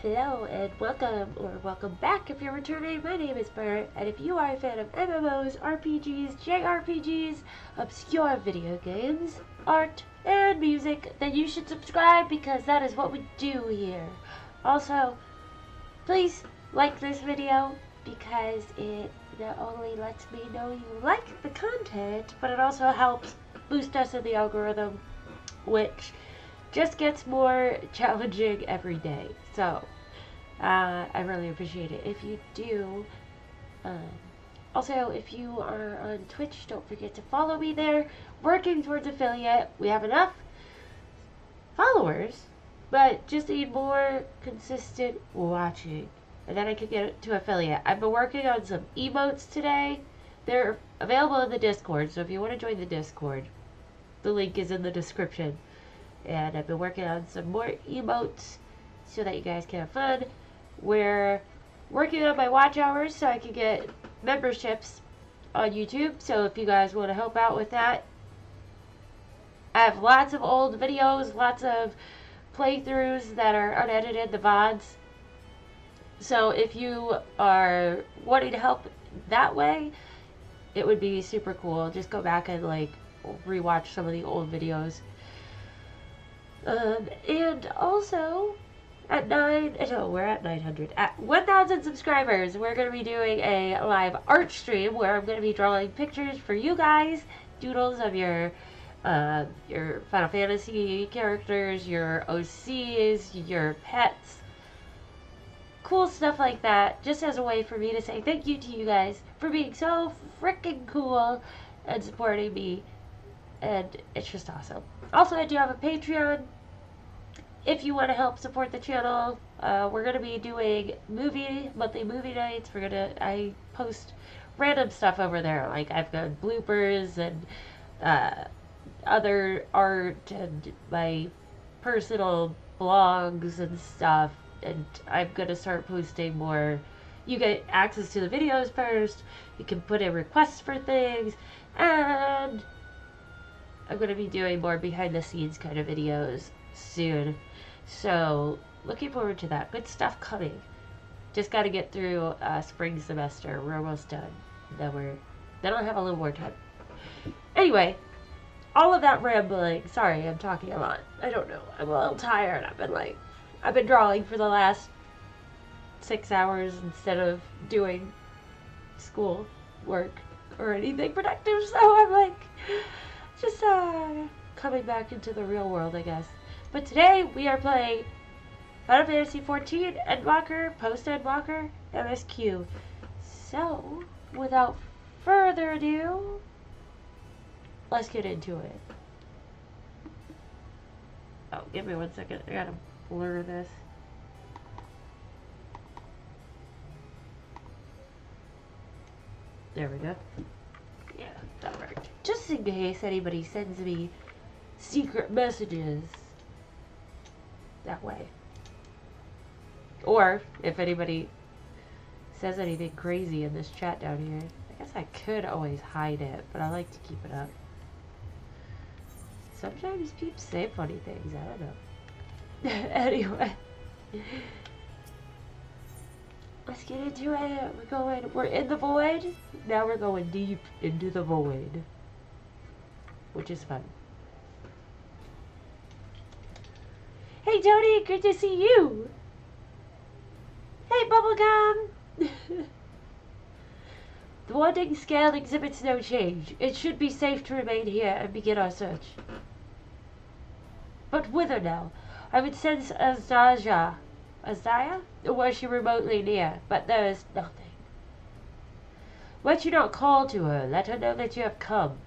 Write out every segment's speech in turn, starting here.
Hello and welcome, or welcome back if you're returning. My name is Bert, and if you are a fan of MMOs, RPGs, JRPGs, obscure video games, art, and music, then you should subscribe because that is what we do here. Also, please like this video because it not only lets me know you like the content, but it also helps boost us in the algorithm, which just gets more challenging every day. So I really appreciate it if you do. Also, if you are on Twitch, don't forget to follow me there. Working towards affiliate. We have enough followers, but just need more consistent watching, and then I could get to affiliate. I've been working on some emotes today. They're available in the Discord, so if you want to join the Discord, the link is in the description. And I've been working on some more emotes so that you guys can have fun. We're working on my watch hours so I can get memberships on YouTube. So if you guys want to help out with that, I have lots of old videos, lots of playthroughs that are unedited, the VODs. So if you are wanting to help that way, it would be super cool. Just go back and like rewatch some of the old videos. And also, we're at 900. At 1,000 subscribers, we're going to be doing a live art stream where I'm going to be drawing pictures for you guys, doodles of your Final Fantasy characters, your OCs, your pets, cool stuff like that, just as a way for me to say thank you to you guys for being so freaking cool and supporting me. And it's just awesome. Also, I do have a Patreon. If you want to help support the channel, we're going to be doing monthly movie nights. I post random stuff over there. Like, I've got bloopers and other art and my personal blogs and stuff. And I'm going to start posting more. You get access to the videos first. You can put in requests for things. And I'm going to be doing more behind the scenes kind of videos soon. So, looking forward to that. Good stuff coming. Just got to get through spring semester. We're almost done. Then I'll have a little more time. Anyway, all of that rambling. Sorry, I'm talking a lot. I don't know. I'm a little tired. I've been drawing for the last 6 hours instead of doing school work or anything productive. So I'm like, just coming back into the real world, I guess. But today we are playing Final Fantasy XIV, Endwalker, Post-Endwalker, MSQ. So, without further ado, let's get into it. Oh, give me 1 second. I gotta blur this. There we go. Yeah, that worked. Just in case anybody sends me secret messages that way. Or if anybody says anything crazy in this chat down here, I guess I could always hide it, but I like to keep it up. Sometimes people say funny things, I don't know. Anyway. Let's get into it. We're in the void. Now we're going deep into the void, which is fun. Hey Tony, good to see you. Hey Bubblegum. The wandering scale exhibits no change. It should be safe to remain here and begin our search. But whither now? I would sense Azaya, or was she remotely near? But there is nothing. Won't you not call to her? Let her know that you have come.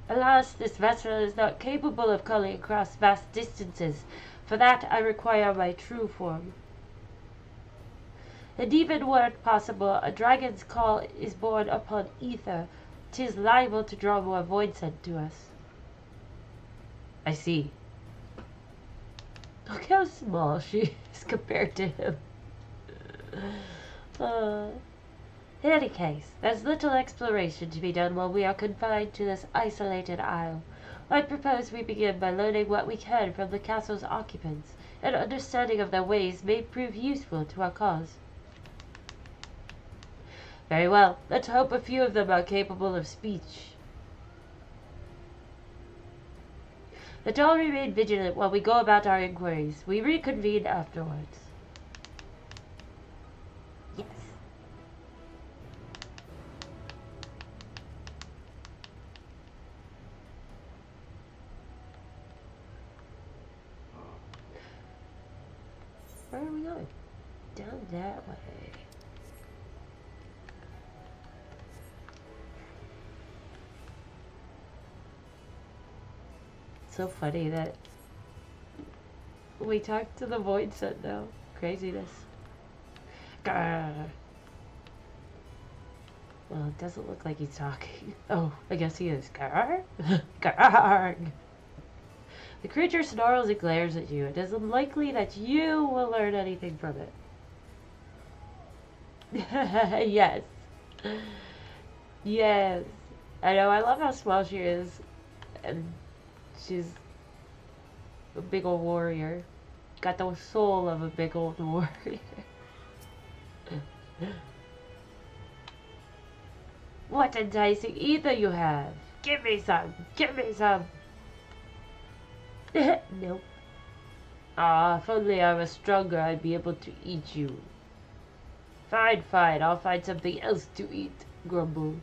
Alas, this vessel is not capable of calling across vast distances. For that I require my true form. And even were it possible, a dragon's call is born upon ether. 'Tis liable to draw more void sent to us. I see. Look how small she is compared to him. In any case, there's little exploration to be done while we are confined to this isolated isle. I propose we begin by learning what we can from the castle's occupants. An understanding of their ways may prove useful to our cause. Very well. Let's hope a few of them are capable of speech. Let's all remain vigilant while we go about our inquiries. We reconvene afterwards. Yes. Where are we going? Down that way. So funny that we talked to the void set now. Craziness. Grr. Well, it doesn't look like he's talking. Oh, I guess he is. Grr. Grr. The creature snarls and glares at you. It is unlikely that you will learn anything from it. Yes. Yes. I know, I love how small she is. And she's a big old warrior. Got the soul of a big old warrior. What enticing ether you have! Give me some! Give me some! Nope. Ah, if only I was stronger, I'd be able to eat you. Fine, fine, I'll find something else to eat, grumble.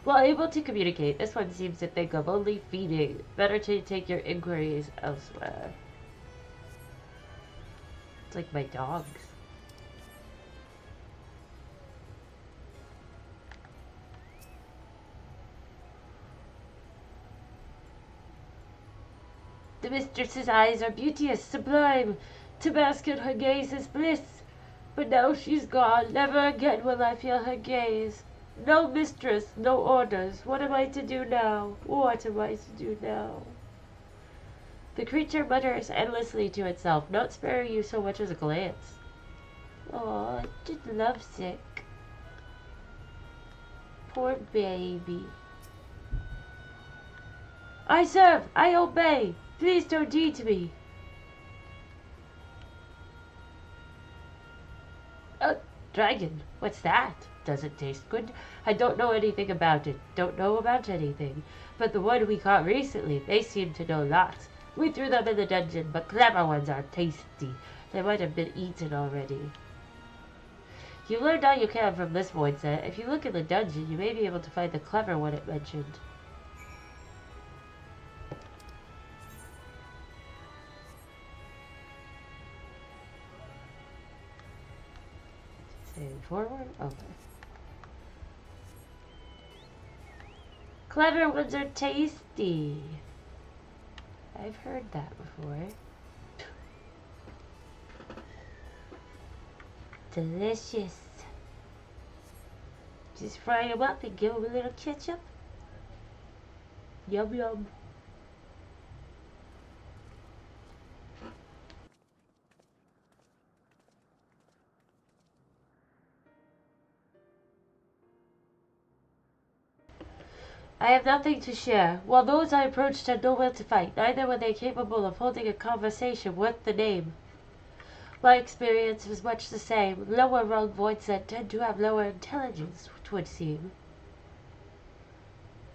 While able to communicate, this one seems to think of only feeding. Better to take your inquiries elsewhere. It's like my dogs. The mistress's eyes are beauteous, sublime. To bask in her gaze is bliss. But now she's gone, never again will I feel her gaze. No mistress, no orders. What am I to do now? What am I to do now? The creature mutters endlessly to itself, not sparing you so much as a glance. Oh, just lovesick. Poor baby. I serve! I obey! Please don't eat me! Oh, dragon! What's that? Does it taste good? I don't know anything about it. Don't know about anything. But the one we caught recently, they seem to know lots. We threw them in the dungeon, but clever ones are tasty. They might have been eaten already. You learned all you can from this void set. If you look in the dungeon, you may be able to find the clever one it mentioned. Forward? Okay. Clever ones are tasty. I've heard that before. Delicious. Just fry them up and give them a little ketchup. Yum yum. I have nothing to share. While those I approached had no will to fight, neither were they capable of holding a conversation worth the name. My experience was much the same. Lower rung voids that tend to have lower intelligence, 'twould seem.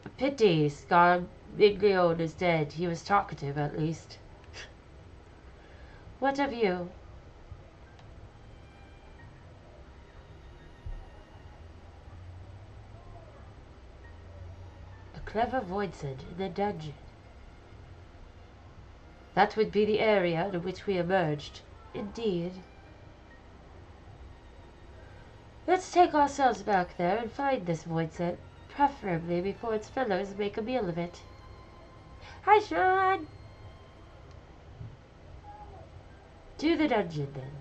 A pity, Scar Miglione is dead. He was talkative, at least. What of you? Clever voidsed in the dungeon. That would be the area in which we emerged. Indeed. Let's take ourselves back there and find this voidset, preferably before its fellows make a meal of it. Hi, Sean! To the dungeon, then.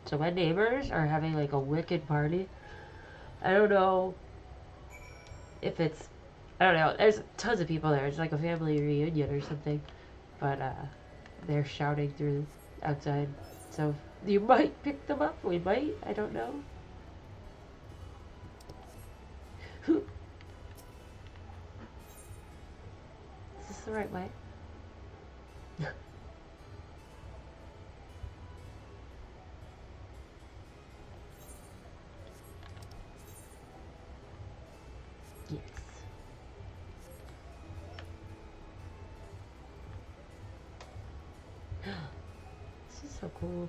So my neighbors are having like a wicked party. I don't know if it's, I don't know, there's tons of people there. It's like a family reunion or something. But they're shouting through outside. So you might pick them up. We might. I don't know. the right way. Yes. This is so cool.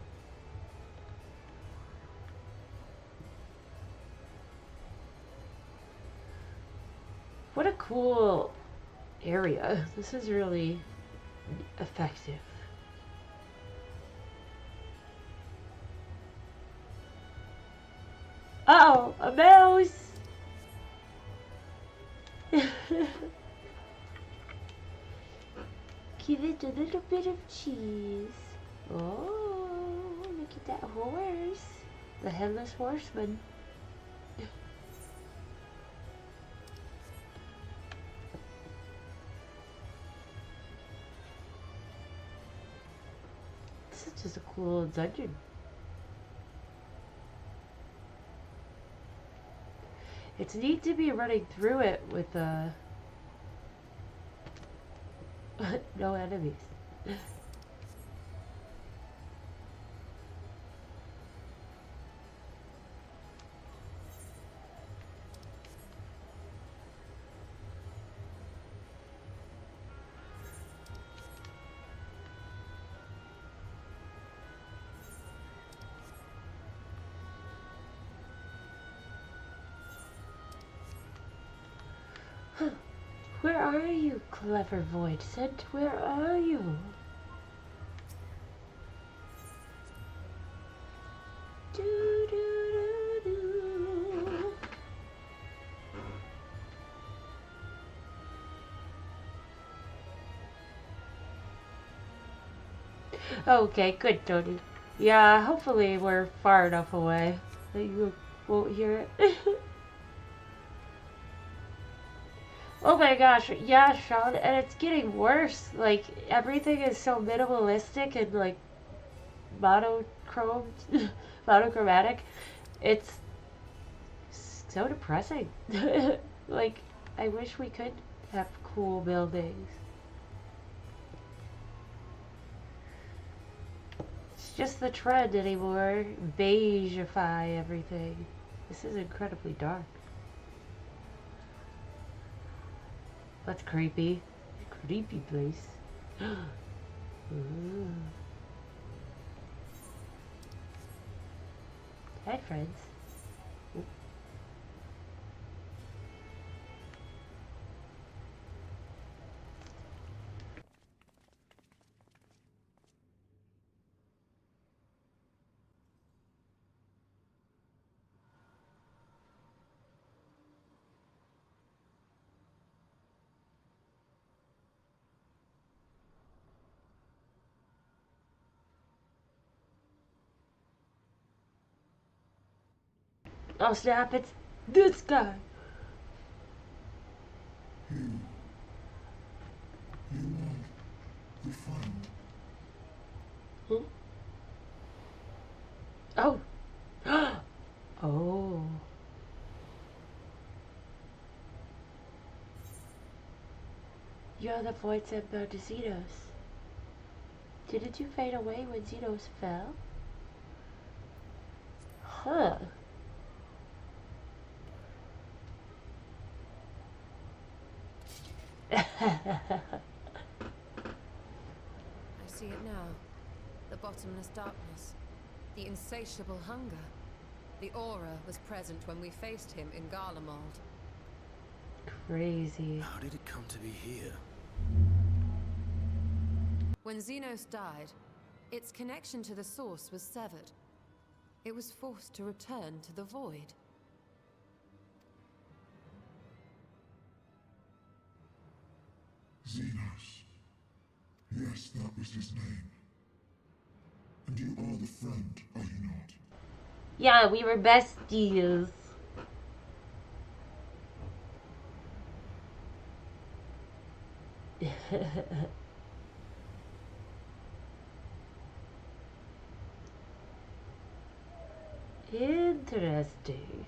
What a cool area. This is really effective. Uh-oh, a mouse! Give it a little bit of cheese. Oh, look at that horse. The headless horseman. This is just a cool dungeon. It's neat to be running through it with no enemies. Where are you, clever void scent? Where are you? Do, do, do, do. Okay, good, Tony. Yeah, hopefully we're far enough away that you won't hear it. Oh my gosh, yeah, Sean, and it's getting worse. Like, everything is so minimalistic and, like, monochromatic. It's so depressing. Like, I wish we could have cool buildings. It's just the trend anymore. Beigeify everything. This is incredibly dark. That's creepy. Creepy place. Hi, friends. Ooh. Oh snap, it's this guy. We find. Hmm? Oh. Oh. You're the voice that burned Xenos. Didn't you fade away when Xenos fell? Huh. I see it now. The bottomless darkness. The insatiable hunger. The aura was present when we faced him in Garlemald. Crazy. How did it come to be here? When Xenos died, its connection to the source was severed. It was forced to return to the void. Xenos. Yes, that was his name. And you are the friend, are you not? Yeah, we were besties. Interesting.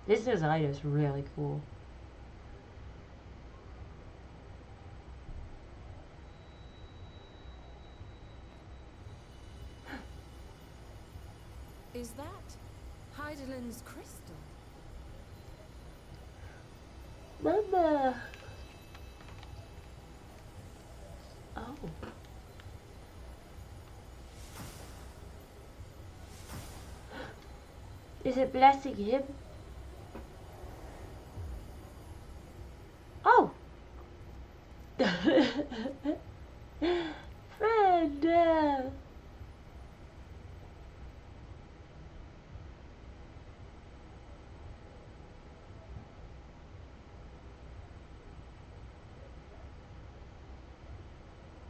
This design is really cool. Is that Heidelyn's crystal? Mama. Oh. Is it blessing him? Oh. Friend.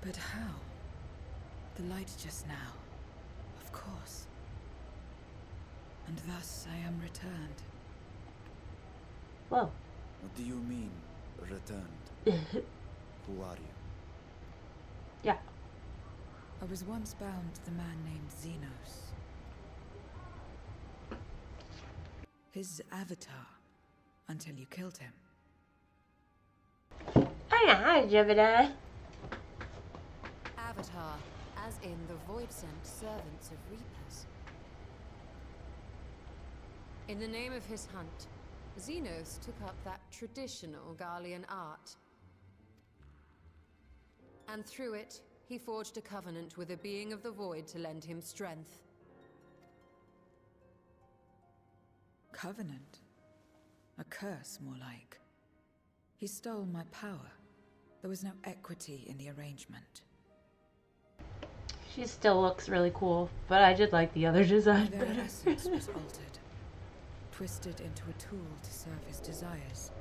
But how? The light just now. Of course. And thus I am returned. Whoa. What do you mean, returned? Who are you? Yeah. I was once bound to the man named Xenos. His avatar, until you killed him. Hi, Gemini. Avatar, as in the void-sent servants of Reapers. In the name of his hunt, Xenos took up that traditional Garlean art. And through it, he forged a covenant with a being of the void to lend him strength. Covenant? A curse, more like. He stole my power. There was no equity in the arrangement. She still looks really cool, but I did like the other design Their better. essence was altered, twisted into a tool to serve his desires.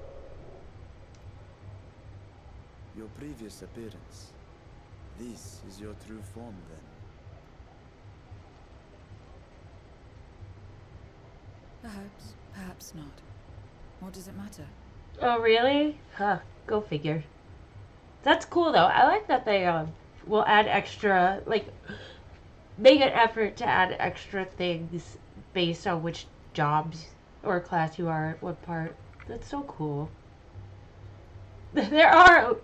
Your previous appearance. This is your true form, then? Perhaps, perhaps not. What does it matter? Oh, really? Huh, go figure. That's cool, though. I like that they will add extra, like, make an effort to add extra things based on which jobs or class you are at what part. That's so cool. There are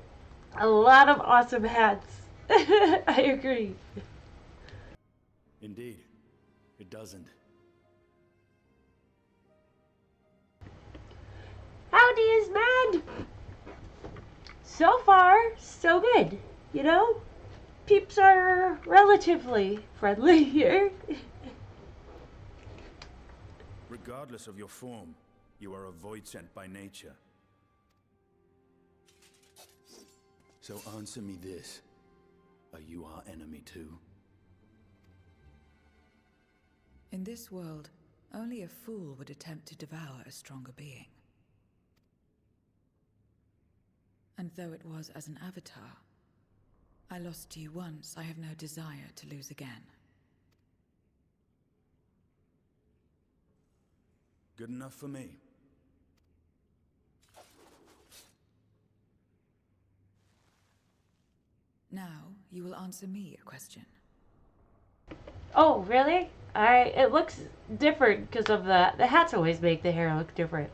a lot of awesome hats. I agree. Indeed. It doesn't. Howdy is mad. So far, so good. You know? Peeps are relatively friendly here. Regardless of your form, you are a void sent by nature. So answer me this. Are you our enemy too? In this world, only a fool would attempt to devour a stronger being. And though it was as an avatar, I lost you once, I have no desire to lose again. Good enough for me. Now, you will answer me a question. Oh, really? It looks different because of the hats always make the hair look different.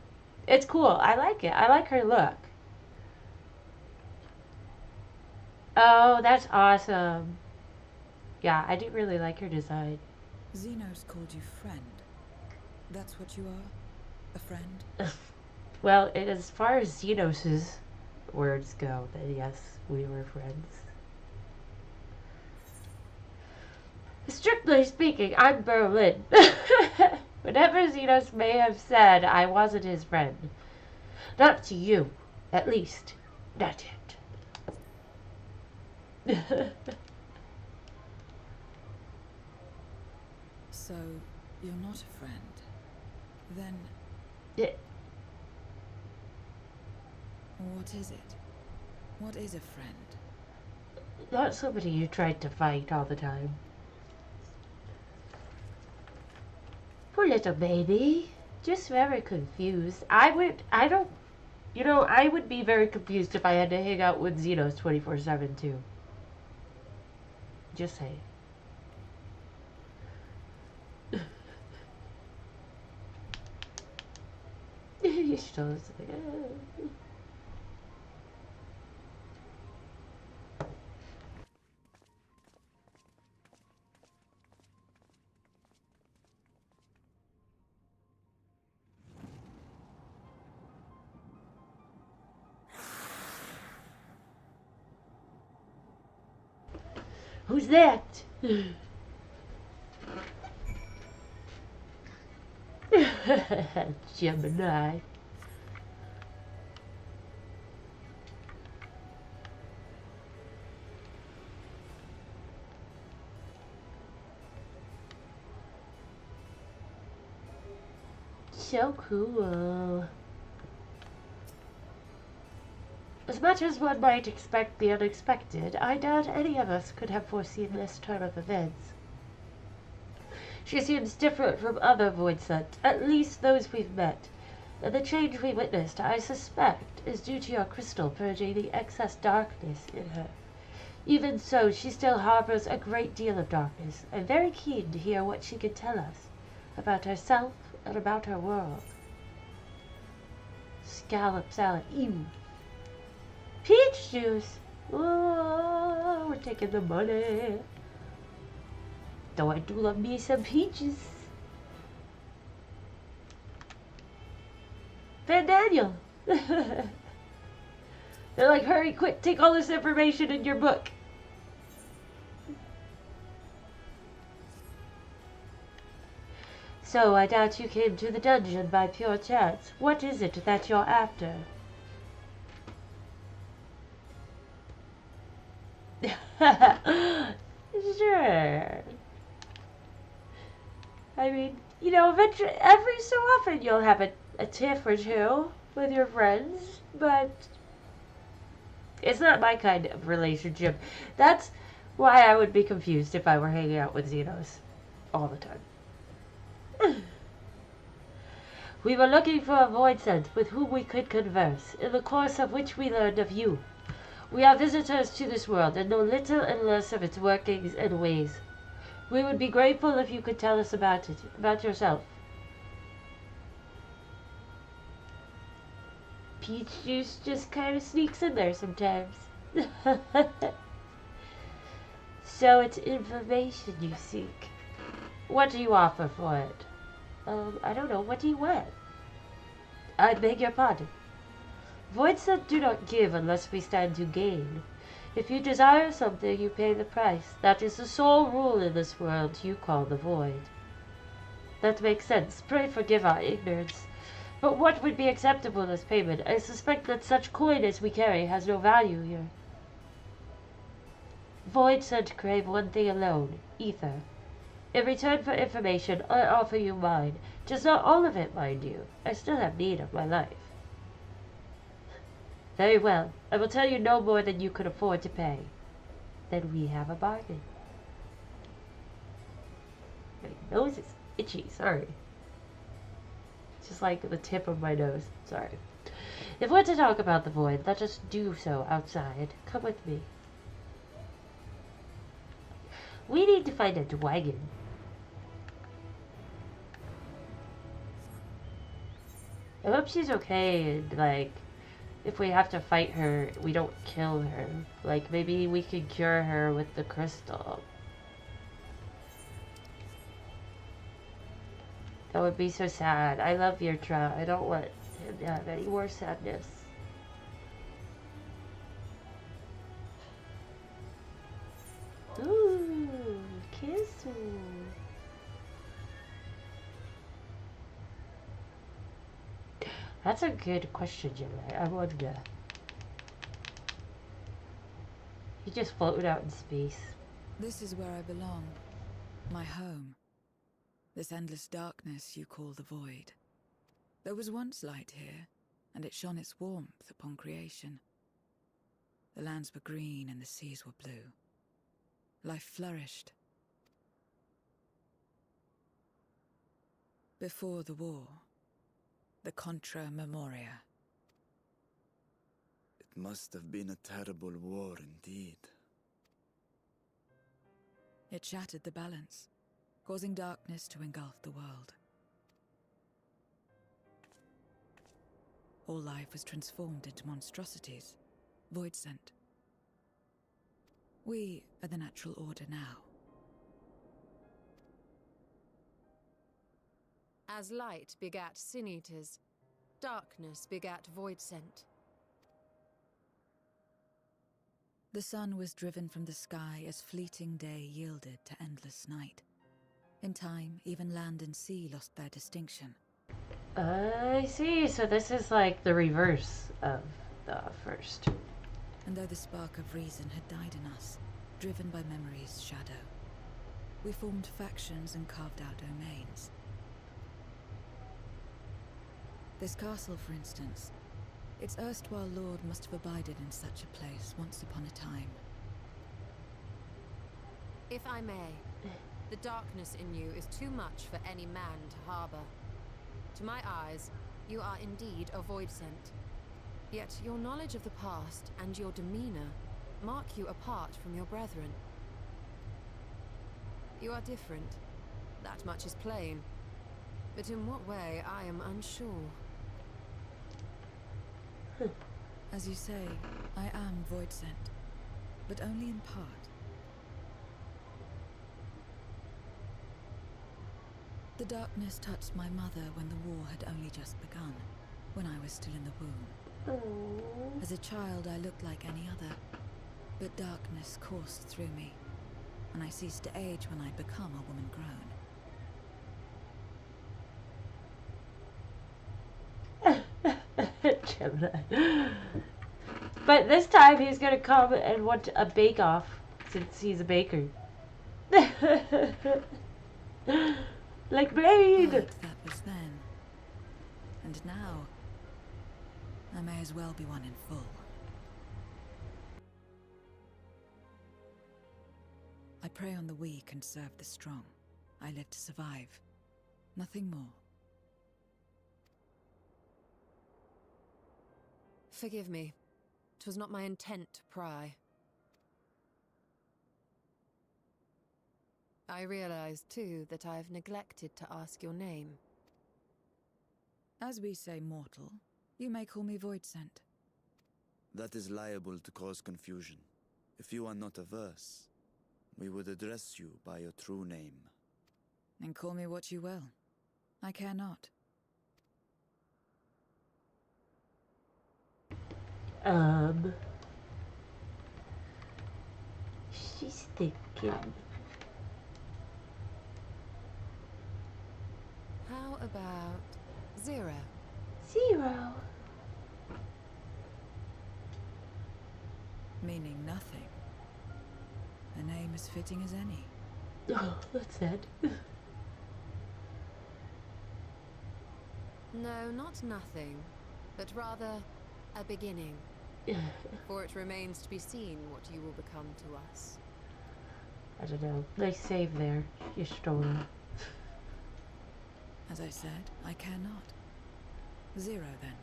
It's cool. I like it. I like her look. Oh, that's awesome. Yeah, I do really like her design. Xenos called you friend. That's what you are? A friend? Well, as far as Xenos' words go, then yes, we were friends. Strictly speaking, I'm berrrlynn. Whatever Xenos may have said, I wasn't his friend. Not to you, at least. Not yet. So, you're not a friend. Then, what is it? What is a friend? Not somebody you tried to fight all the time. Poor little baby. Just very confused. I would be very confused if I had to hang out with Xenos 24/7 too. Just saying. You still listening. Who's that? Gemini. So cool. As much as one might expect the unexpected, I doubt any of us could have foreseen this turn of events. She seems different from other Voidsent, at least those we've met, and the change we witnessed, I suspect, is due to your crystal purging the excess darkness in her. Even so, she still harbors a great deal of darkness. I'm very keen to hear what she can tell us about herself and about her world. Scallop salad. Ew. Peach juice. Oh, we're taking the money. Though I do love me some peaches. Van Daniel. They're like, hurry, quick, take all this information in your book. So, I doubt you came to the dungeon by pure chance. What is it that you're after? Sure. I mean, you know, eventually, every so often you'll have a tiff or two with your friends, but it's not my kind of relationship. That's why I would be confused if I were hanging out with Xenos all the time. We were looking for a Voidsent with whom we could converse, in the course of which we learned of you. We are visitors to this world and know little and less of its workings and ways. We would be grateful if you could tell us about it, about yourself. Peach juice just kind of sneaks in there sometimes. So it's information you seek. What do you offer for it? I don't know. What do you want? I beg your pardon. Voidsent do not give unless we stand to gain. If you desire something, you pay the price. That is the sole rule in this world you call the void. That makes sense. Pray forgive our ignorance. But what would be acceptable as payment? I suspect that such coin as we carry has no value here. Voidsent crave one thing alone, ether. In return for information, I offer you mine. Just not all of it, mind you. I still have need of my life. Very well. I will tell you no more than you could afford to pay. Then we have a bargain. My nose is itchy, sorry. Just like the tip of my nose, sorry. If we're to talk about the void, let us do so outside. Come with me. We need to find a wagon. I hope she's okay and, like, if we have to fight her, we don't kill her. Like, maybe we could cure her with the crystal. That would be so sad. I love Virtra. I don't want him to have any more sadness. Ooh, kiss. That's a good question, Gemini. I wonder. He just floated out in space. This is where I belong. My home. This endless darkness you call the void. There was once light here, and it shone its warmth upon creation. The lands were green and the seas were blue. Life flourished. Before the war, the Contra Memoria. It must have been a terrible war indeed. It shattered the balance, causing darkness to engulf the world. All life was transformed into monstrosities, Voidsent. We are the natural order now. As light begat sin-eaters, darkness begat Voidsent. The sun was driven from the sky as fleeting day yielded to endless night. In time, even land and sea lost their distinction. I see. So this is like the reverse of the first. And though the spark of reason had died in us, driven by memory's shadow, we formed factions and carved out domains. This castle, for instance, its erstwhile lord must have abided in such a place once upon a time. If I may, the darkness in you is too much for any man to harbor. To my eyes, you are indeed a void sent. Yet your knowledge of the past and your demeanor mark you apart from your brethren. You are different. That much is plain. But in what way, I am unsure. As you say, I am void sent, but only in part. The darkness touched my mother when the war had only just begun, when I was still in the womb. Aww. As a child, I looked like any other, but darkness coursed through me, and I ceased to age when I'd become a woman grown. Gemini. But this time he's gonna come and want a bake-off, since he's a baker. Like Blade! But that was then. And now, I may as well be one in full. I prey on the weak and serve the strong. I live to survive. Nothing more. Forgive me. 'Twas not my intent to pry. I realize, too, that I've neglected to ask your name. As we say mortal, you may call me void sent. That is liable to cause confusion. If you are not averse, we would address you by your true name. And call me what you will. I care not. She's thinking. How about 0? 0. Meaning nothing. A name as fitting as any. Oh, that's sad. No, not nothing, but rather a beginning. For it remains to be seen what you will become to us. I don't know. Nice save there, Yastora. As I said, I care not. 0 then.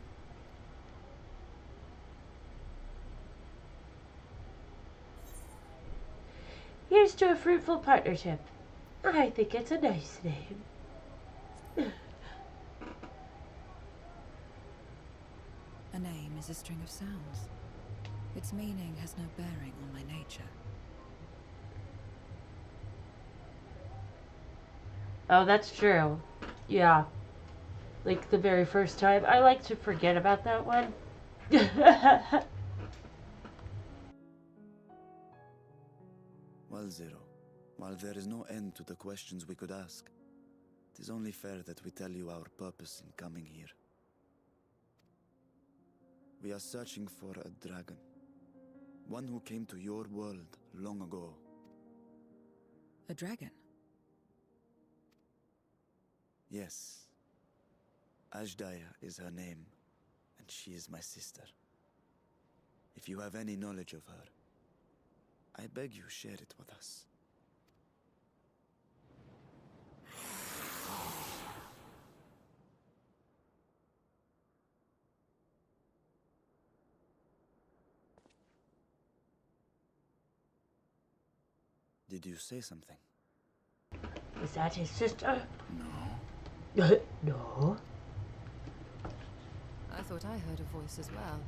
Here's to a fruitful partnership. I think it's a nice name. A name is a string of sounds. Its meaning has no bearing on my nature. Oh, that's true. Yeah. Like the very first time. I like to forget about that one. Well, Zero, while there is no end to the questions we could ask, it is only fair that we tell you our purpose in coming here. We are searching for a dragon. One who came to your world long ago. A dragon? Yes. Ashdaya is her name, and she is my sister. If you have any knowledge of her, I beg you share it with us. Did you say something? Is that his sister? No. No. I thought I heard a voice as well.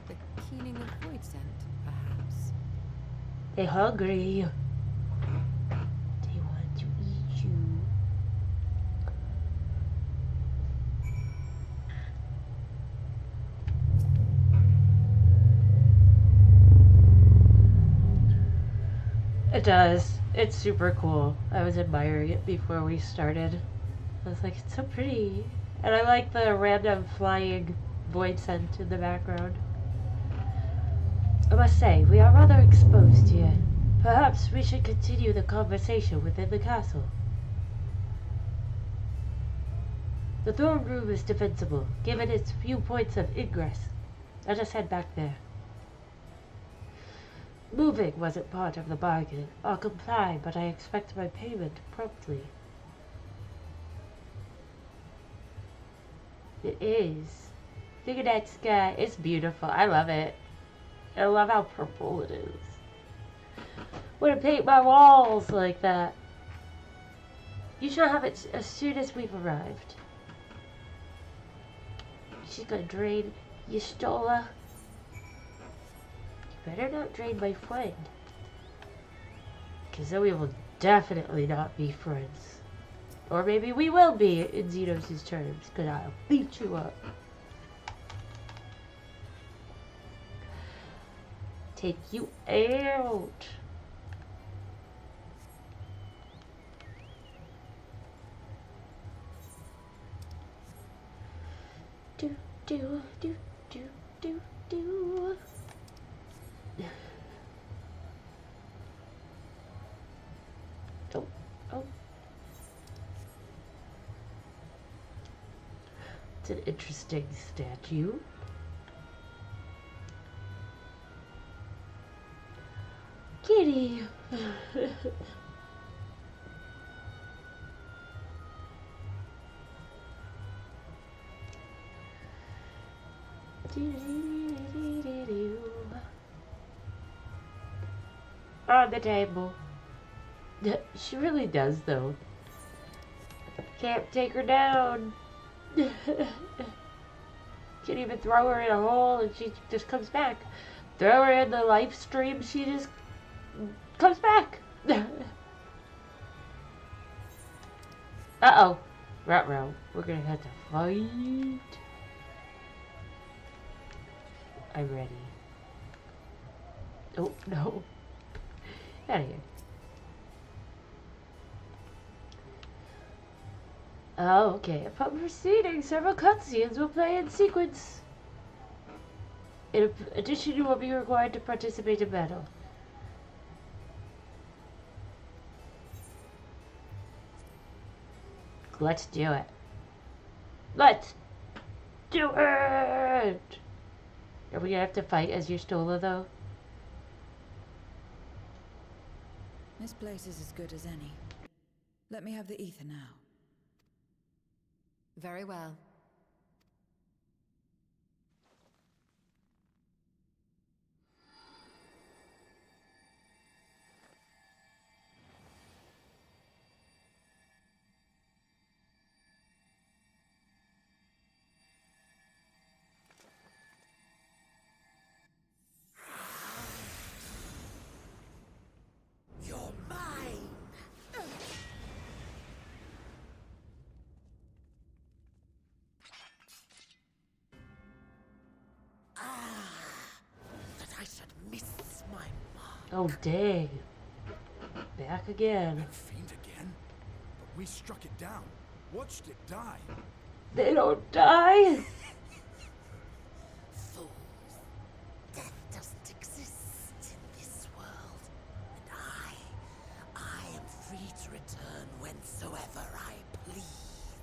The keening of void scent, perhaps. They're hungry. They want to eat you. It does. It's super cool. I was admiring it before we started. I was like, it's so pretty. And I like the random flying void scent in the background. I must say, we are rather exposed here. Perhaps we should continue the conversation within the castle. The throne room is defensible, given its few points of ingress. Let us head back there. Moving wasn't part of the bargain. I'll comply, but I expect my payment promptly. It is. Look at that sky. It's beautiful. I love it. I love how purple it is. I want to paint my walls like that. You shall have it as soon as we've arrived. She's gonna drain you, Stola. You better not drain my friend. Because then we will definitely not be friends. Or maybe we will be in Xenos' terms, because I'll beat you up. Take you out. Do, do, do, do, do, do. Oh, oh. It's an interesting statue. Kitty. On the table. She really does, though. Can't take her down. Can't even throw her in a hole and she just comes back. Throw her in the live stream, she just comes back. Uh-oh. Ruh-roh. We're gonna have to fight. I'm ready. Oh, no. Out of here. Oh, okay. Upon proceeding, several cutscenes will play in sequence. In addition, you will be required to participate in battle. Let's do it. Let's do it! Are we gonna have to fight as your Stola, though? This place is as good as any. Let me have the ether now. Very well. Oh, dang. Back again. That fiend again? But we struck it down. Watched it die. They don't die? Fools. Death doesn't exist in this world. And I am free to return whensoever I please.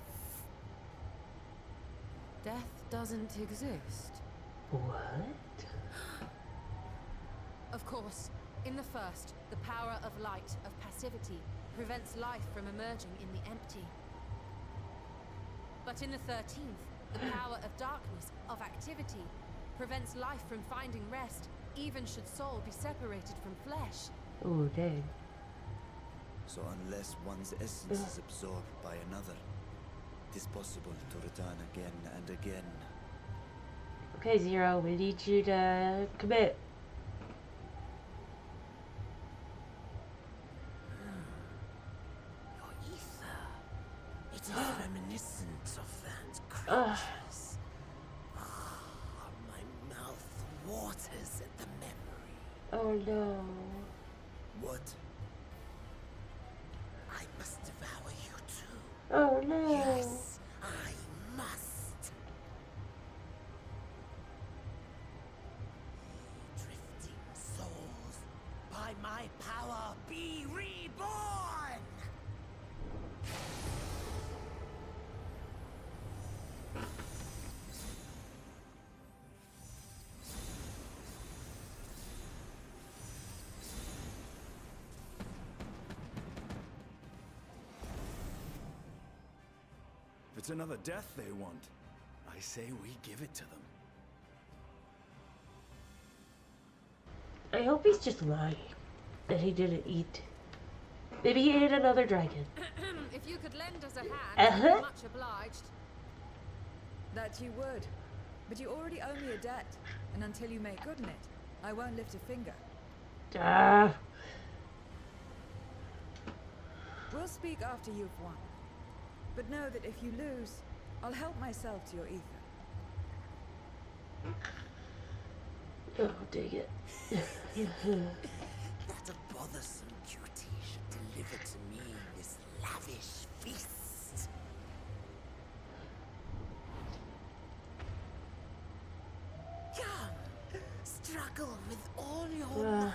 Death doesn't exist. What? Of course, in the first, the power of light, of passivity, prevents life from emerging in the empty. But in the 13th, the power of darkness, of activity, prevents life from finding rest, even should soul be separated from flesh. Oh, dang. So unless one's essence is absorbed by another, it is possible to return again and again. Okay, Zero, we need you to commit. Your ether. It is reminiscent of that creature's. My mouth waters at the memory. Oh no. What? it's another death they want, I say we give it to them. I hope he's just lying that he didn't eat. Maybe he ate another dragon. If you could lend us a hand, I'd be much obliged. That you would. But you already owe me a debt, and until you make good on it, I won't lift a finger. Ah. We'll speak after you've won. But know that if you lose, I'll help myself to your ether. Oh, dang it. That a bothersome duty should deliver to me this lavish feast. Come, struggle with all your might.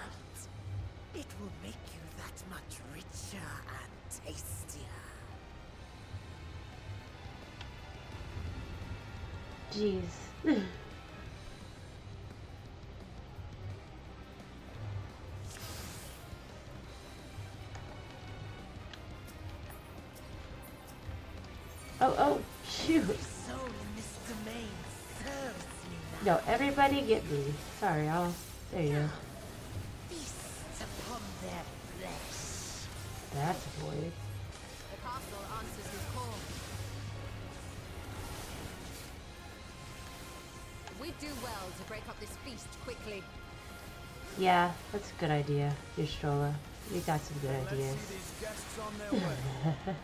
It will make you that much richer and tastier. Jeez. Oh, shoot. Every soul in this domain serves me now. No, everybody get me. Sorry, there you go. Feast upon their flesh. That's a void. The castle answers his call. We'd do well to break up this feast quickly. Yeah, that's a good idea, Yastrola. You got some good ideas. Let's see these guests on their way.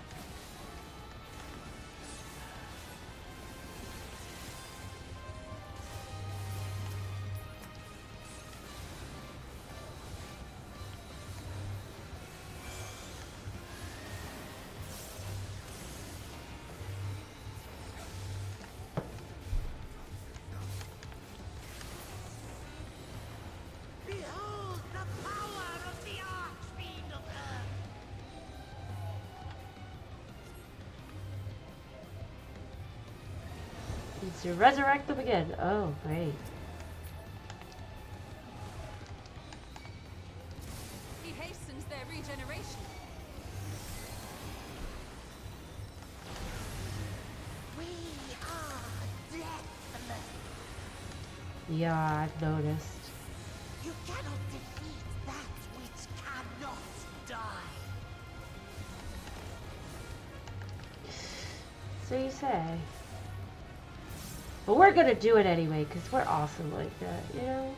Behold the power of the Archfiend of Earth! Needs to resurrect them again. Oh, great. He hastens their regeneration. We are deathless. Yeah, I've noticed. You cannot defeat that which cannot die. So you say. But we're gonna do it anyway, because we're awesome like that, you know?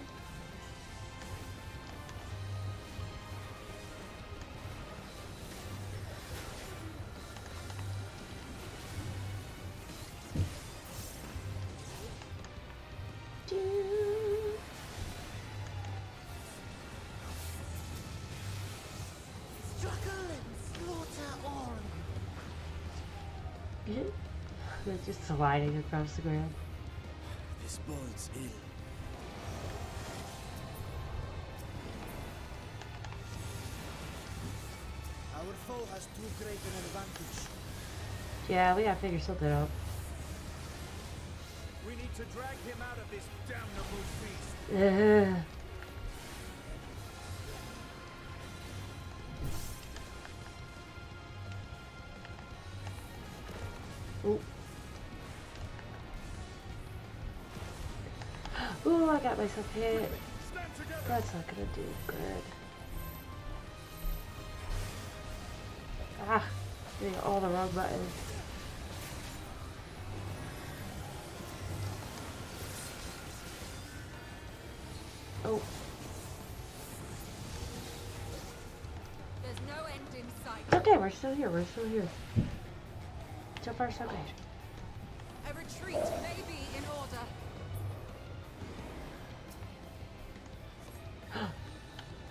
Struggle and slaughter all. They're just sliding across the ground. This bodes ill. Our foe has too great an advantage. Yeah, we gotta figure something out. We need to drag him out of this damnable feast. Ooh. Ooh, I got myself hit. Stand together. That's not gonna do good. Ah, hitting all the wrong buttons. Oh, There's no end in sight. it's okay, we're still here, we're still here. So far, so good. A retreat may be in order.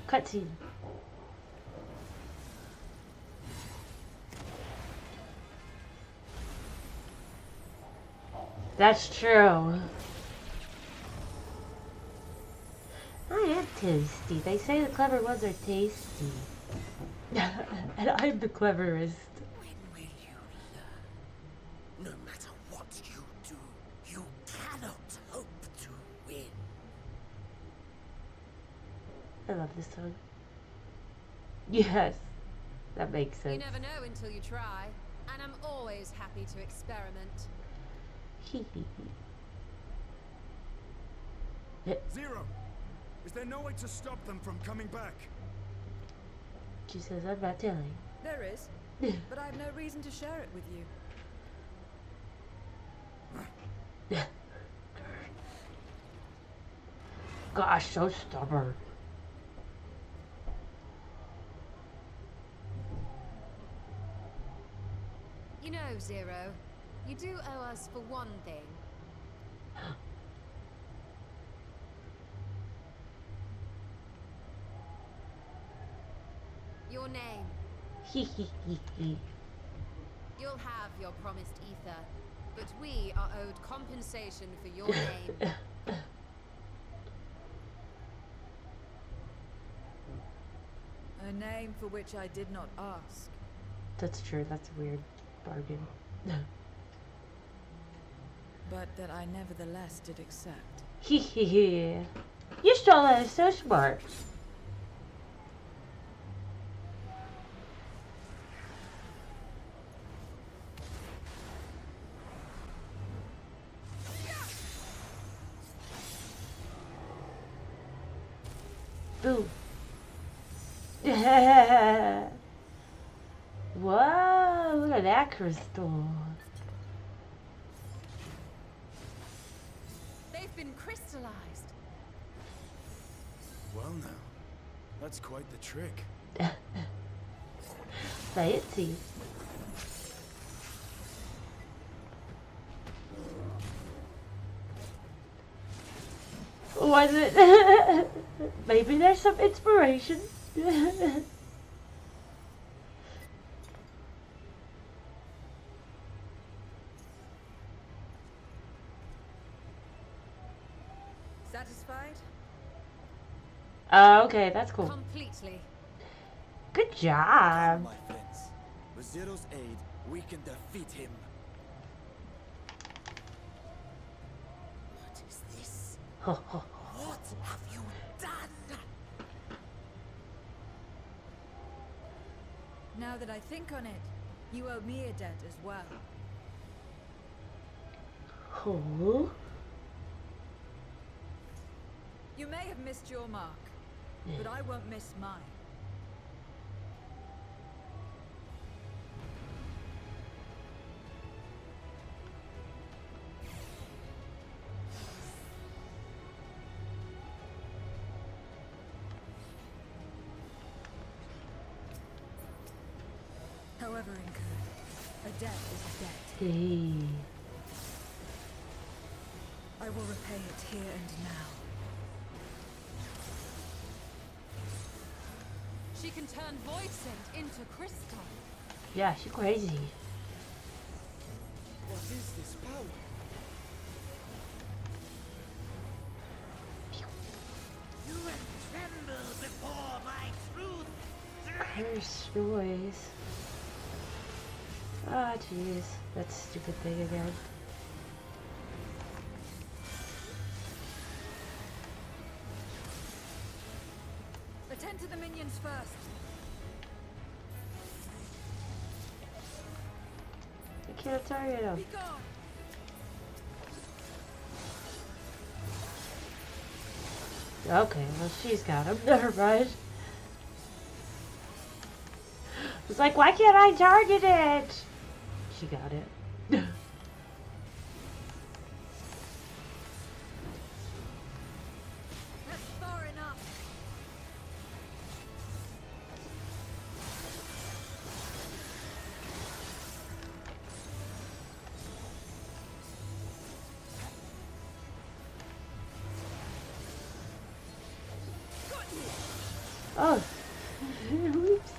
Cutscene. That's true. I am tasty. They say the clever ones are tasty. And I'm the cleverest. When will you learn? No matter what you do, you cannot hope to win. I love this song. Yes, that makes You sense. never know until you try. And I'm always happy to experiment. Zero! Is there no way to stop them from coming back? She says, I'm not telling. There is, but I have no reason to share it with you. Gosh, so stubborn. You know, Zero, you do owe us for one thing. Your name. You'll have your promised ether, but we are owed compensation for your name. A name for which I did not ask. That's true, that's a weird bargain. But that I nevertheless did accept. You stole that, so smart. Ooh. Whoa, look at that crystal. They've been crystallized. Well now, that's quite the trick. Fancy. Was it? Maybe there's some inspiration. Satisfied? Oh, okay, that's cool. Completely. Good job. My friends, with Zero's aid, we can defeat him. What is this? Ho, ho, ho. What have you done? Now that I think on it, you owe me a debt as well. Oh. You may have missed your mark, but I won't miss mine. However incurred, a debt is a debt. Hey. I will repay it here and now. She can turn void scent into crystal. Yeah, she's crazy. What is this power? You will tremble before my truth. Curse noise. Ah, jeez. That stupid thing again. Attend to the minions first. I can't target him. Be gone. Okay, well she's got him. Never mind. It's like, why can't I target it? She got it. That's far enough. Oh. Oops.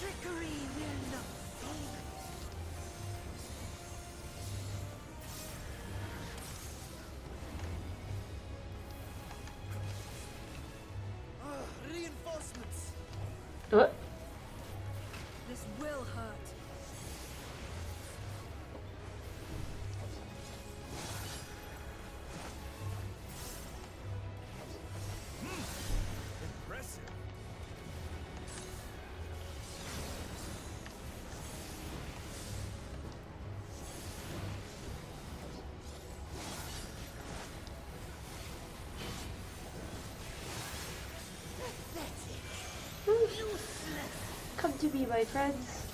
Trickery will not save. Reinforcements! What? This will hurt. me, my friends.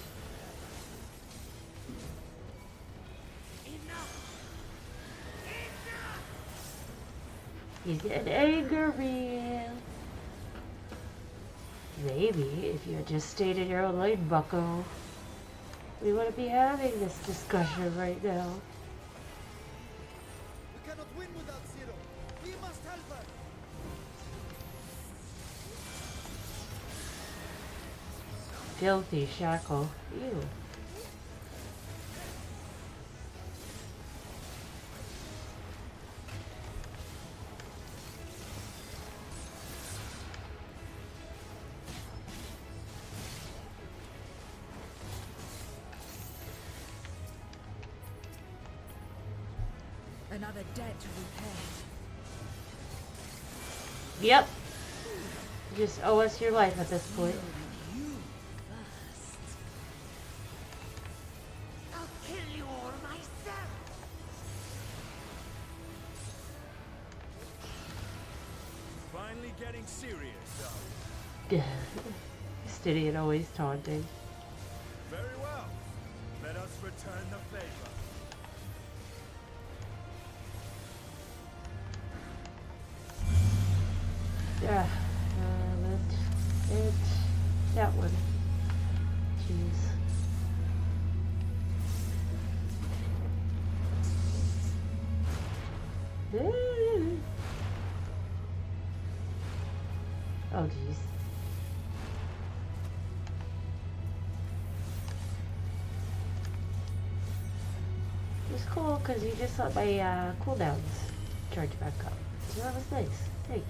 He's getting angry. Maybe if you had just stayed in your own lane, bucko, we wouldn't be having this discussion right now. We cannot win without Zero. We must help her. Filthy shackle. Ew. Another debt to repair. Yep. You just owe us your life at this point. You first. I'll kill you all myself. Finally getting serious, Stidian always taunting. Very well. Let us return the favor. Yeah, that one. Jeez. Oh, jeez. It's cool because you just let my cooldowns charge back up. So that was nice. Thanks.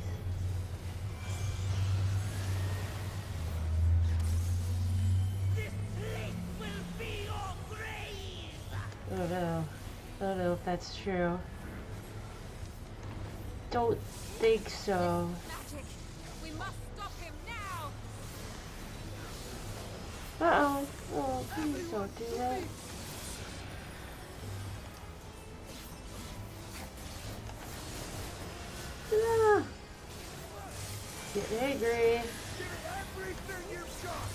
I don't know. I don't know if that's true. Don't think so. Magic! We must stop him now! Uh-oh. Oh, please don't do that. Ah. Get angry. Everything you've got.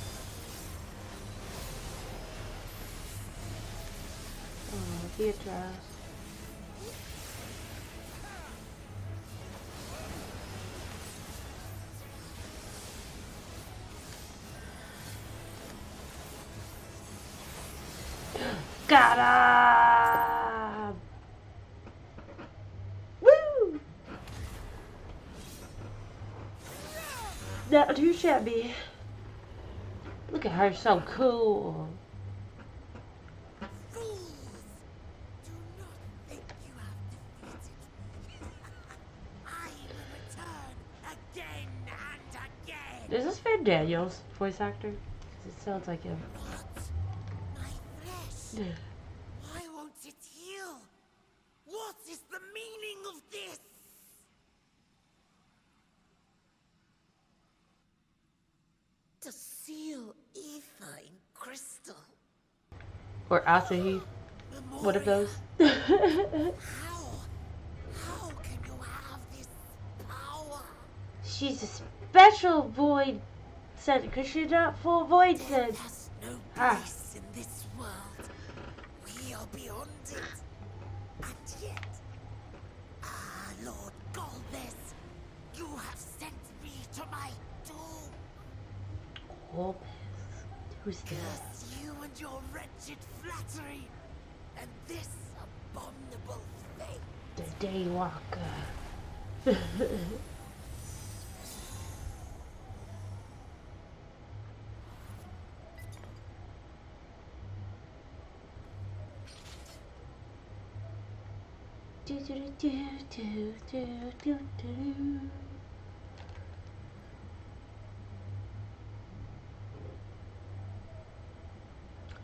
Oh, Beatrice. Got him! Woo! Not too shabby. Look at her, so cool. Fools! Do not think you have defeated me. I will return again and again. Is this Van Daniels voice actor? 'Cause it sounds like him. What? My flesh? Why won't it heal? What is the meaning of this? To seal ether in crystal. Or Asahi. One of those. How? How can you have this power? She's a special void sent because she's not full void sent. There's no Ah. place in this world. We are beyond it. And yet, Lord Golbez, you have sent me to my doom. Oh, who's that? Curse you and your wretched flattery, and this abominable fate. The Daywalker. Do, do, do, do, do, do, do.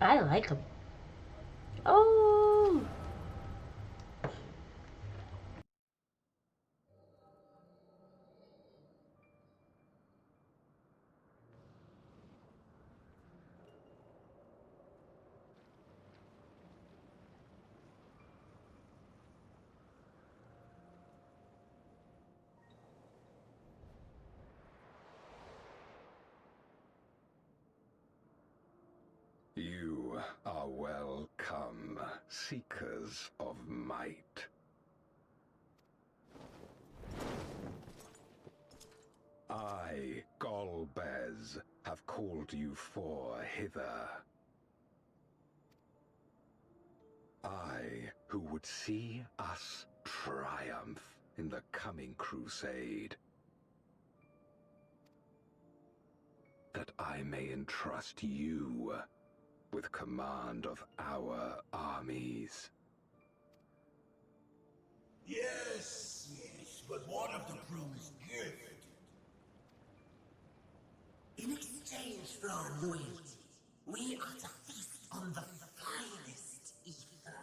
I like him. Oh! You are welcome, seekers of might. I, Golbez, have called you four hither. I, who would see us triumph in the coming crusade. That I may entrust you with command of our armies. Yes, but what of the promised gift? In exchange for our loyalty, we are to feast on the finest ether.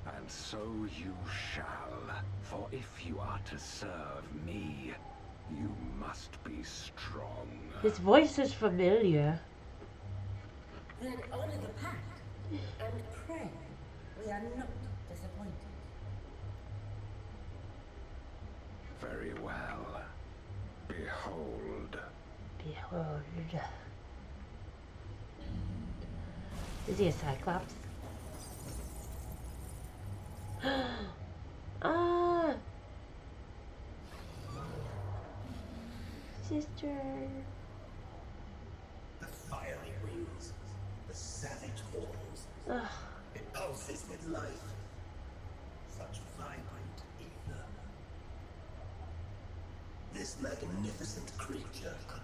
And so you shall, for if you are to serve me, you must be strong. His voice is familiar. Then honor the pact, and pray we are not disappointed. Very well. Behold. Behold. Is he a Cyclops? Ah! Sister. The fiery wings, the savage horns. Ugh. It pulses with life. Such vibrant ether. This magnificent creature could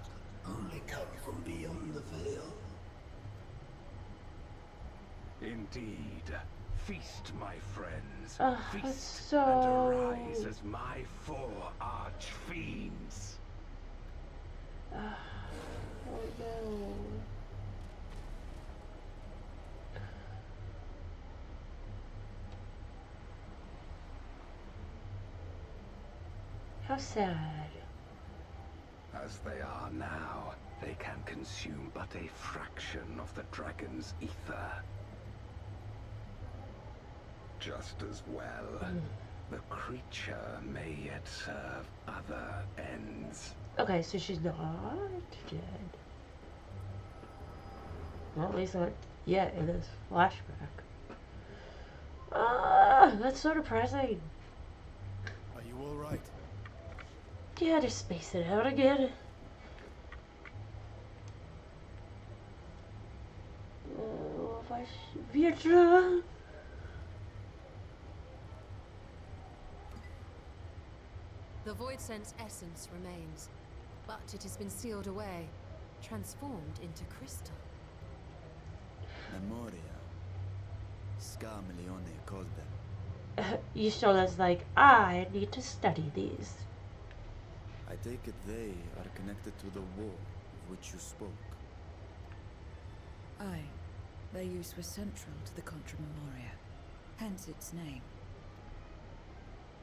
only come from beyond the veil. Indeed. Feast, my friends. Feast so... and arise as my four arch-fiends. Oh no. How sad. As they are now, they can consume but a fraction of the dragon's ether. Just as well, the creature may yet serve other ends. Okay, so she's not dead. Well, at least not yet in this flashback. That's so depressing. Are you all right? Yeah, just space it out again. Vietra. The Void Sense essence remains, but it has been sealed away, transformed into crystal. Memoria. Scarmilione called them. Yisola's like, I need to study these. I take it they are connected to the war of which you spoke. Aye. Their use was central to the Contra Memoria, hence its name.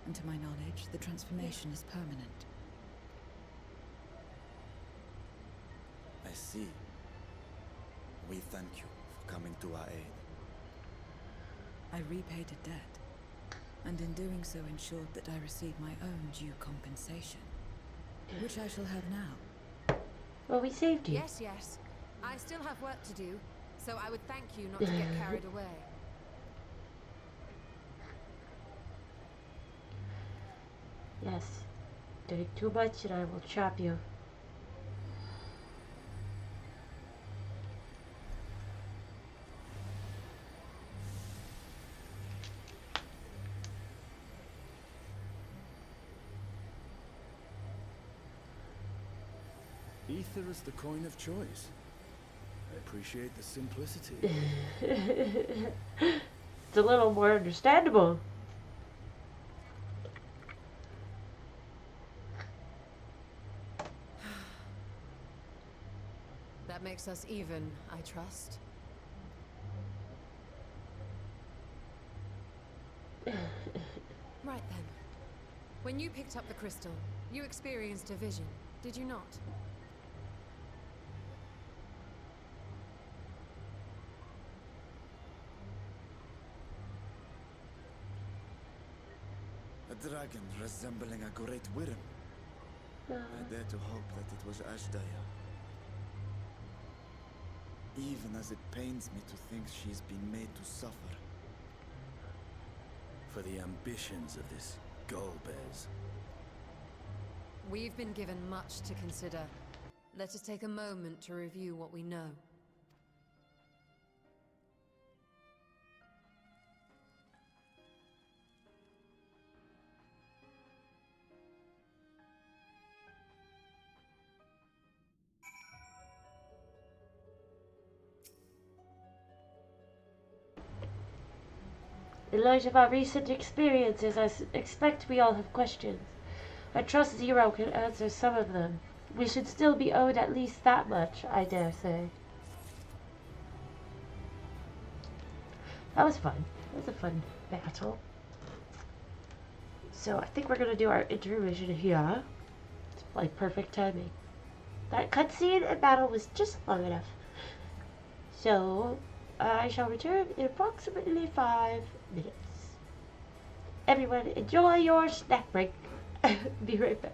And to my knowledge, the transformation is permanent. I see. We thank you for coming to our aid. I repaid a debt, and in doing so ensured that I received my own due compensation, which I shall have now. Well, we saved you. Yes, yes. I still have work to do, so I would thank you not to get carried away. Yes. Drink too much and I will chop you. Ether is the coin of choice. I appreciate the simplicity. It's a little more understandable. That makes us even, I trust. Right then. When you picked up the crystal, you experienced a vision, did you not? A dragon resembling a great worm. I dare to hope that it was Ashdaya. Even as it pains me to think she's been made to suffer. For the ambitions of this Golbez. We've been given much to consider. Let us take a moment to review what we know. In light of our recent experiences, I expect we all have questions. I trust Zero can answer some of them. We should still be owed at least that much, I dare say. That was fun. That was a fun battle. So I think we're going to do our intermission here. It's like perfect timing. That cutscene and battle was just long enough. So I shall return in approximately 5 minutes. Everyone, enjoy your snack break. Be right back.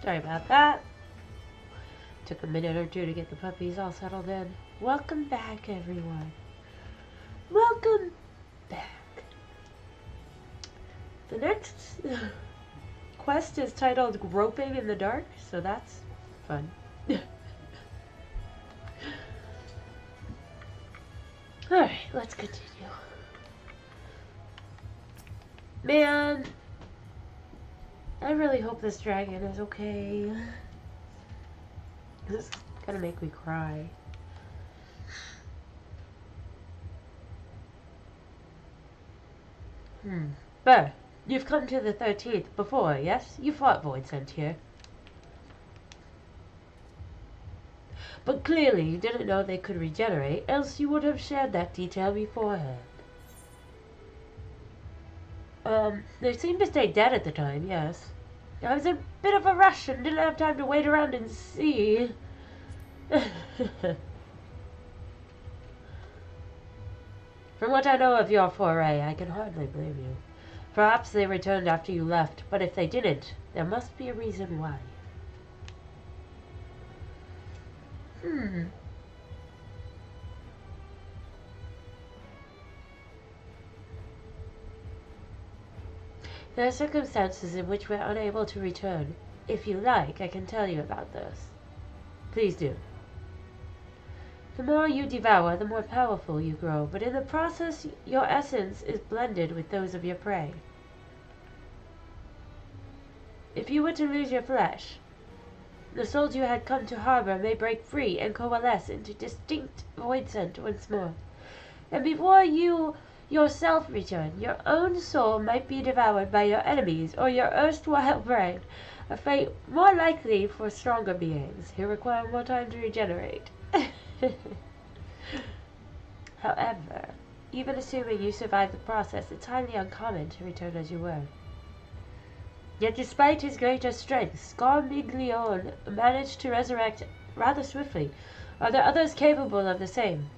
Sorry about that. Took a minute or two to get the puppies all settled in. Welcome back, everyone. Welcome back. The next quest is titled Groping in the Dark, so that's fun. Alright, let's continue. Man, I really hope this dragon is okay. This is gonna make me cry. But you've come to the 13th before, yes? You fought Voidsent here. But clearly you didn't know they could regenerate, else you would have shared that detail beforehand. They seemed to stay dead at the time, yes. I was in a bit of a rush and didn't have time to wait around and see. From what I know of your foray, I can hardly blame you. Perhaps they returned after you left, but if they didn't, there must be a reason why. There are circumstances in which we're unable to return. If you like, I can tell you about those. Please do. The more you devour, the more powerful you grow, but in the process, your essence is blended with those of your prey. If you were to lose your flesh, the souls you had come to harbor may break free and coalesce into distinct Voidsent once more. And before you yourself return, your own soul might be devoured by your enemies or your erstwhile brain, a fate more likely for stronger beings who require more time to regenerate. However, even assuming you survive the process, it's highly uncommon to return as you were. Yet despite his greater strength, Scarmiglione managed to resurrect rather swiftly. Are there others capable of the same?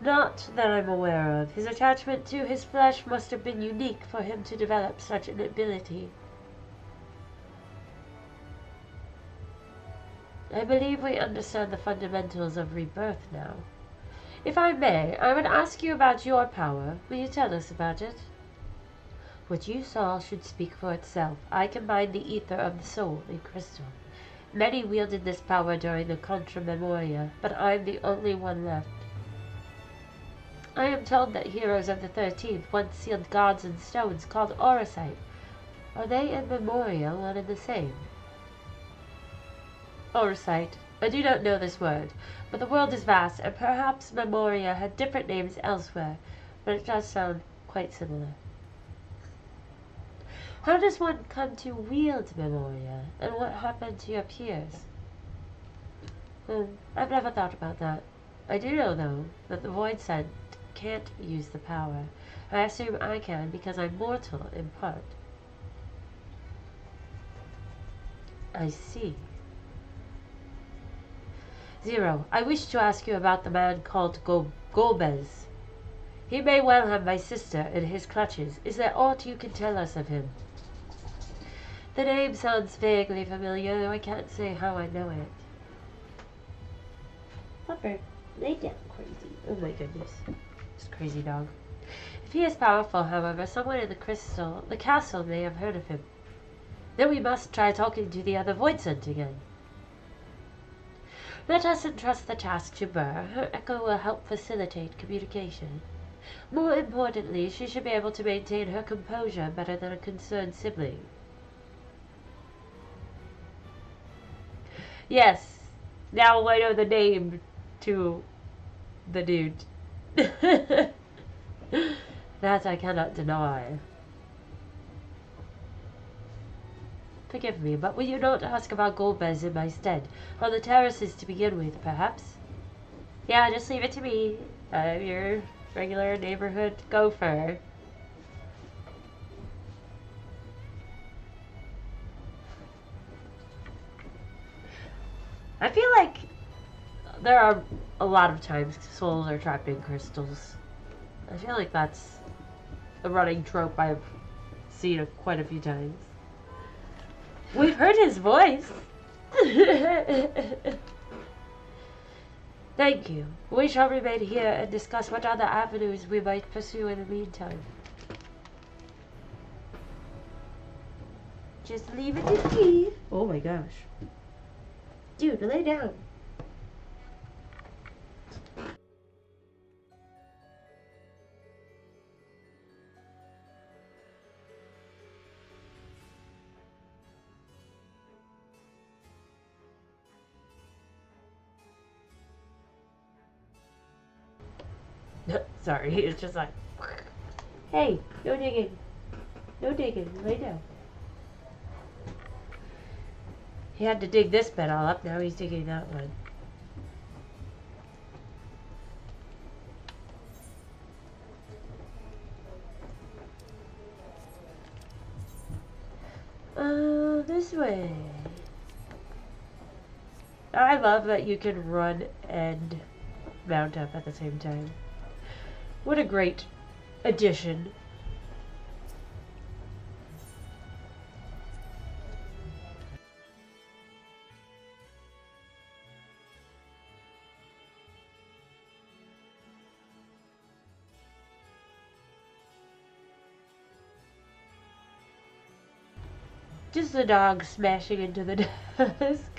Not that I'm aware of. His attachment to his flesh must have been unique for him to develop such an ability. I believe we understand the fundamentals of rebirth now. If I may, I would ask you about your power. Will you tell us about it? What you saw should speak for itself. I combined the ether of the soul in crystal. Many wielded this power during the Contra Memoria, but I'm the only one left. I am told that heroes of the 13th once sealed gods in stones called orosite. Are they and Memoria one and the same? Orosite. I do not know this word, but the world is vast, and perhaps Memoria had different names elsewhere, but it does sound quite similar. How does one come to wield Memoria, and what happened to your peers? I've never thought about that. I do know, though, that the Void Sent can't use the power. I assume I can because I'm mortal in part. I see. Zero, I wish to ask you about the man called Golbez. He may well have my sister in his clutches. Is there aught you can tell us of him? The name sounds vaguely familiar, though I can't say how I know it. Pupper, lay down, crazy. Oh my goodness. This crazy dog. If he is powerful, however, someone in the castle may have heard of him. Then we must try talking to the other Voidsent again. Let us entrust the task to Burr. Her echo will help facilitate communication. More importantly, she should be able to maintain her composure better than a concerned sibling. Yes, now I know the name to the dude. That I cannot deny. Forgive me, but will you not ask about Golbez in my stead? On the terraces to begin with, perhaps? Yeah, just leave it to me. I'm your regular neighborhood gopher. I feel like there are a lot of times souls are trapped in crystals. I feel like that's a running trope I've seen quite a few times. We've heard his voice. Thank you. We shall remain here and discuss what other avenues we might pursue in the meantime. Just leave it to me. Oh my gosh. Dude, lay down. Sorry, it's just like, hey, no digging. No digging, lay down. He had to dig this bed all up, now he's digging that one. This way. I love that you can run and mount up at the same time. What a great addition. Just the dog smashing into the desk.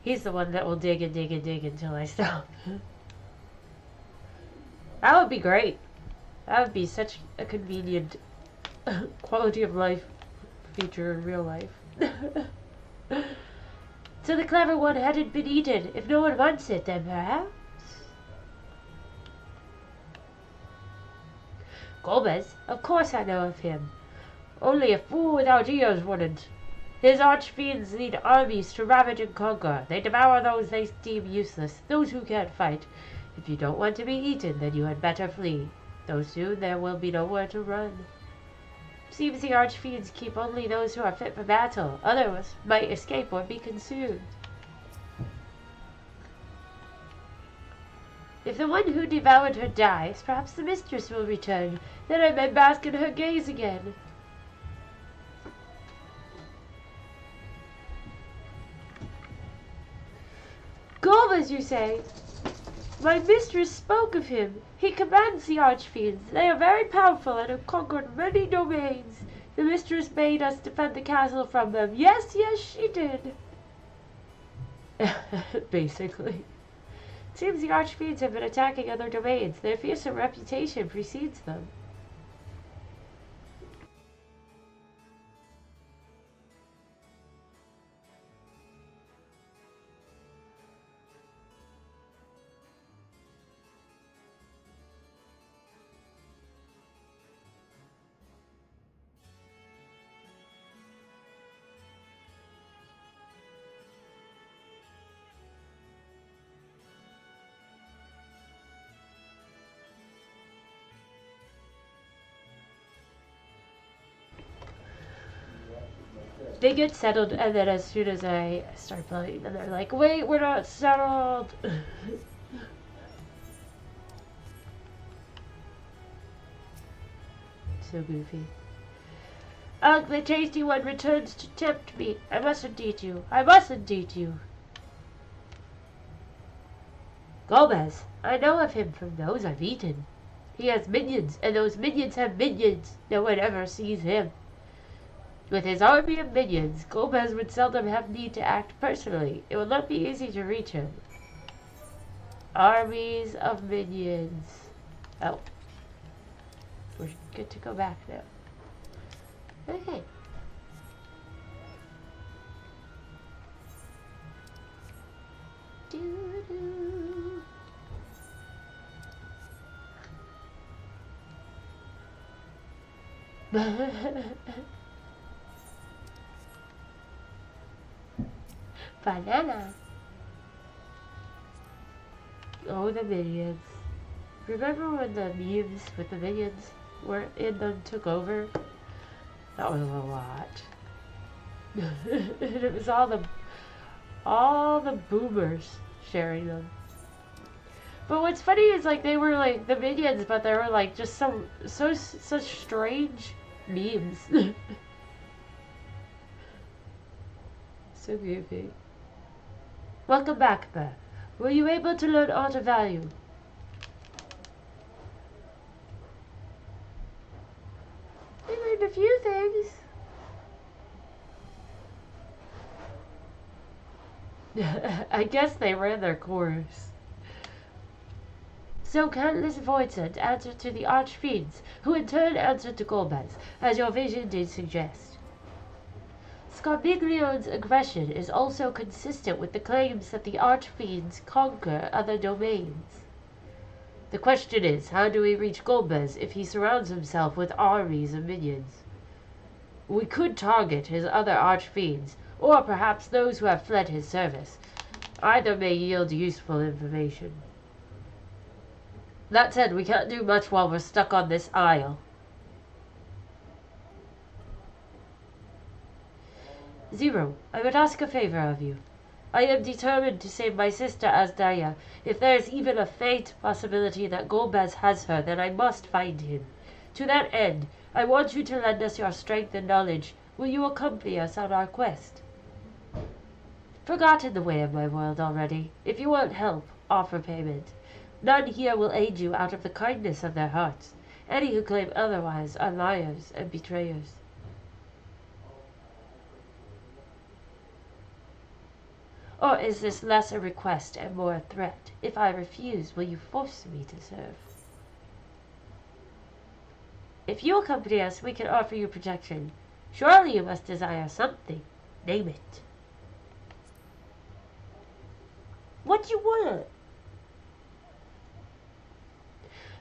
He's the one that will dig and dig and dig until I stop. That would be great. That would be such a convenient quality of life feature in real life. So the clever one hadn't been eaten. If no one wants it, then perhaps... Golbez? Of course I know of him. Only a fool without ears wouldn't. His archfiends lead armies to ravage and conquer. They devour those they deem useless, those who can't fight. If you don't want to be eaten, then you had better flee. Though soon there will be nowhere to run. Seems the archfiends keep only those who are fit for battle. Others might escape or be consumed. If the one who devoured her dies, perhaps the mistress will return. Then I may bask in her gaze again. Golbez, you say? My mistress spoke of him. He commands the Archfiends. They are very powerful and have conquered many domains. The mistress made us defend the castle from them. Yes, yes, she did. Basically. It seems the Archfiends have been attacking other domains. Their fearsome reputation precedes them. They get settled, and then as soon as I start playing, then they're like, wait, we're not settled. So goofy. Ugh, the tasty one returns to tempt me. I mustn't eat you. I mustn't eat you. Golbez. I know of him from those I've eaten. He has minions, and those minions have minions. No one ever sees him. With his army of minions, Golbez would seldom have need to act personally. It would not be easy to reach him. Armies of minions. Oh. We're good to go back now. Okay. Doo-doo. Banana. Oh, the minions. Remember when the memes with the minions were in them took over? That was a lot. It was all the boomers sharing them. But what's funny is like they were like the minions, but they were like just such strange memes. So goofy. Welcome back, Bear. Were you able to learn art of value? I learned a few things. I guess they ran their course. So countless voices answered to the Archfiends, who in turn answered to Golbez, as your vision did suggest. Scarbiglione's aggression is also consistent with the claims that the Archfiends conquer other domains. The question is, how do we reach Golbez if he surrounds himself with armies of minions? We could target his other Archfiends, or perhaps those who have fled his service. Either may yield useful information. That said, we can't do much while we're stuck on this isle. Zero, I would ask a favor of you. I am determined to save my sister Asdaya. If there is even a faint possibility that Golbez has her, then I must find him. To that end, I want you to lend us your strength and knowledge. Will you accompany us on our quest? Forgotten the way of my world already. If you want help, offer payment. None here will aid you out of the kindness of their hearts. Any who claim otherwise are liars and betrayers. Or is this less a request and more a threat? If I refuse, will you force me to serve? If you accompany us, we can offer you protection. Surely you must desire something. Name it. What do you want?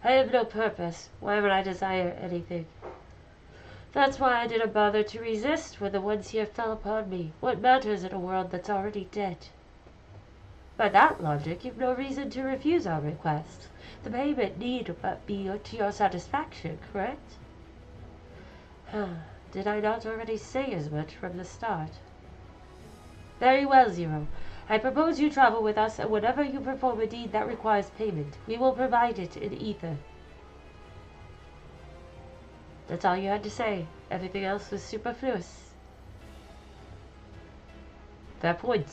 I have no purpose. Why would I desire anything? That's why I didn't bother to resist when the ones here fell upon me. What matters in a world that's already dead? By that logic, you've no reason to refuse our request. The payment need but be to your satisfaction, correct? Did I not already say as much from the start? Very well, Zero. I propose you travel with us, and whenever you perform a deed that requires payment, we will provide it in ether. That's all you had to say. Everything else was superfluous. Fair point.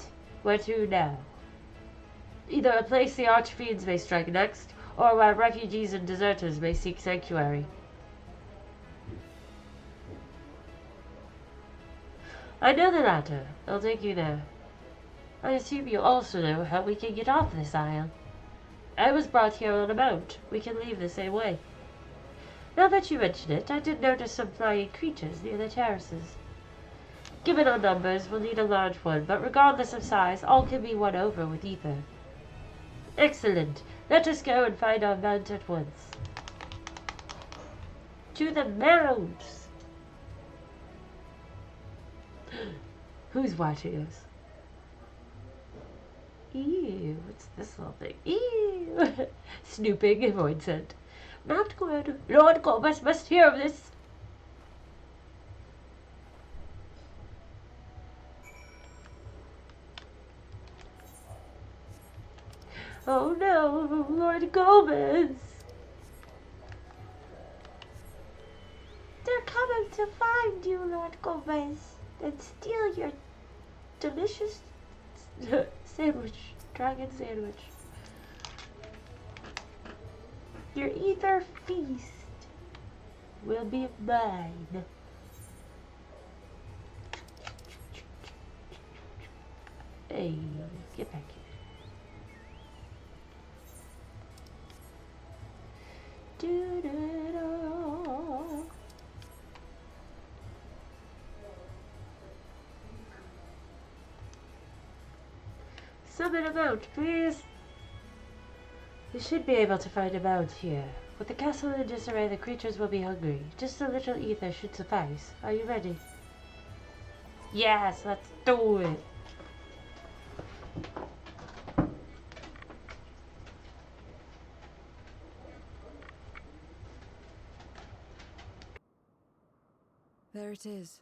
Where to now? either a place the archfiends may strike next, or where refugees and deserters may seek sanctuary. I know the latter. I'll take you there. I assume you also know how we can get off this isle. I was brought here on a mount. We can leave the same way. Now that you mention it, I did notice some flying creatures near the terraces. Given our numbers, we'll need a large one, but regardless of size, all can be won over with ether. Excellent. Let us go and find our mount at once. To the mounts! Who's watching us? Ew, what's this little thing? Ew! Snooping and void scent. Not good. Lord Gobus must hear of this. Oh no, Lord Gomez! They're coming to find you, Lord Gomez, and steal your delicious sandwich, dragon sandwich. Your ether feast will be mine. Hey, get back here. Summon a mount, please. You should be able to find a mount here. With the castle in disarray, the creatures will be hungry. Just a little ether should suffice. Are you ready? Yes, let's do it. There it is.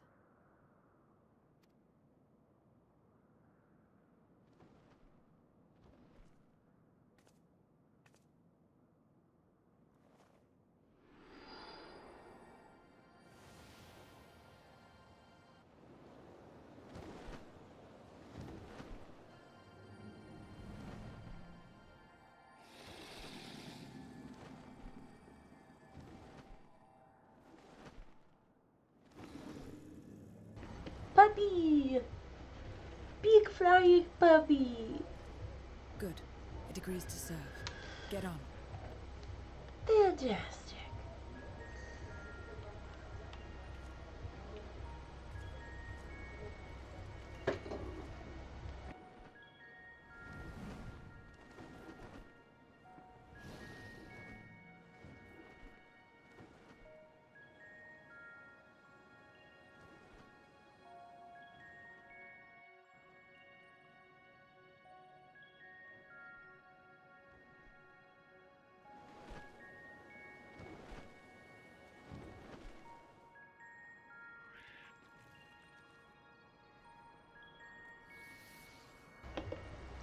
Puppy! Big flying puppy! Good. It agrees to serve. Get on. Fantastic.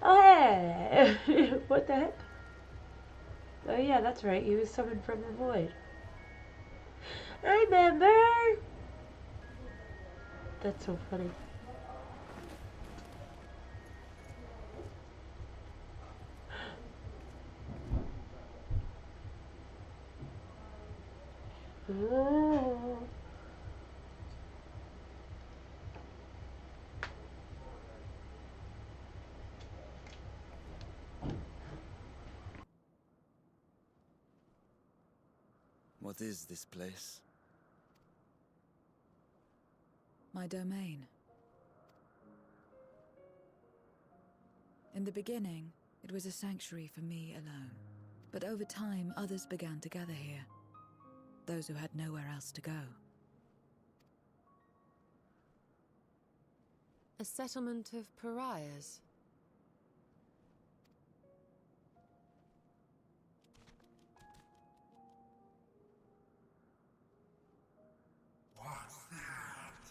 Oh, hey! What the heck? Oh, yeah, that's right. He was summoned from the void. I remember! That's so funny. Oh. What is this place? My domain. In the beginning, it was a sanctuary for me alone. But over time, others began to gather here. Those who had nowhere else to go. A settlement of pariahs. What's that?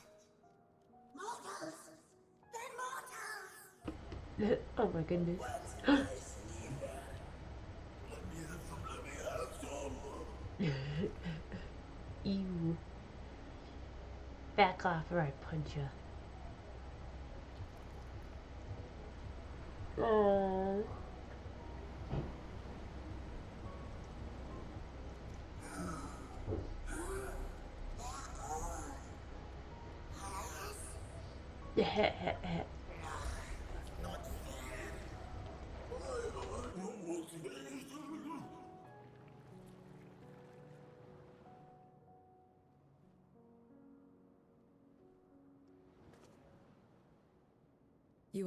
Mortals! They're mortals! Oh my goodness. Ew. Back off or I punch you. Oh. You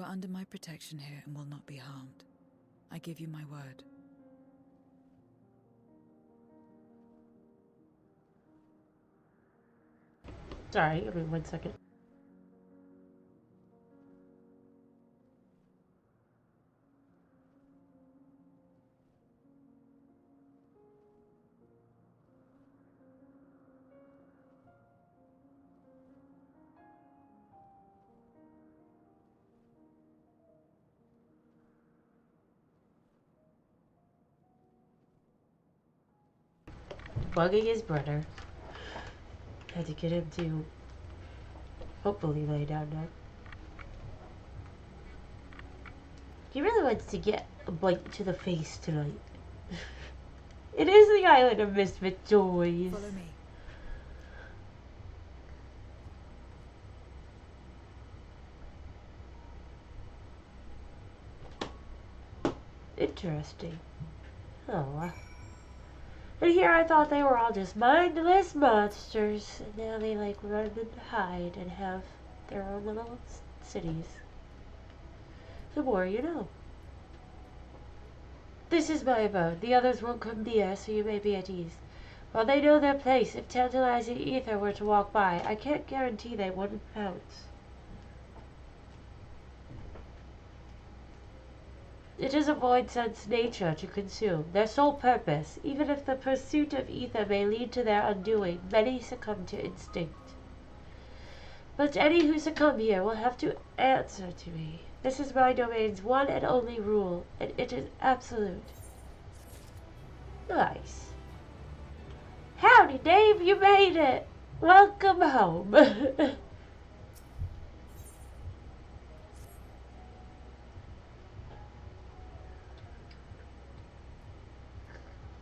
are under my protection here and will not be harmed. I give you my word. Sorry, give me 1 second. Bugging his brother. Had to get him to hopefully lay down now. He really wants to get a bite to the face tonight. It is the island of misfit toys. Follow me. Interesting. Oh. And here I thought they were all just mindless monsters. And now they like run and hide and have their own little cities. The more you know. This is my abode. The others won't come near, so you may be at ease. While they know their place, if tantalizing ether were to walk by, I can't guarantee they wouldn't pounce. It is a void sense nature to consume, their sole purpose. Even if the pursuit of ether may lead to their undoing, many succumb to instinct. But any who succumb here will have to answer to me. This is my domain's one and only rule, and it is absolute. Nice. Howdy, Dave, you made it! Welcome home.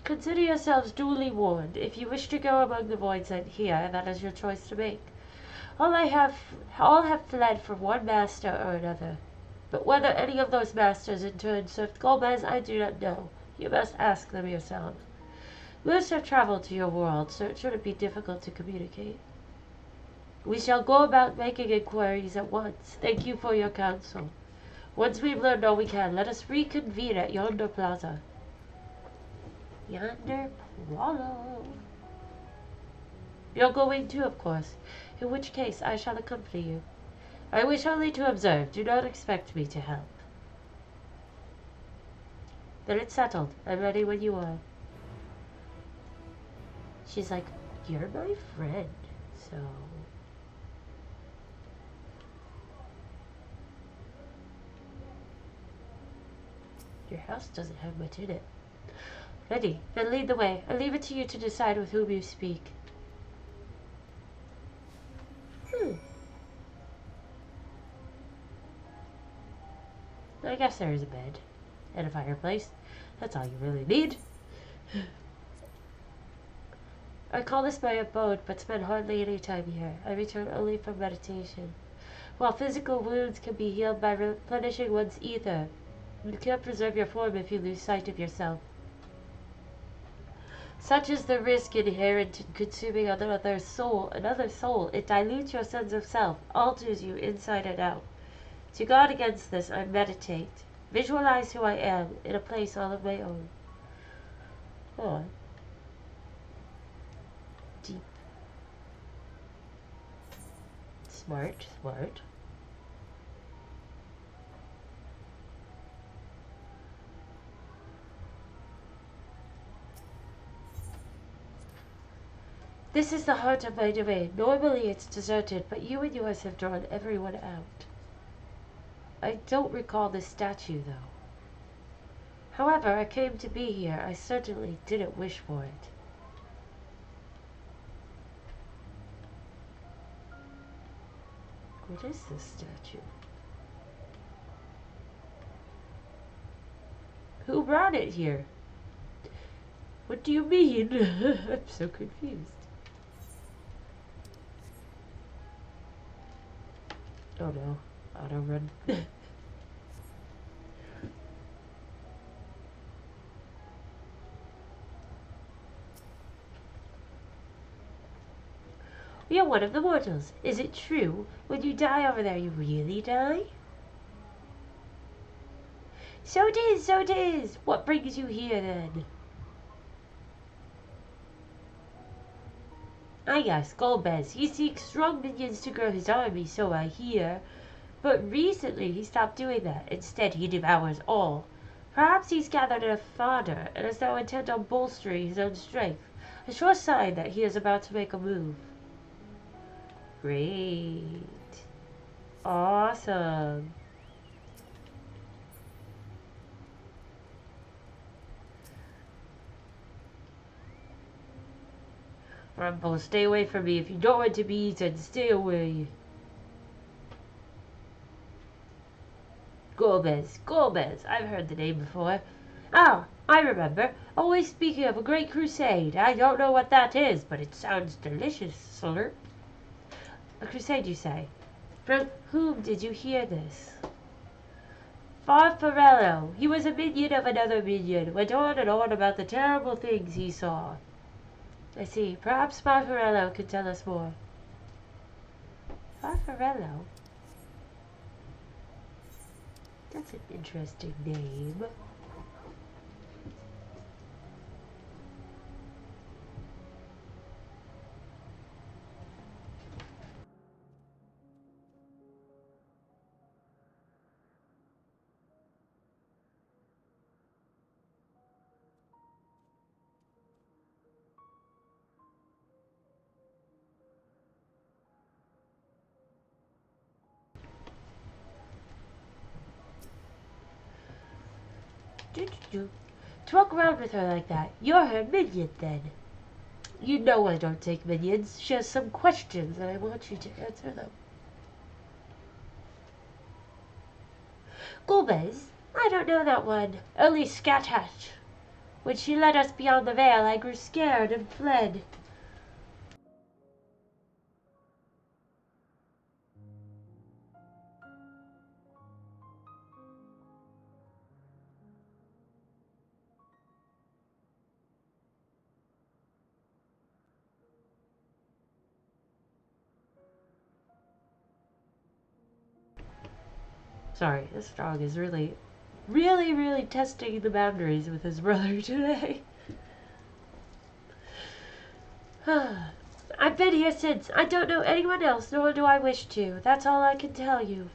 Consider yourselves duly warned. If you wish to go among the void sent here, that is your choice to make. All have fled from one master or another. But whether any of those masters in turn served Gomez, I do not know. You must ask them yourselves. Most have traveled to your world, so it shouldn't be difficult to communicate. We shall go about making inquiries at once. Thank you for your counsel. Once we've learned all we can, let us reconvene at yonder plaza. Yonder plaza. You're going too, of course, in which case I shall accompany you. I wish only to observe. Do not expect me to help. Then it's settled. I'm ready when you are. She's like, you're my friend, so... Your house doesn't have much in it. Ready, then lead the way. I leave it to you to decide with whom you speak. I guess there is a bed and a fireplace. That's all you really need. I call this my abode, but spend hardly any time here. I return only for meditation. While physical wounds can be healed by replenishing one's ether, you can't preserve your form if you lose sight of yourself. Such is the risk inherent in consuming another soul. It dilutes your sense of self, alters you inside and out. To guard against this, I meditate. Visualize who I am in a place all of my own. Oh. Deep. Smart. This is the heart of my domain. Normally it's deserted, but you and yours have drawn everyone out. I don't recall this statue, though. However, I came to be here. I certainly didn't wish for it. What is this statue? Who brought it here? What do you mean? I'm so confused. Oh no, auto run. We are one of the mortals. Is it true? When you die over there, you really die? So it is, so it is. What brings you here then? Ah yes, Golbez. He seeks strong minions to grow his army, so I hear. But recently he stopped doing that. Instead, he devours all. Perhaps he's gathered a fodder and is now intent on bolstering his own strength. A sure sign that he is about to make a move. Great. Awesome. Rumble, stay away from me. If you don't want to be eaten, stay away. Golbez, Golbez. I've heard the name before. Ah, I remember. Always speaking of a great crusade. I don't know what that is, but it sounds delicious, sir. A crusade, you say? From whom did you hear this? Farfarello. He was a minion of another minion. Went on and on about the terrible things he saw. I see. Perhaps Farfarello could tell us more. Farfarello? That's an interesting name. To walk around with her like that, you're her minion then. You know I don't take minions. She has some questions and I want you to answer them. Golbez? I don't know that one. Only Scathatch. When she led us beyond the veil, I grew scared and fled. Sorry, this dog is really testing the boundaries with his brother today. I've been here since. I don't know anyone else, nor do I wish to. That's all I can tell you.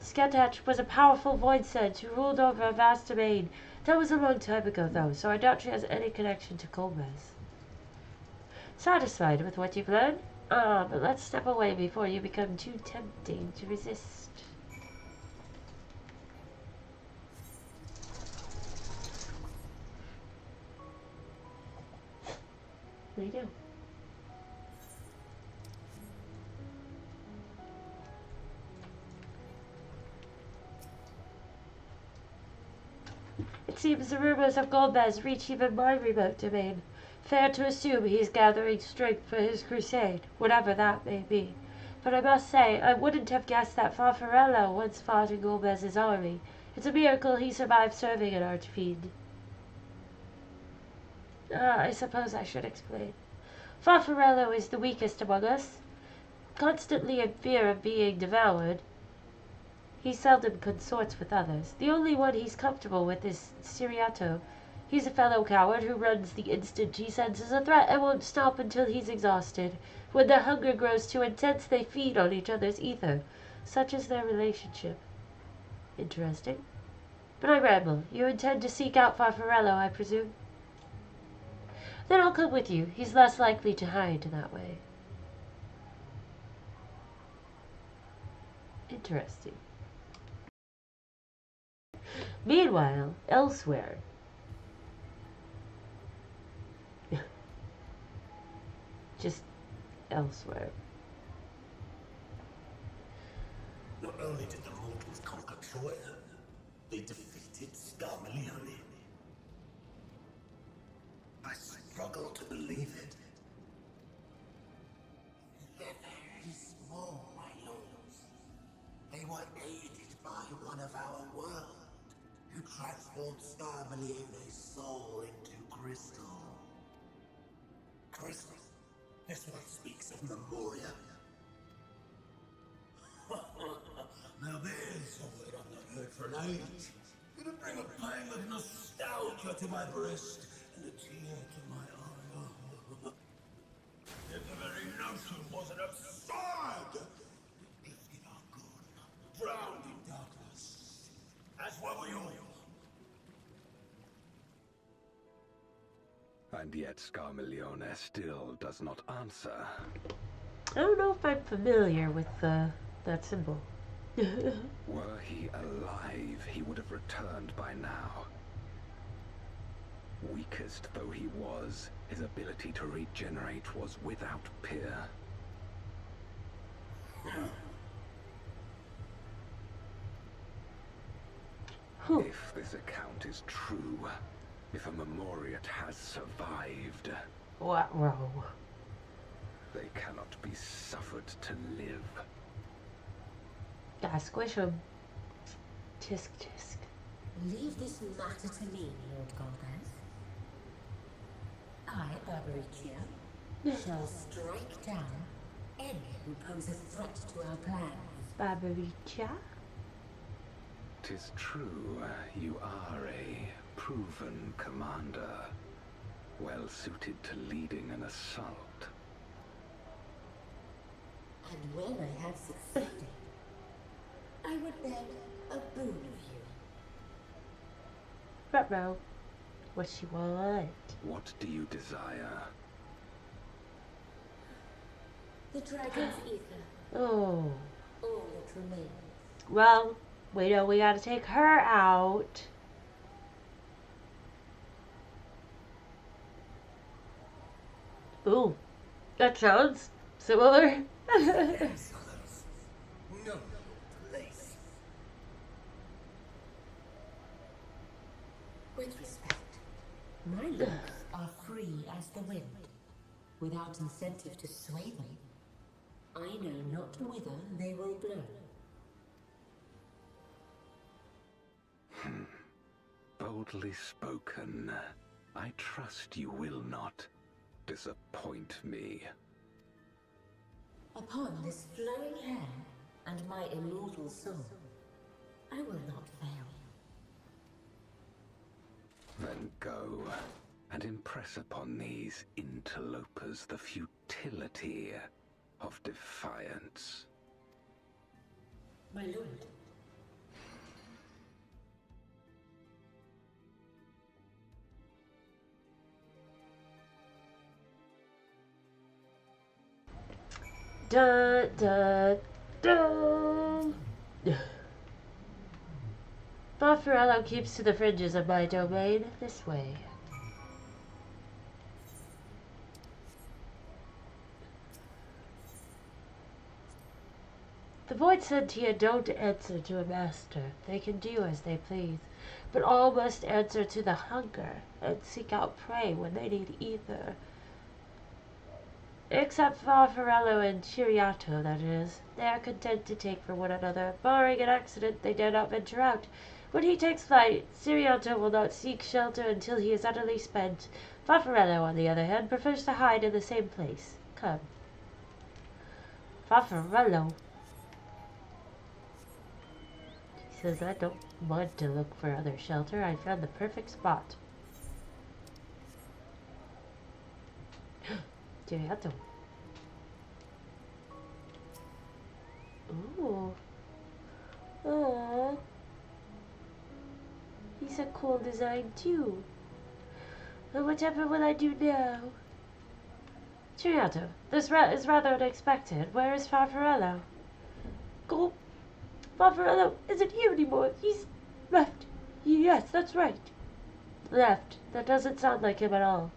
Scathatch was a powerful void sent who ruled over a vast domain. That was a long time ago, though, so I doubt she has any connection to Golbez. Satisfied with what you've learned? But let's step away before you become too tempting to resist. There you go. It seems the rumors of Golbez reach even my remote domain. Fair to assume he's gathering strength for his crusade, whatever that may be. But I must say, I wouldn't have guessed that Farfarello once fought in Golbez's army. It's a miracle he survived serving an archfiend. I suppose I should explain. Farfarello is the weakest among us. Constantly in fear of being devoured, he seldom consorts with others. The only one he's comfortable with is Siriato. He's a fellow coward who runs the instant he senses a threat and won't stop until he's exhausted. When their hunger grows too intense, they feed on each other's ether. Such is their relationship. Interesting. But I ramble. You intend to seek out Farfarello, I presume? Then I'll come with you. He's less likely to hide that way. Interesting. Meanwhile, elsewhere. Just elsewhere. Not only did the mortals conquer Troy, they defeated Scarmalione. I struggle to believe it. They're very small, my lord. were aided by one of our world, who transformed Scarmelione's soul into crystal. Crystal? This one speaks of Memoria. Now there's a word I've not heard for an age. It'll bring a pang of nostalgia to my breast and a tear to my eye. Yet the very notion was an absurd. Gifted are gone, drowned in darkness, as well we all. And yet Scarmelione still does not answer. I don't know if I'm familiar with that symbol. Were he alive, he would have returned by now. Weakest though he was, his ability to regenerate was without peer. If this account is true, if a Memoriat has survived, What row? they cannot be suffered to live. Gotta squish him. Tisk tisk. Leave this matter to me, Lord Goldberg. I, Barbaricia, shall strike down any who pose a threat to our plans. Barbaricia? 'Tis true, you are a proven commander, well suited to leading an assault. And when I have succeeded, I would beg a boon of you. Front row. What she want? What do you desire? The dragon's ether, Oh. all that remains. Well, we know we gotta take her out. Ooh. That sounds similar. Excellence. No place. With respect, my lips are free as the wind. Without incentive to sway them, I know not whither they will blow. Boldly spoken. I trust you will not disappoint me. Upon this flowing hair and my immortal soul, I will not fail. Then go and impress upon these interlopers the futility of defiance. My lord, Dun dun dun. Buffarello keeps to the fringes of my domain. This way. The Void Sentia don't answer to a master. They can do as they please. But all must answer to the hunger and seek out prey when they need either. Except Farfarello and Chiriato, that is. They are content to take for one another. Barring an accident, they dare not venture out. When he takes flight, Chiriato will not seek shelter until he is utterly spent. Farfarello, on the other hand, prefers to hide in the same place. Come. Farfarello. He says, I don't want to look for other shelter. I found the perfect spot. Chiriato. Ooh. Aww. He's a cool design too. And whatever will I do now? Chiriato, this is rather unexpected. Where is Farfarello? Go. Farfarello isn't here anymore. He's left. Yes, that's right. Left. That doesn't sound like him at all.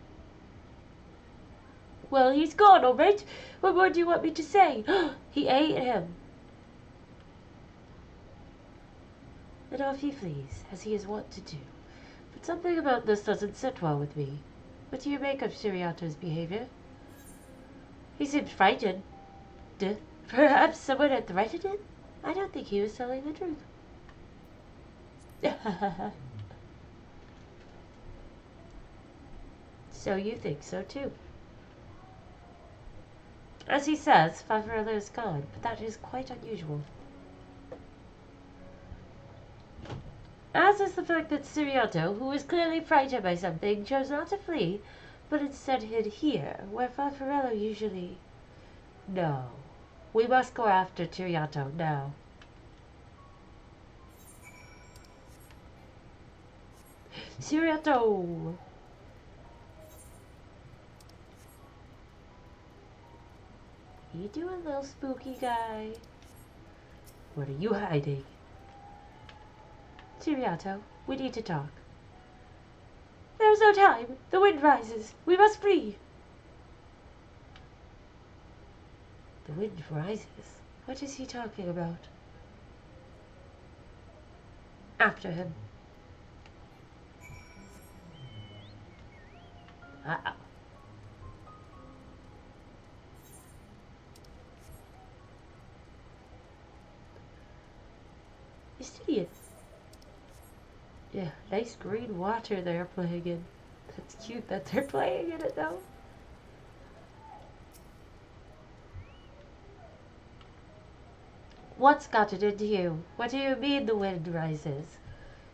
Well, he's gone, all right. What more do you want me to say? He ate him. And off he flees, as he is wont to do. But something about this doesn't sit well with me. What do you make of Chiriato's behavior? He seemed frightened. Perhaps someone had threatened him? I don't think he was telling the truth. So you think so too. As he says, Favorello is gone, but that is quite unusual. As is the fact that Siriato, who was clearly frightened by something, chose not to flee, but instead hid here, where Favorello usually... No. We must go after Siriato now. Siriato! You doing, little spooky guy? What are you hiding? Siriato, we need to talk. There is no time. The wind rises. We must flee. The wind rises? What is he talking about? After him. Uh-oh. This idiot. Yeah, nice green water they're playing in. That's cute that they're playing in it though. What's got it into you? What do you mean the wind rises?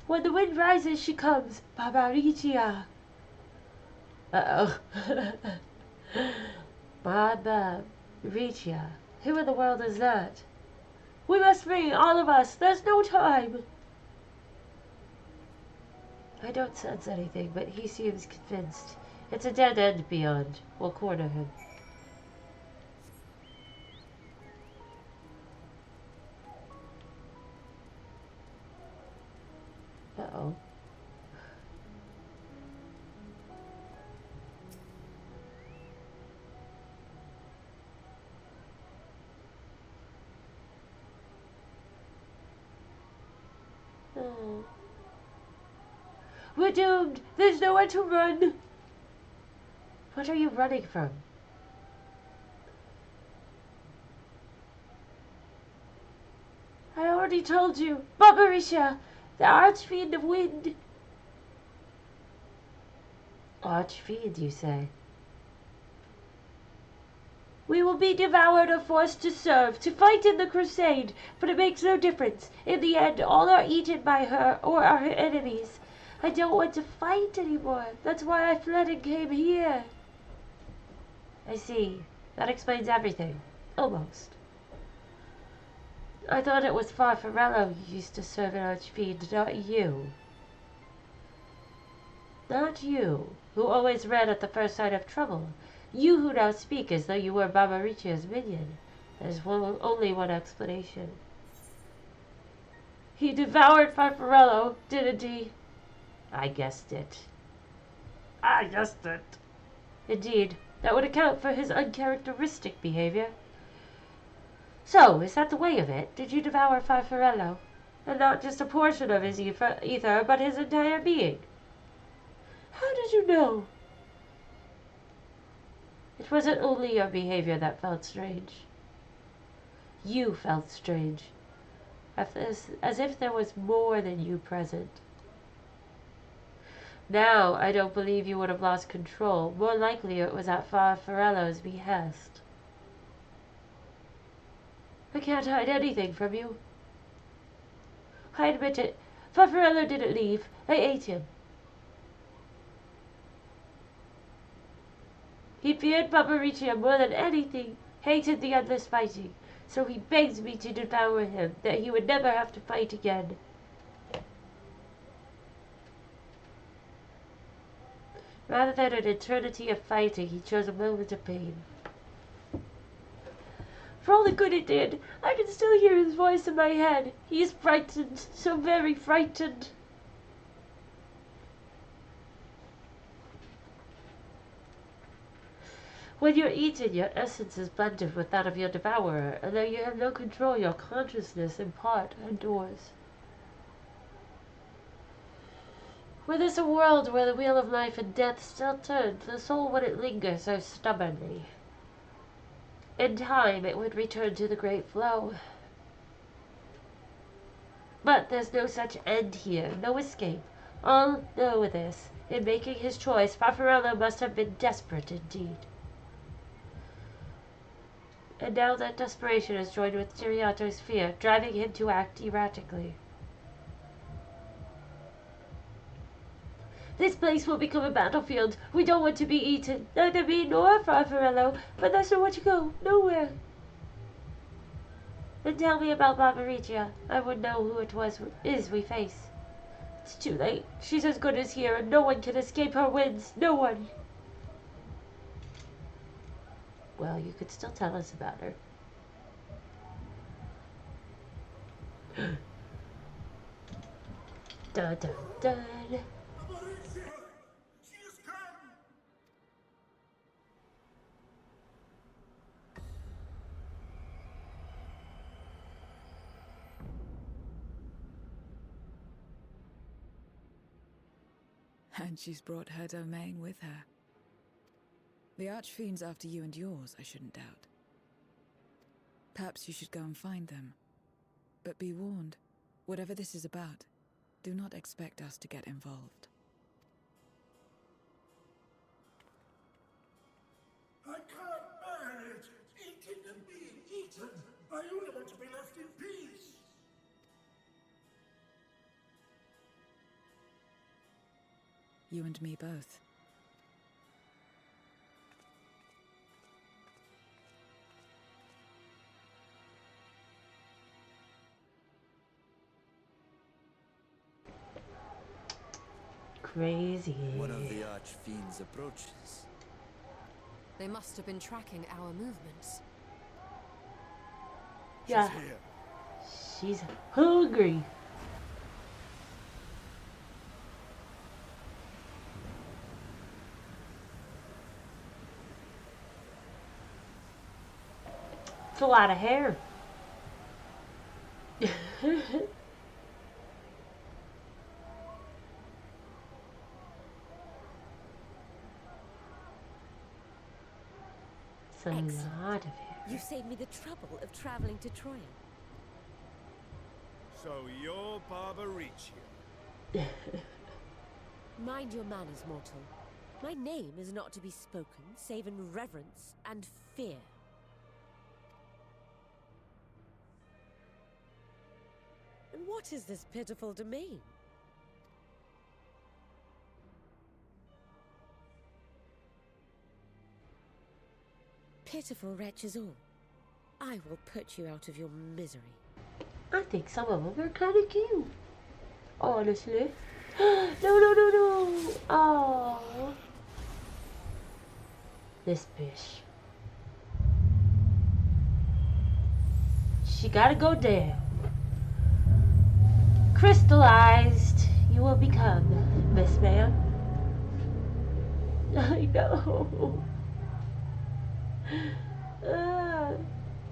When the wind rises, she comes. Barbaricia. Uh-oh. Barbaricia. Who in the world is that? We must flee, all of us. There's no time. I don't sense anything, but he seems convinced. It's a dead end beyond. We'll corner him. Uh-oh. Oh. We're doomed! There's nowhere to run! What are you running from? I already told you! Barbarisha! The Archfiend of Wind! Archfiend, you say? We will be devoured or forced to serve, to fight in the crusade, but it makes no difference. In the end, all are eaten by her or our enemies. I don't want to fight anymore. That's why I fled and came here. I see. That explains everything. Almost. I thought it was Farfarello you used to serve in Archfiend, not you. Not you, who always ran at the first sign of trouble. You who now speak as though you were Barbaricia's minion. There's only one explanation. He devoured Farfarello, didn't he? I guessed it. I guessed it. Indeed, that would account for his uncharacteristic behavior. So, is that the way of it? Did you devour Farfarello? And not just a portion of his ether, but his entire being? How did you know? It wasn't only your behavior that felt strange. You felt strange. As if there was more than you present. Now, I don't believe you would have lost control. More likely it was at Farfarello's behest. I can't hide anything from you. I admit it. Farfarello didn't leave. I ate him. He feared Barbaricia more than anything, hated the endless fighting, so he begged me to devour him, that he would never have to fight again. Rather than an eternity of fighting, he chose a moment of pain. For all the good it did, I can still hear his voice in my head. He is frightened, so very frightened. When you're eaten, your essence is blended with that of your devourer, and though you have no control, your consciousness in part endures. Were this a world where the wheel of life and death still turned, the soul wouldn't linger so stubbornly. In time, it would return to the great flow. But there's no such end here, no escape. I'll know this. In making his choice, Farfarello must have been desperate indeed. And now that desperation is joined with Tiriato's fear, driving him to act erratically. This place will become a battlefield. We don't want to be eaten. Neither me nor Farfarello. But there's nowhere to go. Nowhere. Then tell me about Barbariccia. I would know who it is we face. It's too late. She's as good as here, and no one can escape her winds. No one. Well, you could still tell us about her. Dun dun dun. And she's brought her domain with her. The Archfiend's after you and yours, I shouldn't doubt. Perhaps you should go and find them. But be warned, whatever this is about, do not expect us to get involved. I can't bear it! Eating and being eaten! I only want to be left in peace! You and me both. Crazy. One of the Archfiend's approaches. They must have been tracking our movements. Yeah. She's here. She's hungry. It's a lot of hair. It's a lot of hair. You saved me the trouble of traveling to Troy. So you're Barbariccia. Mind your manners, mortal. My name is not to be spoken, save in reverence and fear. And what is this pitiful domain? Pitiful wretches all. I will put you out of your misery. I think some of them are kind of cute. Honestly. No, no, no, no. Oh. This bitch. She gotta go down. Crystallized. You will become, Miss Ma'am. I know. Ah,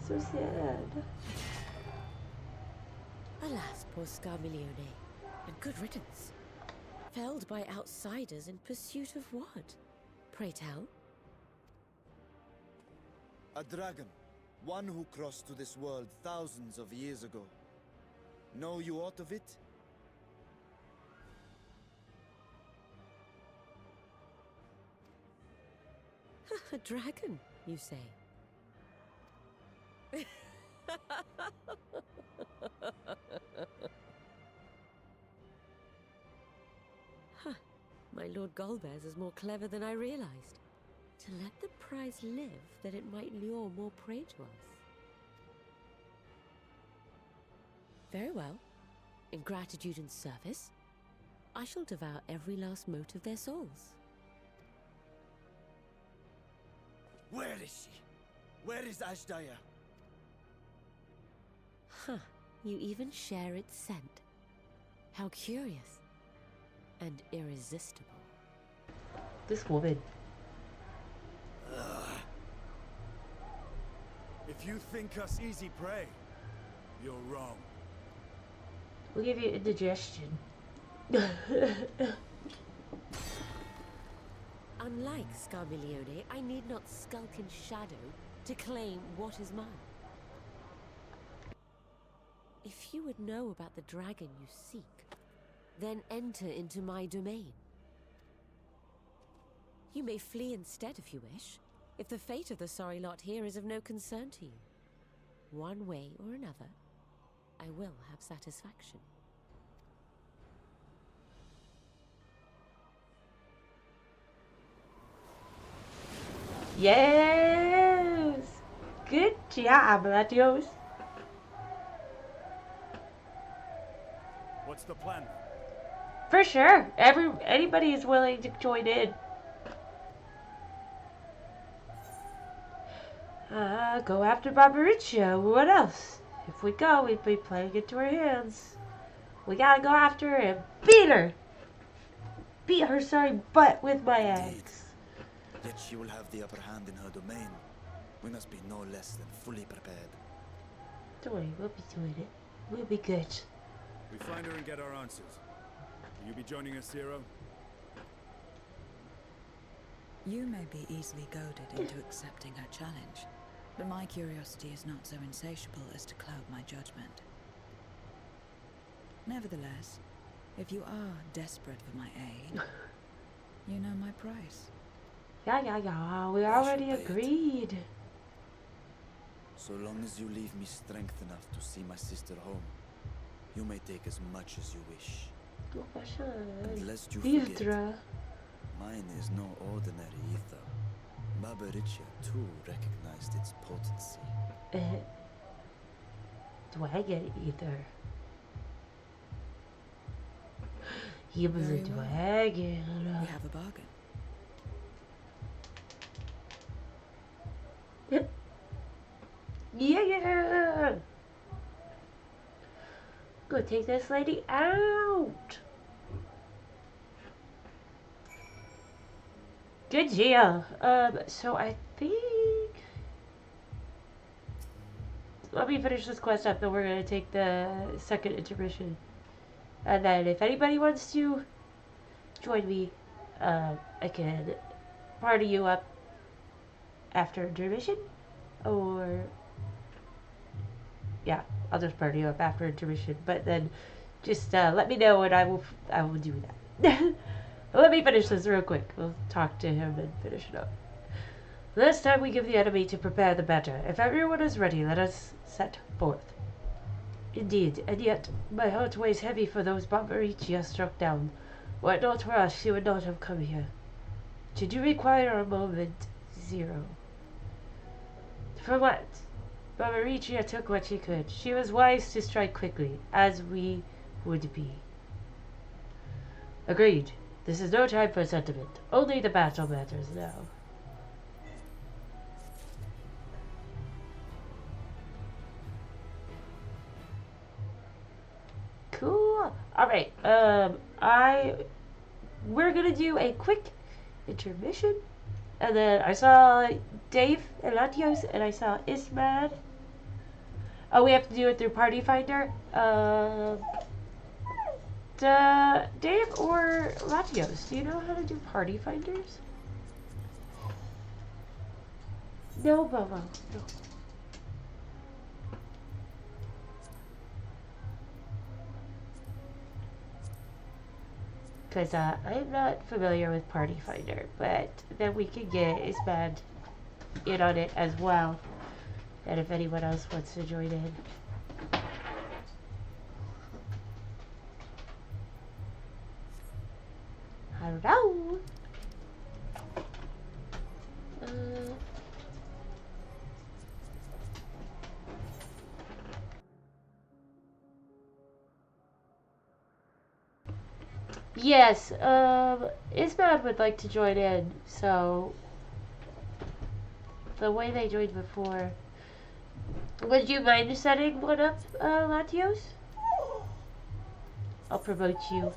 so sad. Alas, poor Scarmiglione, and good riddance. Felled by outsiders in pursuit of what? Pray tell? A dragon. One who crossed to this world thousands of years ago. Know you aught of it? A dragon, you say? Huh. My Lord Golbez is more clever than I realized. To let the prize live, that it might lure more prey to us. Very well. In gratitude and service, I shall devour every last mote of their souls. Where is she? Where is Ashdaya? Huh. You even share its scent. How curious. And irresistible. This woman. If you think us easy prey, you're wrong. We'll give you indigestion. Unlike Scarmiglione, I need not skulk in shadow to claim what is mine. If you would know about the dragon you seek, then enter into my domain. You may flee instead if you wish, if the fate of the sorry lot here is of no concern to you. One way or another, I will have satisfaction. Yes! Good job, Latios. What's the plan? For sure. Anybody is willing to join in. Go after Barbariccia. What else? If we go, we'd be playing into her hands. We gotta go after her and beat her. Beat her sorry butt with my axe. Yet she will have the upper hand in her domain. We must be no less than fully prepared. Don't worry, we'll be doing it. We'll be good. We find her and get our answers. Will you be joining us, Zero? You may be easily goaded into accepting her challenge, but my curiosity is not so insatiable as to cloud my judgment. Nevertheless, if you are desperate for my aid, you know my price. Yeah. We already agreed. So long as you leave me strength enough to see my sister home, you may take as much as you wish. And lest you forget, mine is no ordinary ether. Barbariccia too recognized its potency. Dragon ether. He was a dragon. We have a bargain. Yeah! Go take this lady out. Good deal. So I think... Let me finish this quest up, then we're gonna take the second intermission. And then if anybody wants to join me, I can party you up after intermission. Or... yeah, I'll just party you up after intermission. But then just let me know and I will do that. Let me finish this real quick. We'll talk to him and finish it up. Less time we give the enemy to prepare, the better. If everyone is ready, let us set forth. Indeed, and yet my heart weighs heavy for those Barbariccia struck down. Were it not for us, she would not have come here. Should you require a moment, Zero? For what? Barbariccia took what she could. She was wise to strike quickly, as we would be. Agreed. This is no time for sentiment. Only the battle matters now. Cool. Alright, we're gonna do a quick intermission. And then I saw Dave and Latios, and I saw Ismad. Oh, we have to do it through Party Finder. Dave or Latios, do you know how to do Party Finders? No, Bobo, no. Because I'm not familiar with Party Finder, but then we can get Ismad in on it as well. And if anyone else wants to join in. I don't know. Yes, Ismad would like to join in, so the way they joined before. Would you mind setting one up, Latios? I'll promote you.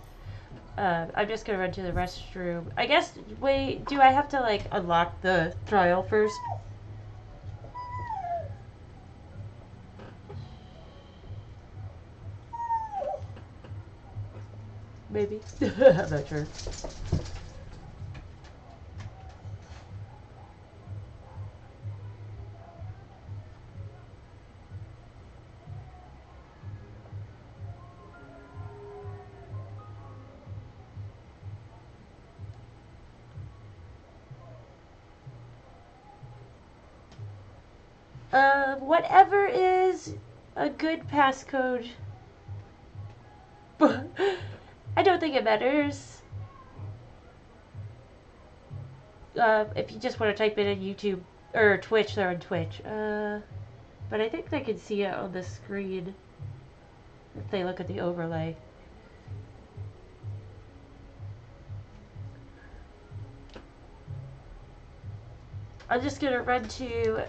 I'm just gonna run to the restroom. I guess, wait, do I have to, like, unlock the trial first? Maybe. I'm not sure. Whatever is a good passcode. I don't think it matters. If you just want to type it in YouTube or Twitch, they're on Twitch. But I think they can see it on the screen if they look at the overlay. I'm just gonna run to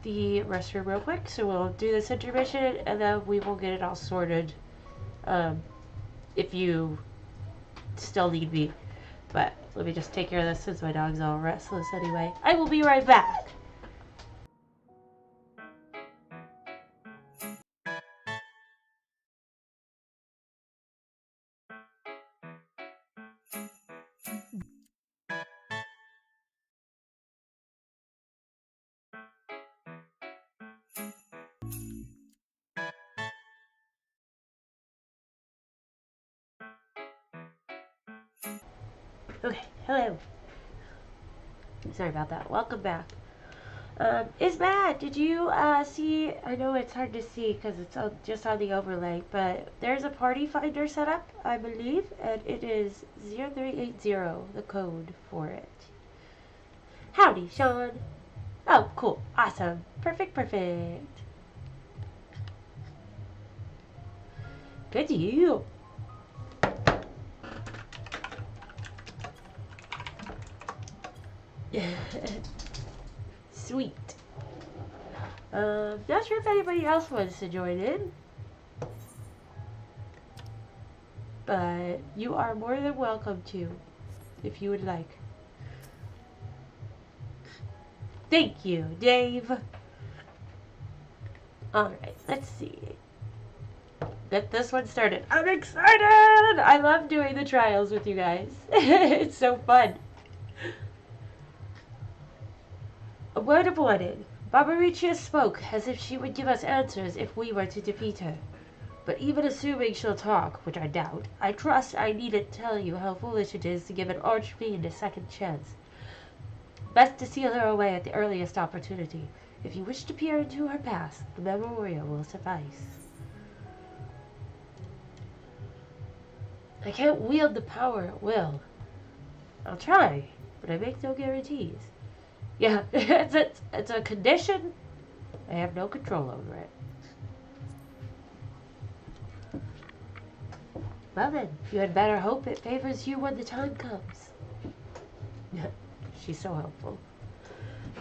the restroom real quick, so we'll do this intermission and then we will get it all sorted. If you still need me. But let me just take care of this since my dog's all restless anyway. I will be right back. Okay, hello. Sorry about that. Welcome back. Ismat, did you see? I know it's hard to see because it's just on the overlay, but there's a party finder set up, I believe, and it is 0380, the code for it. Howdy, Sean. Oh, cool. Awesome. Perfect. Good deal. Sweet. Not sure if anybody else wants to join in, but you are more than welcome to, if you would like. Thank you, Dave. Alright, let's see. Get this one started. I'm excited! I love doing the trials with you guys. It's so fun. A word of warning. Barbariccia spoke as if she would give us answers if we were to defeat her. But even assuming she'll talk, which I doubt, I trust I needn't tell you how foolish it is to give an archfiend a second chance. Best to seal her away at the earliest opportunity. If you wish to peer into her past, the memorial will suffice. I can't wield the power at will. I'll try, but I make no guarantees. Yeah, it's a condition. I have no control over it. Well then, you had better hope it favors you when the time comes. She's so helpful.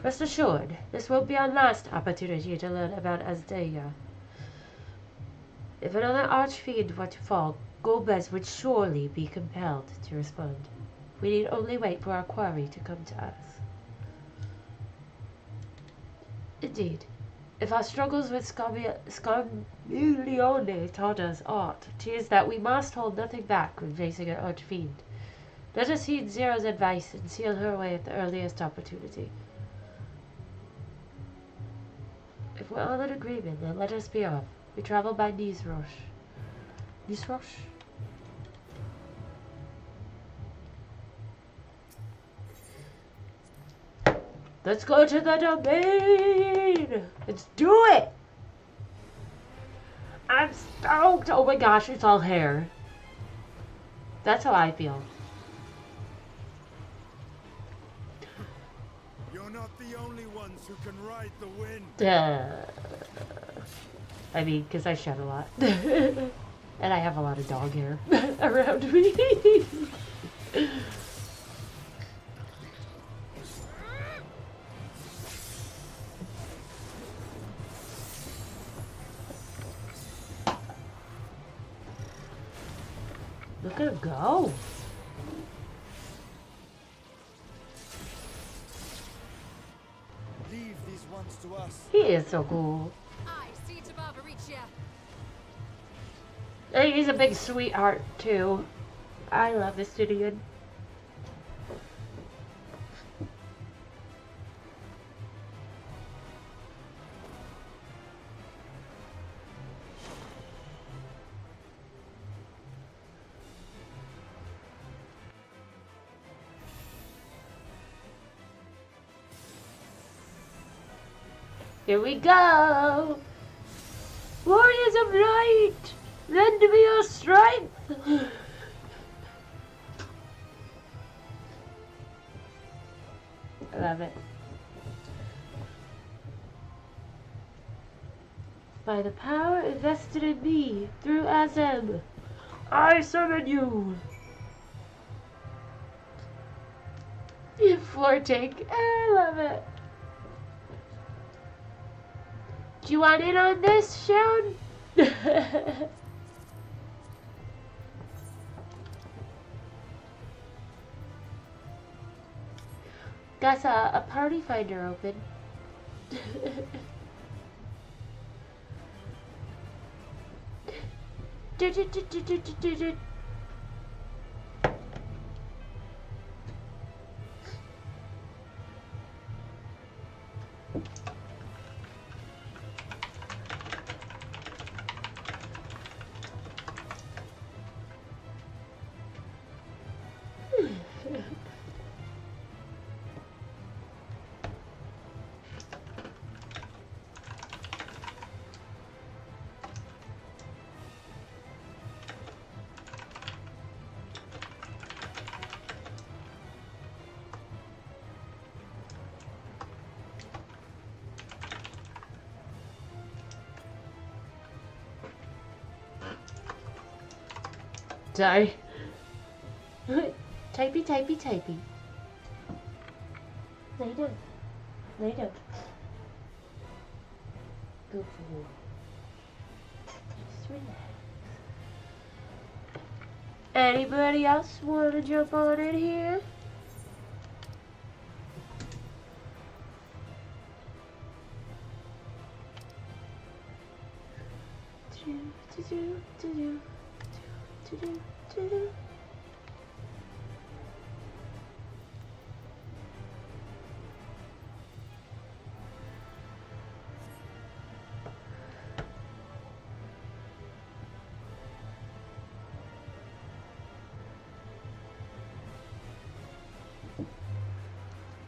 Rest assured, this won't be our last opportunity to learn about Azdalia. If another archfiend were to fall, Gomez would surely be compelled to respond. We need only wait for our quarry to come to us. Indeed, if our struggles with Scarmiglione taught us aught, 'tis that we must hold nothing back when facing an archfiend. Let us heed Zero's advice and seal her away at the earliest opportunity. If we're all in agreement, then let us be off. We travel by Nisroch. Nisroch? Let's go to the domain! Let's do it! I'm stoked! Oh my gosh, it's all hair. That's how I feel. You're not the only ones who can ride the wind. I mean, because I shed a lot. And I have a lot of dog hair around me. Look at him go. Leave these ones to us. He is so cool. I see to Barbariccia. And he's a big sweetheart too. I love this Gideon. Here we go! Warriors of light! Lend me your strength! I love it. By the power invested in me through Azem, I summon you! Floor take. I love it. Do you want in on this, Shaun? Got a party finder open. Sorry. Typey, typey, typey. Lay down. Lay down. Good for you. Just relax. Anybody else want to jump on in here?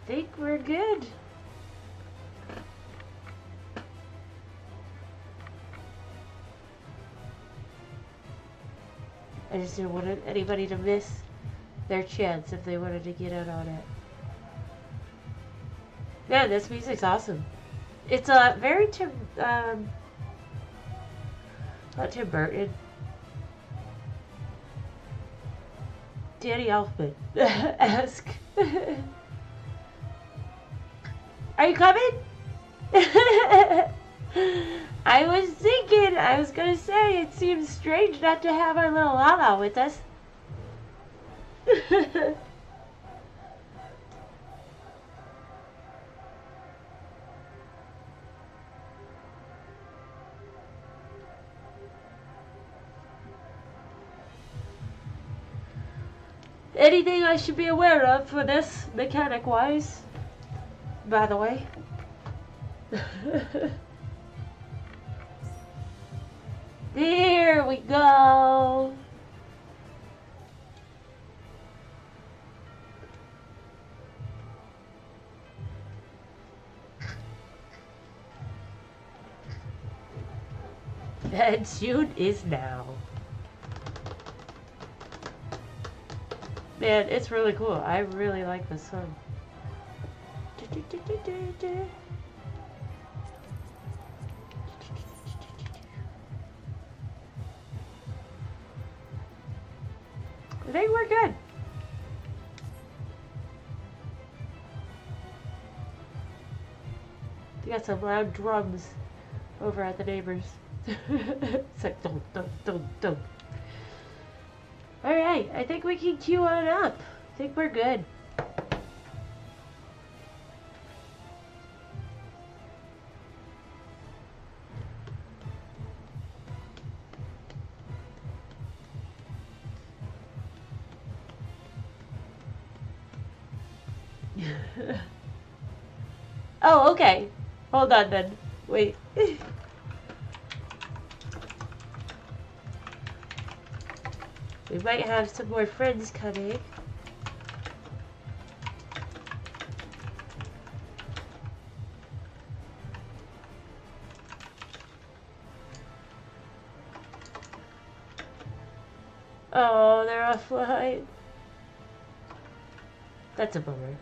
Think we're good. I just didn't want anybody to miss their chance if they wanted to get in on it. Yeah, this music's awesome. It's very not Tim Burton. Danny Elfman esque. Are you coming? I was thinking, I was gonna say, it seems strange not to have our little Lala with us. Anything I should be aware of for this, mechanic-wise? By the way. There we go. And soon is now. Man, it's really cool. I really like this song. I think we're good. We got some loud drums over at the neighbors. It's like dum dum dum dum. Alright, I think we can queue on up. I think we're good. Oh, okay. Hold on then. Wait. We might have some more friends coming. Oh, they're offline. That's a bummer.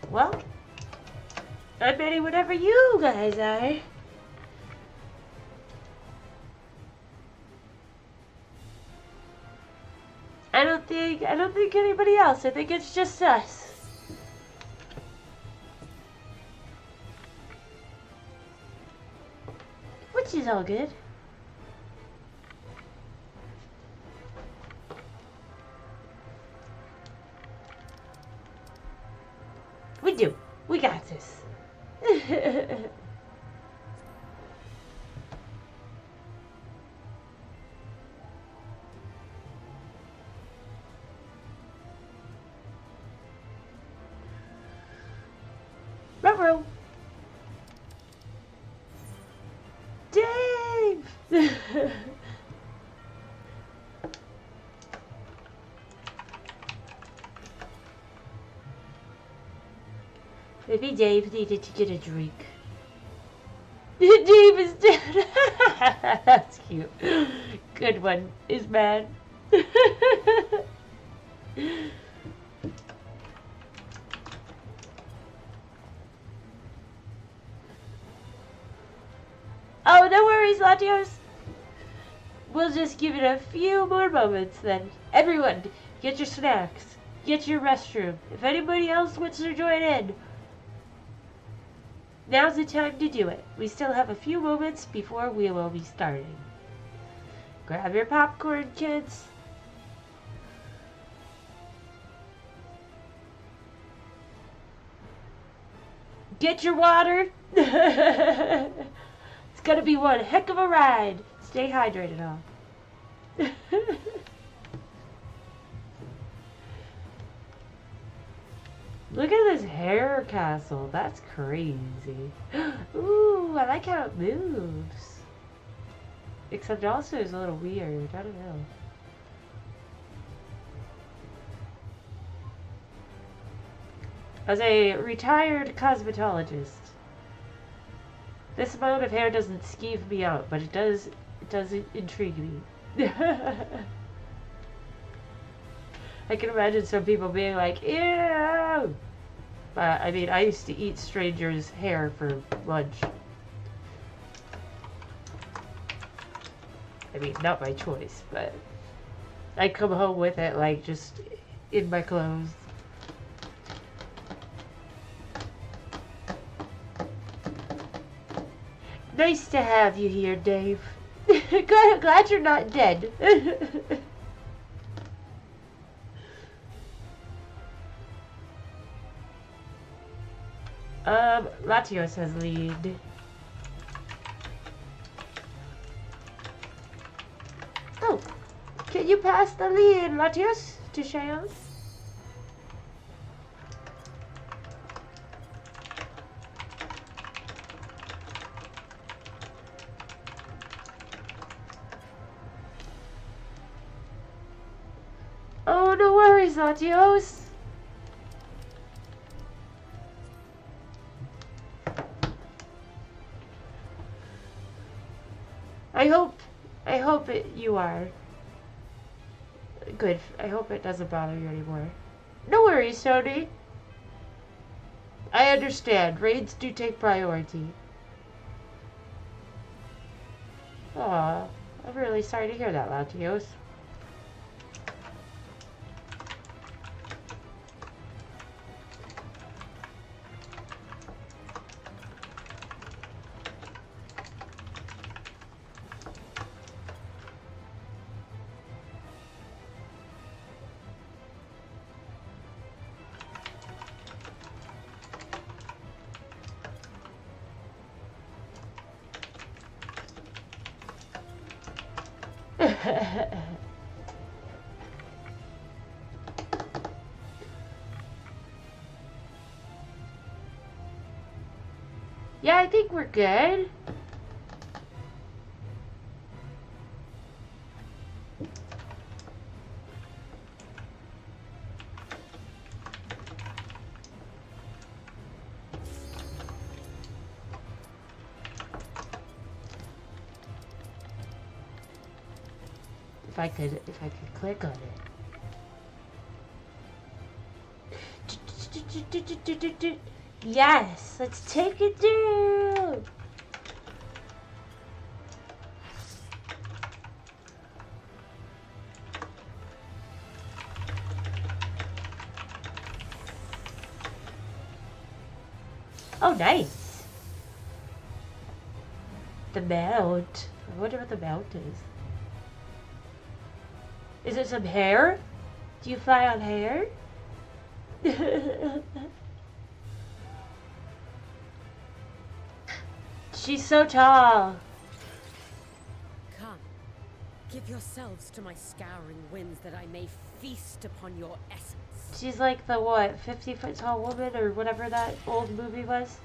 Well, I'm ready whenever you guys are. I don't think anybody else. I think it's just us. Which is all good. We do. We got this. Ruh-roh. Dave! Maybe Dave needed to get a drink. Dave is dead. That's cute. Good one. Is mad. Oh, no worries, Latios. We'll just give it a few more moments then. Everyone, get your snacks. Get your restroom. If anybody else wants to join in, now's the time to do it. We still have a few moments before we will be starting. Grab your popcorn, kids. Get your water. It's gonna be one heck of a ride. Stay hydrated, all. Look at this hair castle. That's crazy. Ooh, I like how it moves. Except also it's a little weird. I don't know. As a retired cosmetologist, this amount of hair doesn't skeeve me out, but it does intrigue me. I can imagine some people being like, ew! But, I mean, I used to eat strangers' hair for lunch. I mean, not my choice, but I'd come home with it, like, just in my clothes. Nice to have you here, Dave. Glad you're not dead. Latios has lead. Oh, can you pass the lead, Latios, to Cheyenne? Oh, no worries, Latios. I hope you are. Good. I hope it doesn't bother you anymore. No worries, Tony. I understand. Raids do take priority. Aw, I'm really sorry to hear that, Latios. Yeah, I think we're good. If I could click on it. Yes, let's take it down. Oh, nice. The mount. I wonder what the mount is. Is it some hair? Do you fly on hair? She's so tall. Come, give yourselves to my scouring winds that I may feast upon your essence. She's like the what, 50-foot tall woman or whatever that old movie was?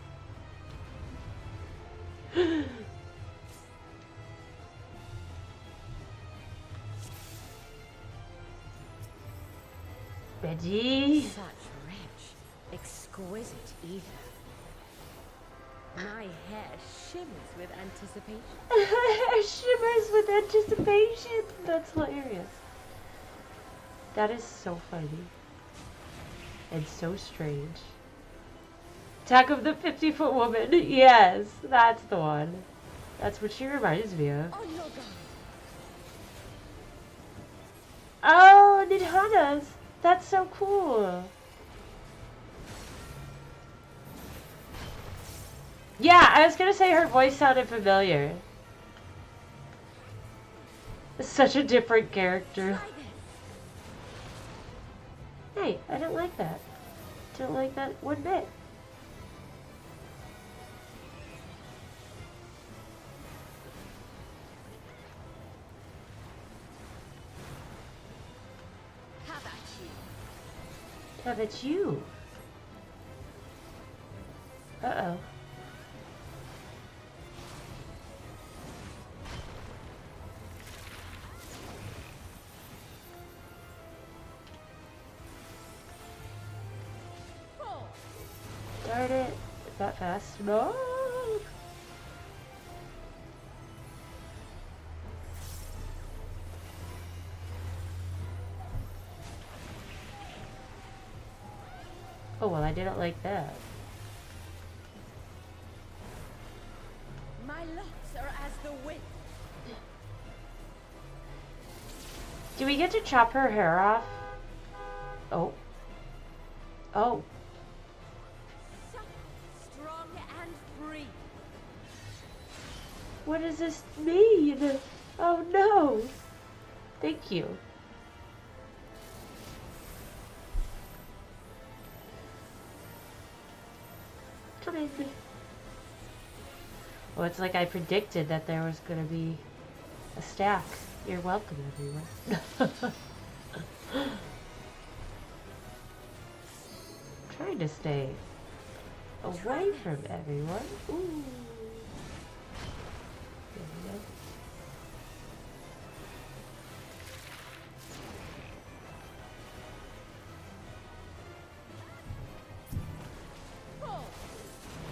Ready? Such rich, exquisite ether. My hair shimmers with anticipation. Shimmers with anticipation. That's hilarious. That is so funny. And so strange. Attack of the 50-foot woman. Yes, that's the one. That's what she reminds me of. Oh, Nidhana's. That's so cool. Yeah, I was gonna say her voice sounded familiar. Such a different character. Hey, I don't like that. Don't like that one bit. How about you? How about you? Uh-oh. Darn it. Is that fast? No. Oh, well, I didn't like that. My locks are as the wind. Do we get to chop her hair off? Oh. Oh. Strong and free. What does this mean? Oh no. Thank you. Come in. Well, it's like I predicted that there was going to be a stack. You're welcome, everyone. Trying to stay away from everyone. Ooh. There we go.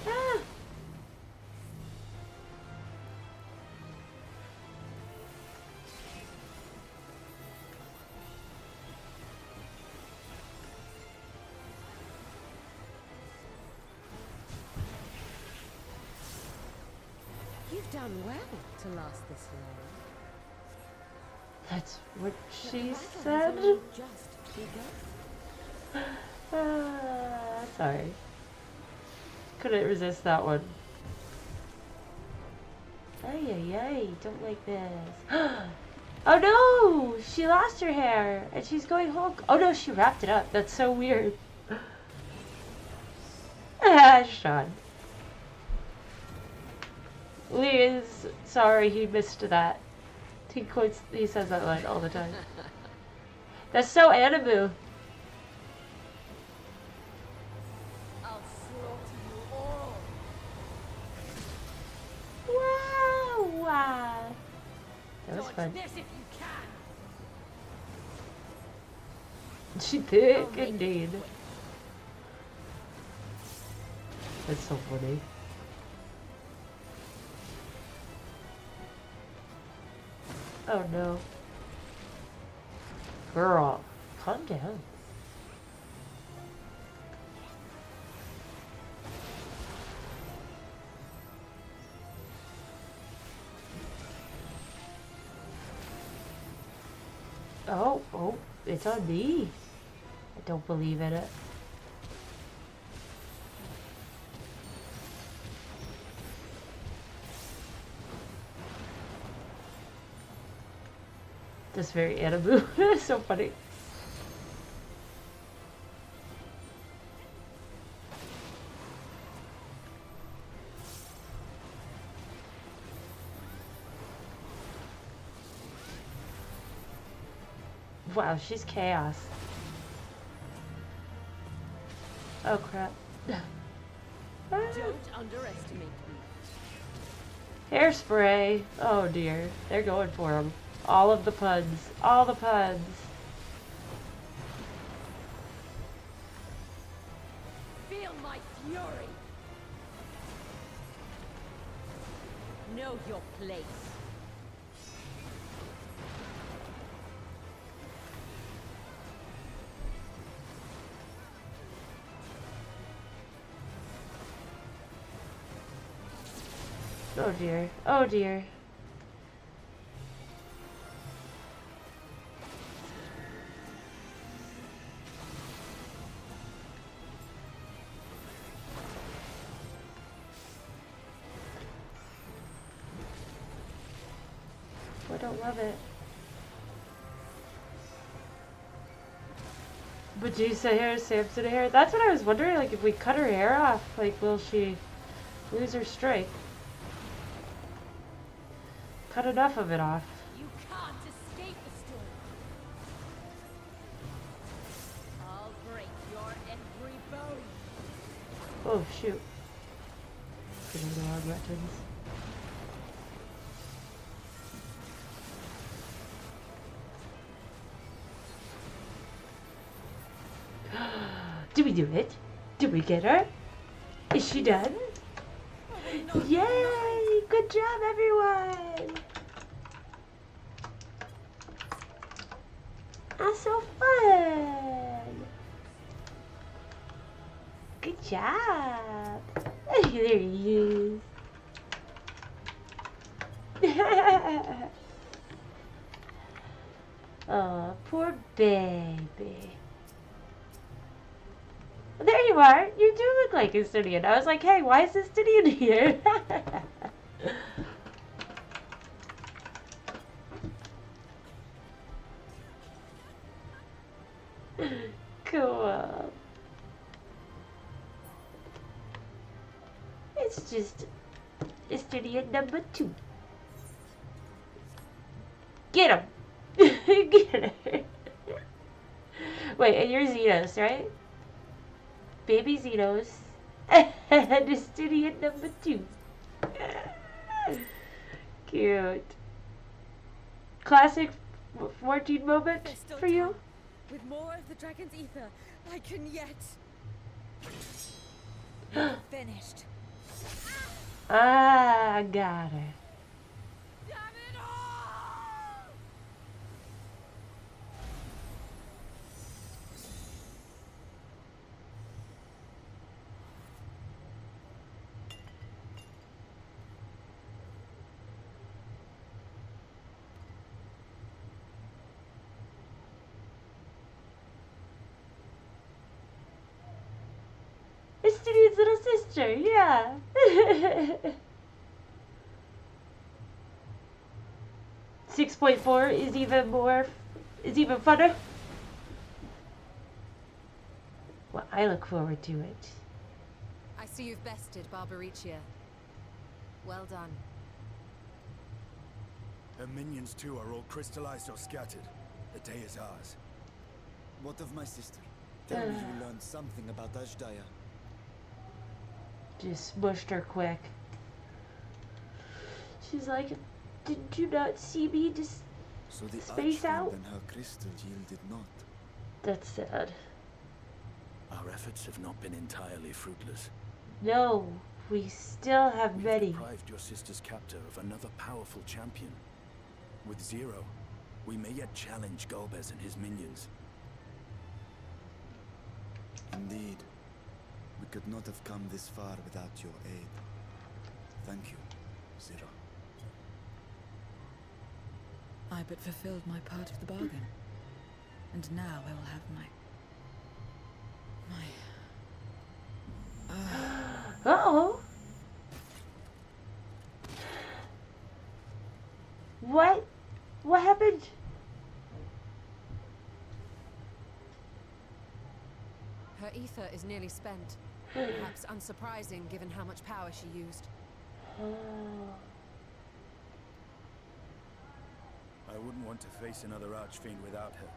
Ah. You've done well to last this long. That's what she But said. battle has only just begun. Sorry. Couldn't resist that one. Ay, ay, ay. Don't like this. Oh no! She lost her hair and she's going Hulk. Oh no, she wrapped it up. That's so weird. Sean. Lee is sorry he missed that. He says that line all the time. That's so Animu. I'll slaughter you all. That was fun. This if you can. She thick indeed. That's so funny. Oh no. Girl, calm down. Oh, it's on me. I don't believe in it. That's very animal. So funny. Wow, she's chaos. Oh crap. Don't underestimate me. Hairspray. Oh dear. They're going for him. All of the puns. All the puns. Feel my fury. Know your place. Oh dear. Oh dear. I don't love it. Medusa hair, Samson hair. That's what I was wondering, like if we cut her hair off, like will she lose her strength? Cut enough of it off. You can't escape the storm. I'll break your every bone. Oh shoot. Getting the wrong buttons. Did we do it? Did we get her? Is she done? Yay! Good job, everyone! That's so fun! Good job! There he is. Oh, poor baby. There you are. You do look like a Stydian. I was like, hey, why is this Stydian here? Cool. It's just Stydian number 2. Get him! Get her. Wait, and you're Xenos, right? Baby Xenos. And Stydian number 2. Cute. Classic 14 moment for you? With more of the dragon's ether, I can yet. Finished. Ah, I got her. Damn it all! It's Stydian's little sister, yeah. 6.4 is even funner. Well, I look forward to it. I see you've bested Barbaricia. Well done. Her minions too are all crystallized or scattered. The day is ours. What of my sister? Tell me you learned something about Ashdaya. Just smushed her quick. She's like, Did you not see me just So the space out? Archfiend and her crystal yielded not. That's sad. Our efforts have not been entirely fruitless. No, we still have We've many. deprived your sister's captor of another powerful champion. With Zero, we may yet challenge Golbez and his minions. Indeed. We could not have come this far without your aid. Thank you, Zero. I but fulfilled my part of the bargain. And now I will have my... Uh-oh. What? What happened? Her ether is nearly spent. Perhaps unsurprising given how much power she used. I wouldn't want to face another Archfiend without her.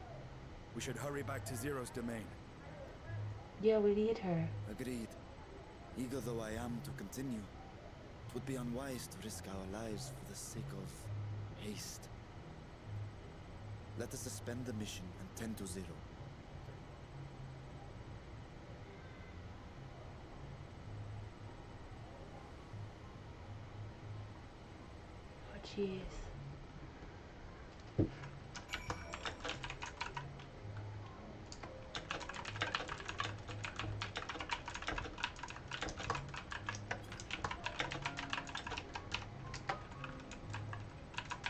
We should hurry back to Zero's domain. Yeah, we need her. Agreed. Eager though I am to continue, it would be unwise to risk our lives for the sake of haste. Let us suspend the mission and tend to Zero. Oh, jeez.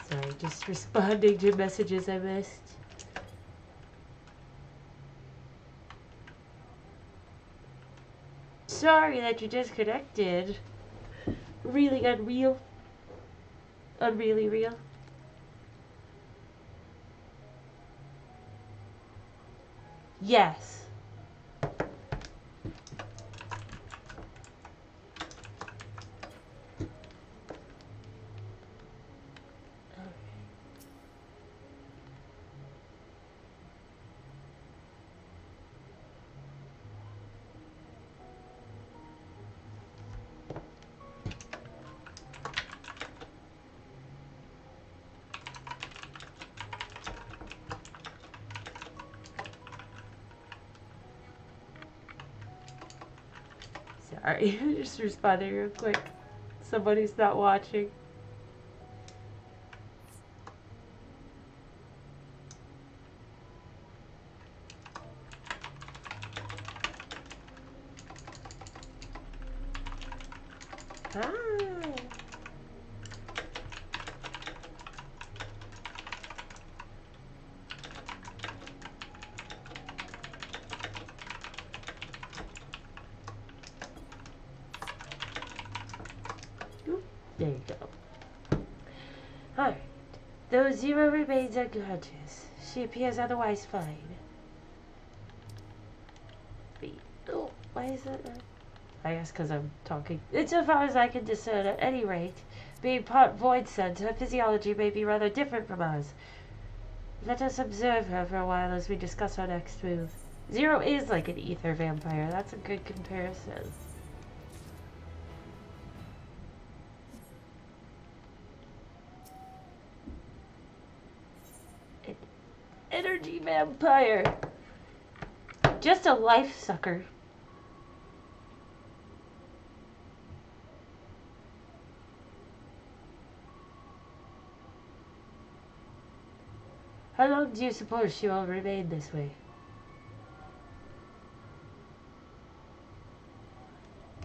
Sorry, just responding to messages I missed. Sorry that you disconnected. Really unreal. Unreally real. Yes. Sorry, just responding real quick. Somebody's not watching. Hi. There you go. Alright. Though Zero remains unconscious, she appears otherwise fine. Wait. Oh, why is that? I guess because I'm talking. Insofar as I can discern, at any rate, being part void scent, her physiology may be rather different from ours. Let us observe her for a while as we discuss our next move. Zero is like an ether vampire. That's a good comparison. Energy vampire. Just a life sucker. How long do you suppose she will remain this way?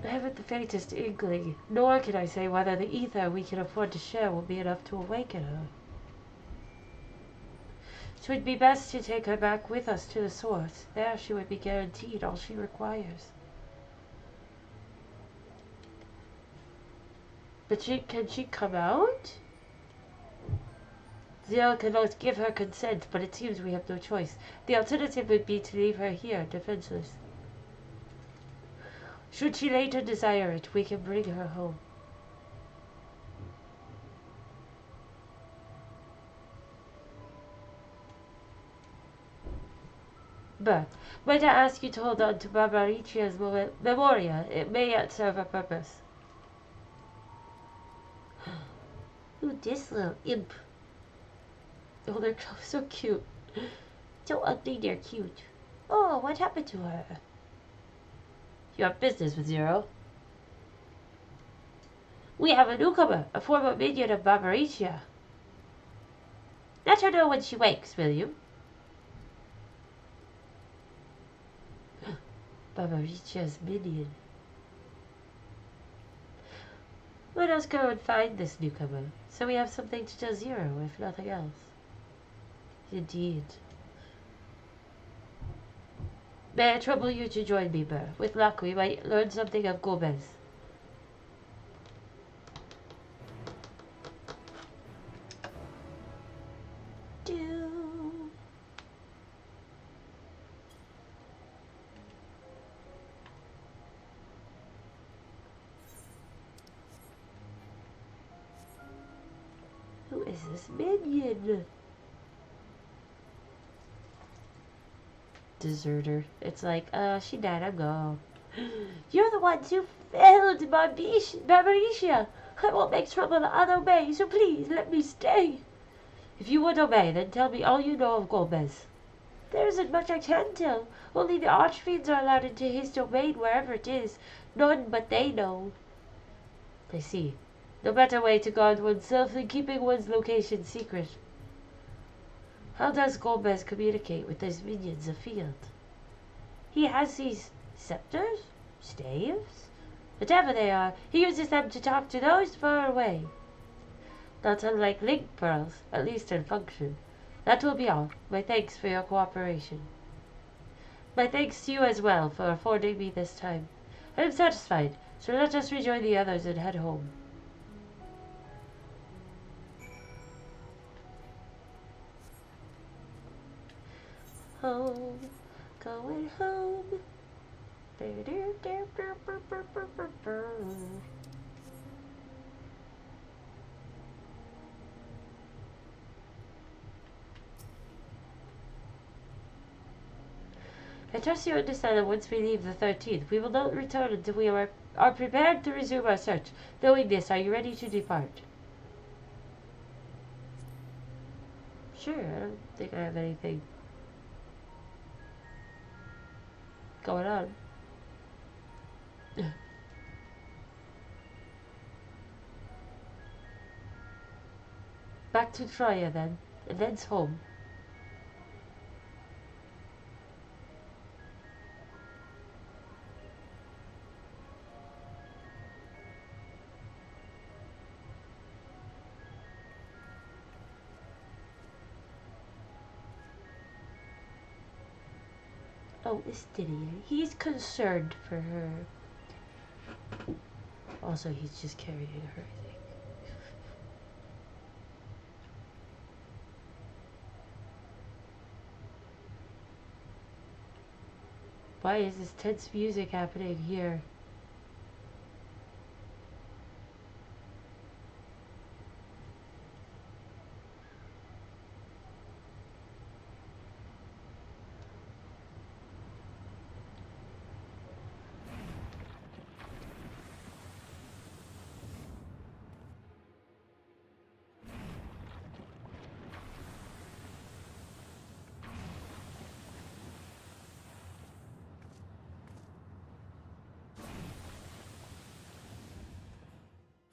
I haven't the faintest inkling, nor can I say whether the ether we can afford to share will be enough to awaken her. It would be best to take her back with us to the source. There she would be guaranteed all she requires. But can she come out? Zero cannot give her consent, but it seems we have no choice. The alternative would be to leave her here, defenseless. Should she later desire it, we can bring her home. But might I ask you to hold on to Barbaricia's memoria? It may yet serve a purpose. Ooh, this little imp. Oh, they're so cute. So ugly, they're cute. Oh, what happened to her? You have business with Zero? We have a newcomer, a former minion of Barbariccia. Let her know when she wakes, will you? Barbariccia's minion. Let us go and find this newcomer, so we have something to tell Zero, if nothing else. Indeed. May I trouble you to join me, Burr? With luck, we might learn something of Gomez. Who is this minion? Deserter. It's like, she died, I'm gone. You're the ones who failed Barbariccia. I won't make trouble, I'll obey, so please let me stay. If you would obey, then tell me all you know of Gomez. There isn't much I can tell. Only the archfiends are allowed into his domain wherever it is. None but they know. I see. No better way to guard oneself than keeping one's location secret. How does Gomez communicate with his minions afield? He has these scepters? Staves? Whatever they are, he uses them to talk to those far away. Not unlike link pearls, at least in function. That will be all. My thanks for your cooperation. My thanks to you as well for affording me this time. I am satisfied, so let us rejoin the others and head home. Home, going home. I trust you understand that once we leave the 13th, we will not return until we are prepared to resume our search. Knowing this, are you ready to depart? Sure, I don't think I have anything going on. Back to Troya then, and thence home. Oh, Estinia. He's concerned for her. Also, he's just carrying her, I think. Why is this tense music happening here?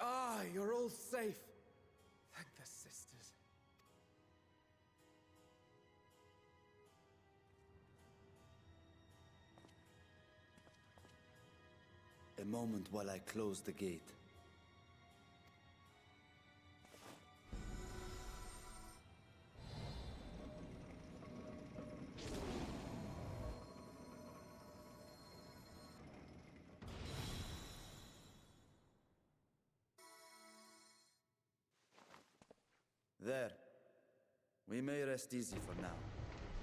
Ah, you're all safe. Thank the sisters. A moment while I close the gate. There. We may rest easy for now.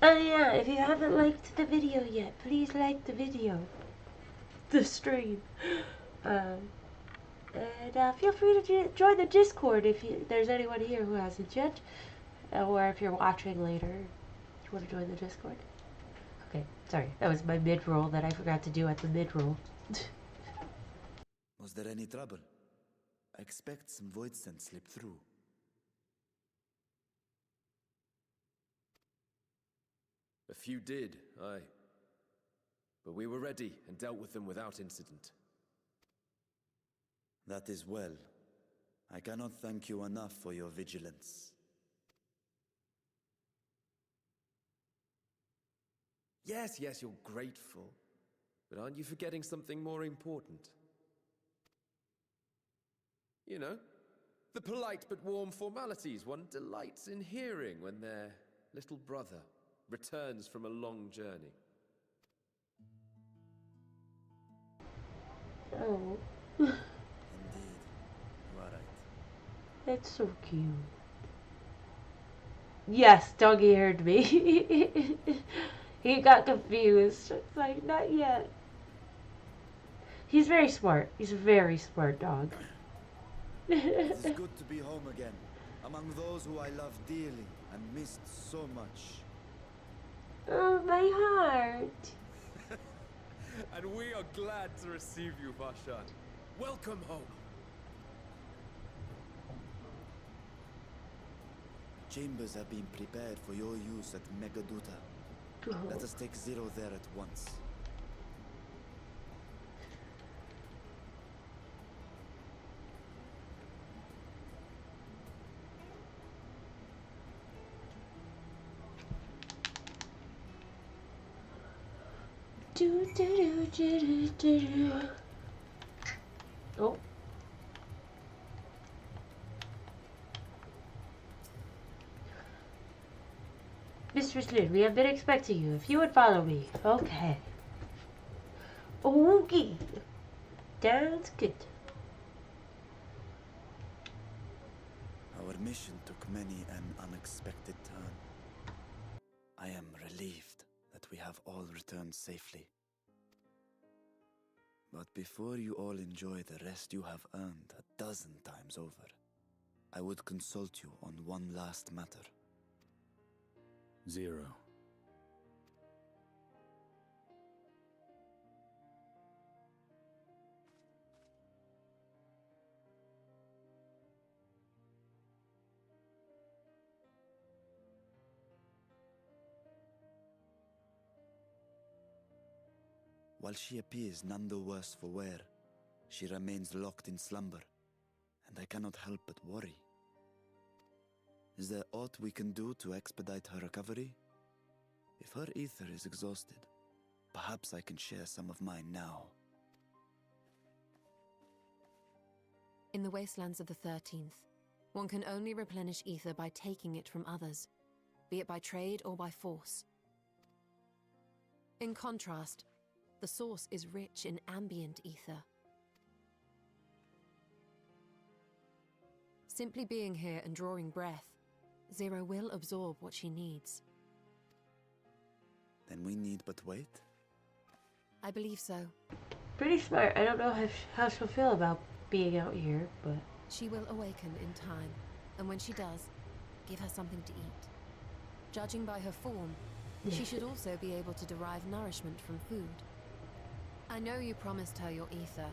Oh yeah, if you haven't liked the video yet, please like the video. The stream. And feel free to join the Discord if there's anyone here who hasn't yet. Or if you're watching later, you want to join the Discord. Okay, sorry. That was my mid-roll that I forgot to do at the mid-roll. Was there any trouble? I expect some void scent slipped through. A few did, aye. But we were ready and dealt with them without incident. That is well. I cannot thank you enough for your vigilance. Yes, you're grateful. But aren't you forgetting something more important? You know, the polite but warm formalities one delights in hearing when their little brother returns from a long journey. Oh. Indeed, you are right. That's so cute. Yes, doggy heard me. He got confused. It's like, not yet. He's very smart. He's a very smart dog. It is good to be home again, among those who I love dearly and missed so much. Oh, my heart. And we are glad to receive you, Vashan. Welcome home. Chambers have been prepared for your use at Megaduta. Let us take Zero there at once. Oh. Mistress Lynn, we have been expecting you. If you would follow me. Okay. Okay. That's good. Our mission took many an unexpected turn. I am relieved that we have all returned safely. But before you all enjoy the rest you have earned 12 times over, I would consult you on one last matter. Zero. While she appears none the worse for wear, she remains locked in slumber, and I cannot help but worry. Is there aught we can do to expedite her recovery? If her ether is exhausted, perhaps I can share some of mine now. In the wastelands of the 13th, one can only replenish ether by taking it from others, be it by trade or by force. In contrast, the source is rich in ambient ether. Simply being here and drawing breath, Zero will absorb what she needs. Then we need but wait? I believe so. Pretty smart. I don't know how she'll feel about being out here, but... She will awaken in time, and when she does, give her something to eat. Judging by her form, she should also be able to derive nourishment from food. I know you promised her your ether,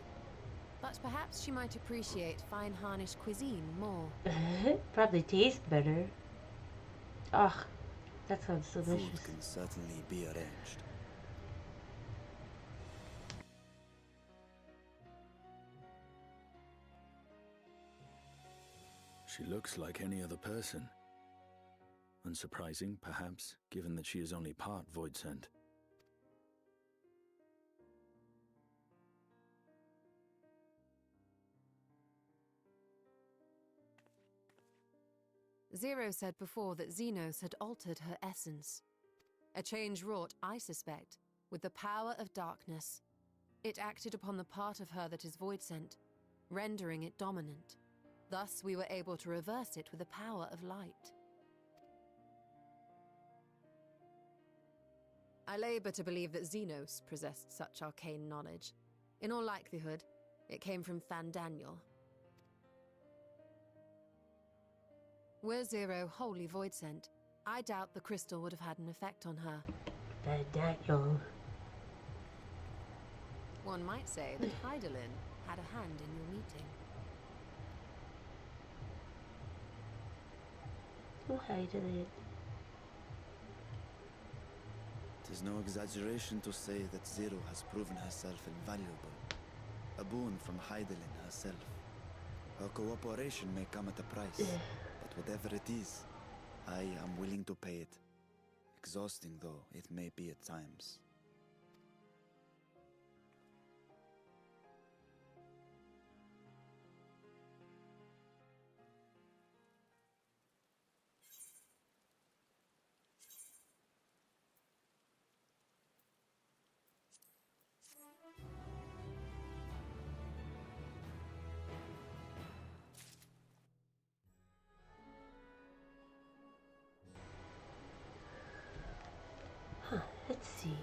but perhaps she might appreciate fine harnish cuisine more. Probably tastes better. Ugh, that sounds delicious. Food can certainly be arranged. She looks like any other person. Unsurprising, perhaps, given that she is only part void sent. Zero said before that Xenos had altered her essence. A change wrought, I suspect, with the power of darkness. It acted upon the part of her that is void-sent, rendering it dominant. Thus we were able to reverse it with the power of light. I labour to believe that Xenos possessed such arcane knowledge. In all likelihood, it came from Fandaniel. Were Zero wholly void-sent, I doubt the crystal would have had an effect on her. Fandaniel. One might say that Heidelin had a hand in your meeting. Oh, Heidelin. is no exaggeration to say that Zero has proven herself invaluable. A boon from Heidelin herself. Her cooperation may come at a price, but whatever it is, I am willing to pay it. Exhausting though it may be at times. Let's see.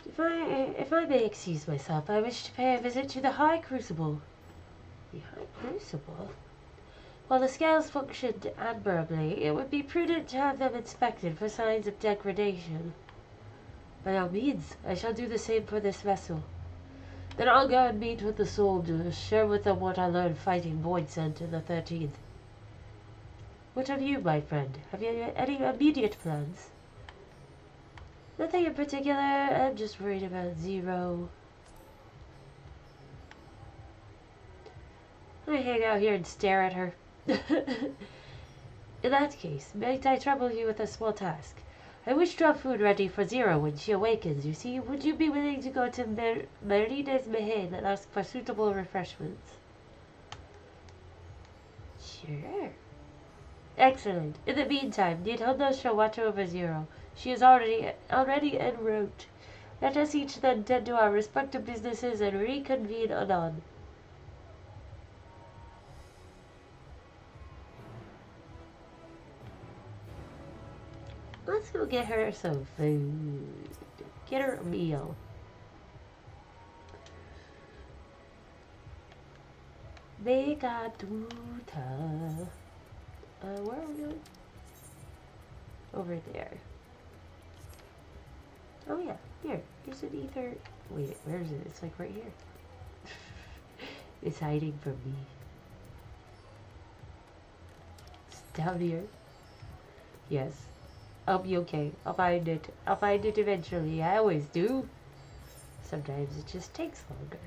If I may excuse myself, I wish to pay a visit to the High Crucible. The High Crucible? While the scales functioned admirably, it would be prudent to have them inspected for signs of degradation. By all means, I shall do the same for this vessel. Then I'll go and meet with the soldiers, share with them what I learned fighting Voidsent in the 13th. What of you, my friend? Have you any immediate plans? Nothing in particular. I'm just worried about Zero. I hang out here and stare at her. In that case, might I trouble you with a small task? I wish to have food ready for Zero when she awakens, you see. Would you be willing to go to Marina's Mehen and ask for suitable refreshments? Sure. Excellent. In the meantime, Nintendo shall watch over Zero. She is already en route. Let us each then tend to our respective businesses and reconvene anon. Let's go get her some food. Get her a meal. Mega Tuta. Where are we going? Over there. Oh yeah, here. Here's an ether. Wait, where is it? It's like right here. It's hiding from me. It's down here. Yes. I'll be okay. I'll find it. I'll find it eventually. I always do. Sometimes it just takes longer.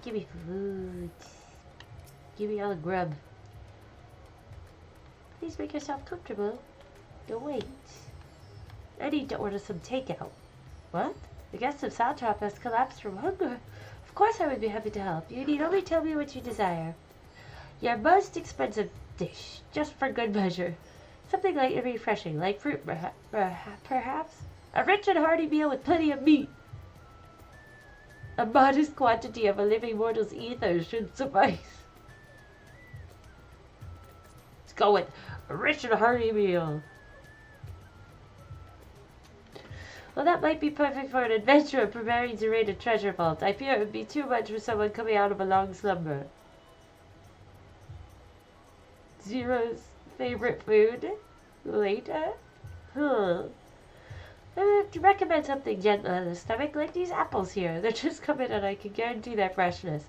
Give me food. Give me all the grub. Please make yourself comfortable. Don't wait. I need to order some takeout. What? The guest of Saltrop has collapsed from hunger. Of course I would be happy to help. You need only tell me what you desire. Your most expensive dish, just for good measure. Something light and refreshing, like fruit, perhaps? A rich and hearty meal with plenty of meat. A modest quantity of a living mortal's ether should suffice. Let's go with a rich and hearty meal. Well, that might be perfect for an adventurer preparing to raid a treasure vault. I fear it would be too much for someone coming out of a long slumber. Zero's favorite food? Later? To recommend something gentle on the stomach, like these apples here. They're just coming and I can guarantee their freshness.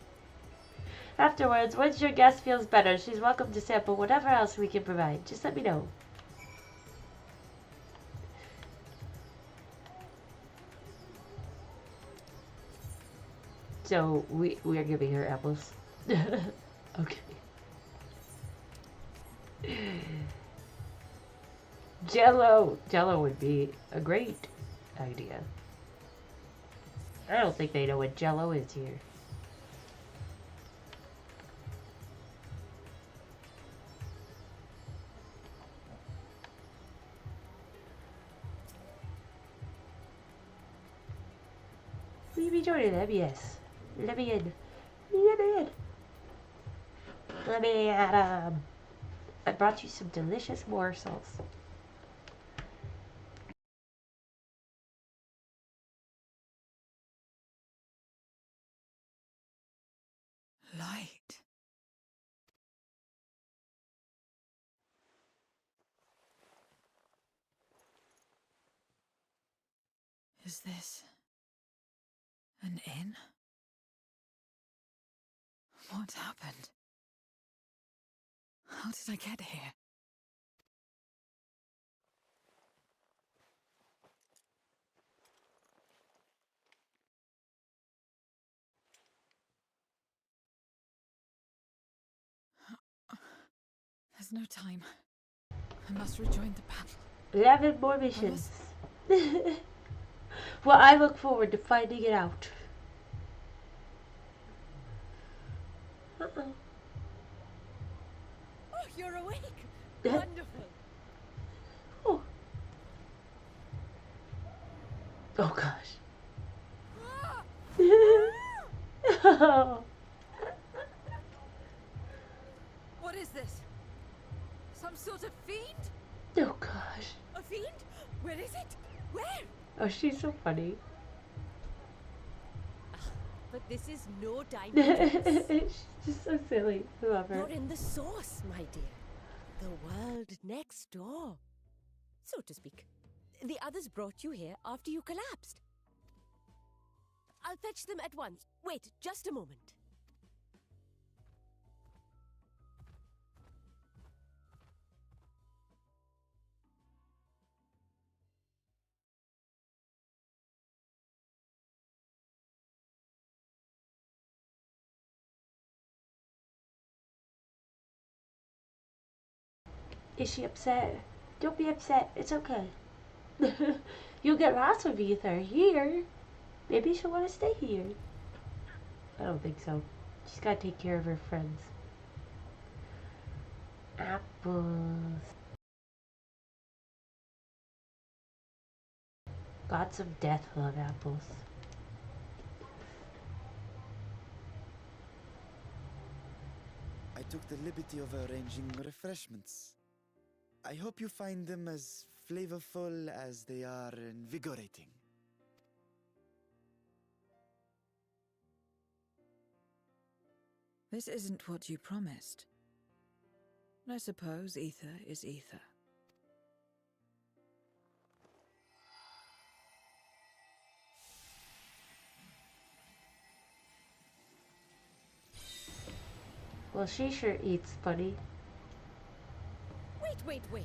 Afterwards, once your guest feels better, she's welcome to sample whatever else we can provide. Just let me know. So, we are giving her apples. Okay. Jello would be a great idea. I don't think they know what Jello is here. Will you be joining them? Yes. Let me in. Let me in. Let me at 'em. I brought you some delicious morsels. Light. Is this an inn? What happened? How did I get here? There's no time. I must rejoin the battle. 11 more missions. Well, I look forward to finding it out. Oh, you're awake! Wonderful! Oh. Oh gosh. Oh. What is this? Some sort of fiend? Oh gosh. A fiend? Where is it? Where? Oh, she's so funny. But this is no diamond. She's just so silly. I love her. You're in the source, my dear. The world next door. So to speak. The others brought you here after you collapsed. I'll fetch them at once. Wait, just a moment. Is she upset? Don't be upset. It's okay. You'll get lots of ether here. Maybe she'll want to stay here. I don't think so. She's got to take care of her friends. Apples. Gods of death love apples. I took the liberty of arranging refreshments. I hope you find them as flavorful as they are invigorating. This isn't what you promised. I suppose ether is ether. Well, she sure eats funny. Wait.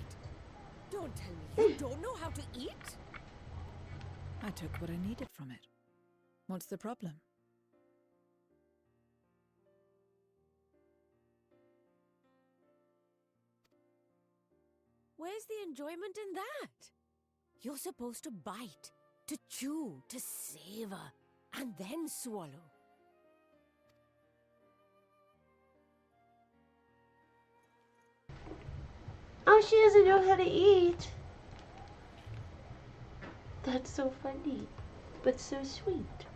Don't tell me you don't know how to eat? I took what I needed from it. What's the problem? Where's the enjoyment in that? You're supposed to bite, to chew, to savor, and then swallow. Oh, she doesn't know how to eat. That's so funny, but so sweet.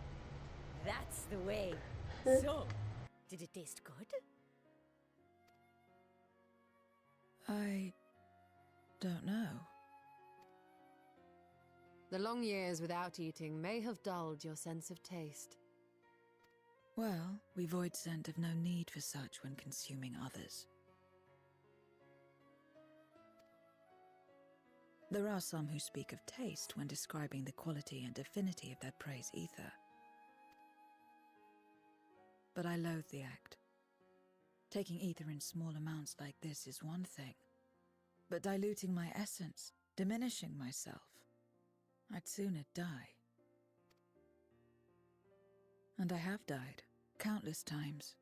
That's the way. So, did it taste good? I don't know. The long years without eating may have dulled your sense of taste. Well, we void scent have no need for such when consuming others. There are some who speak of taste when describing the quality and affinity of their prey's ether. But I loathe the act. Taking ether in small amounts like this is one thing, but diluting my essence, diminishing myself, I'd sooner die. And I have died, countless times.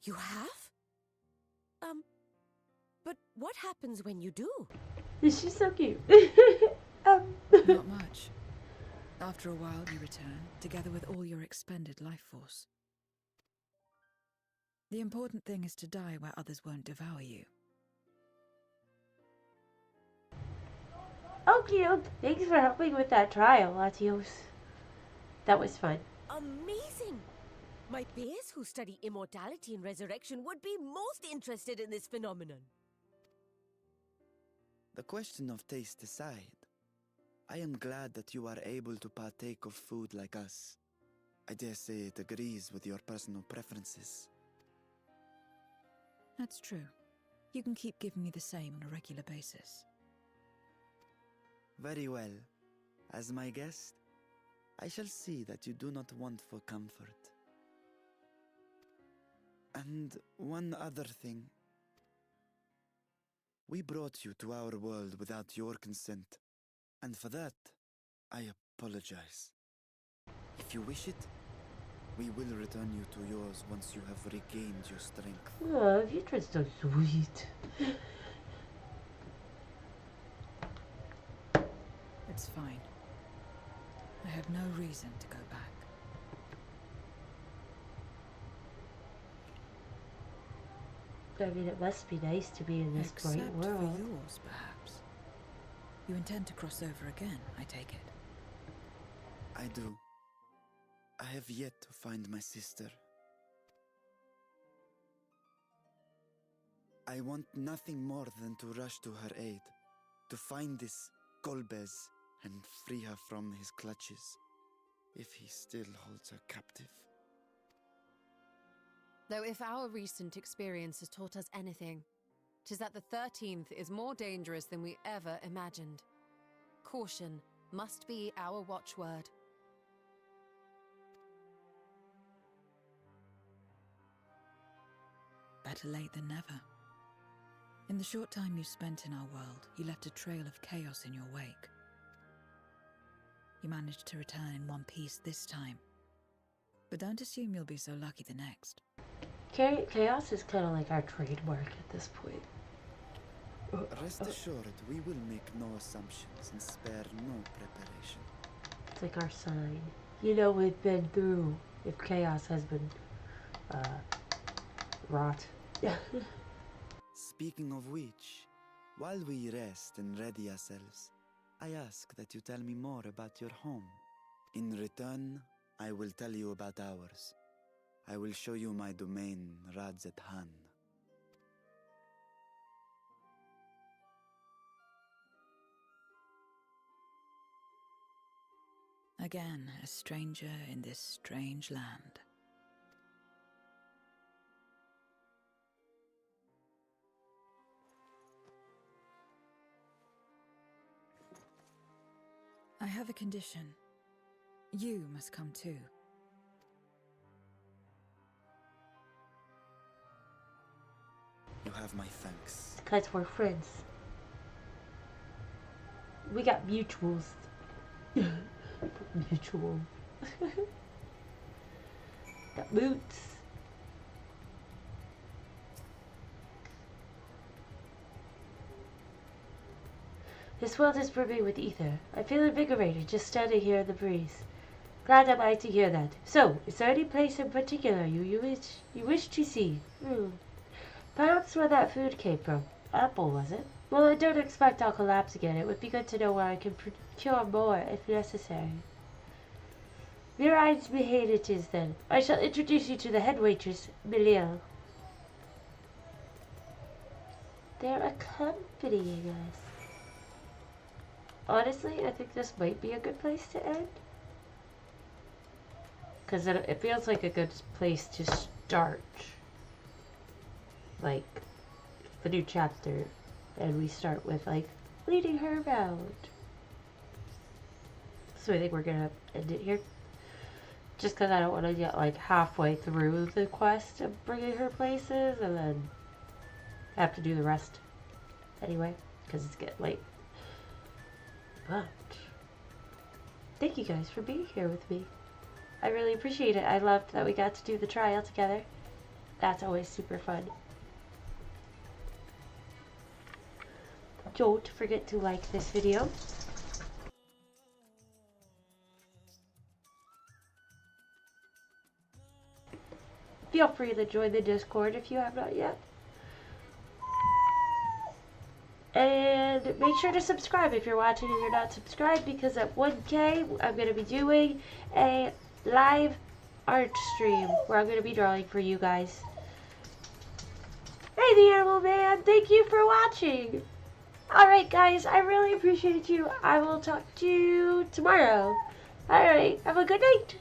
You have? But what happens when you do? She's so cute. Not much. After a while you return, together with all your expended life force. The important thing is to die where others won't devour you. Oh, cute. Thanks for helping with that trial, Latios. That was fun. Amazing! My peers who study immortality and resurrection would be most interested in this phenomenon. The question of taste aside, I am glad that you are able to partake of food like us. I dare say it agrees with your personal preferences. That's true. You can keep giving me the same on a regular basis. Very well. As my guest, I shall see that you do not want for comfort. And one other thing. We brought you to our world without your consent, and for that, I apologize. If you wish it, we will return you to yours once you have regained your strength. Oh, you're just so sweet. It's fine. I have no reason to go back. I mean, it must be nice to be in this great Except world. for yours, perhaps. You intend to cross over again, I take it? I do. I have yet to find my sister. I want nothing more than to rush to her aid, to find this Golbez and free her from his clutches, if he still holds her captive. Though if our recent experience has taught us anything, 'tis that the 13th is more dangerous than we ever imagined. Caution must be our watchword. Better late than never. In the short time you spent in our world, you left a trail of chaos in your wake. You managed to return in one piece this time. But don't assume you'll be so lucky the next. Chaos is kind of like our trademark at this point. Rest assured, we will make no assumptions and spare no preparation. It's like our sign. You know we've been through if chaos has been wrought. Speaking of which, while we rest and ready ourselves, I ask that you tell me more about your home. In return, I will tell you about ours. I will show you my domain, Radzet-Han. Again, a stranger in this strange land. I have a condition. You must come too. You have my thanks. Because we're friends. We got mutuals. Mutual. Got boots. This world is brimming with ether. I feel invigorated just standing here in the breeze. Glad am I to hear that. So, is there any place in particular you wish to see? Perhaps where that food came from. Apple, was it? Well, I don't expect I'll collapse again. It would be good to know where I can procure more if necessary. Miride's behave it is then. I shall introduce you to the head waitress, Melille. They're accompanying us. Honestly, I think this might be a good place to end. Because it feels like a good place to start. Like, the new chapter. And we start with, like, leading her out. So I think we're gonna end it here. Just because I don't want to get, like, halfway through the quest of bringing her places. And then have to do the rest anyway. Because it's getting late. But thank you guys for being here with me. I really appreciate it. I loved that we got to do the trial together. That's always super fun. Don't forget to like this video. Feel free to join the Discord if you have not yet. And make sure to subscribe if you're watching and you're not subscribed, because at 1K I'm going to be doing a live art stream where I'm going to be drawing for you guys. Hey, the Animal Man, thank you for watching. Alright guys, I really appreciate you. I will talk to you tomorrow. Alright, have a good night.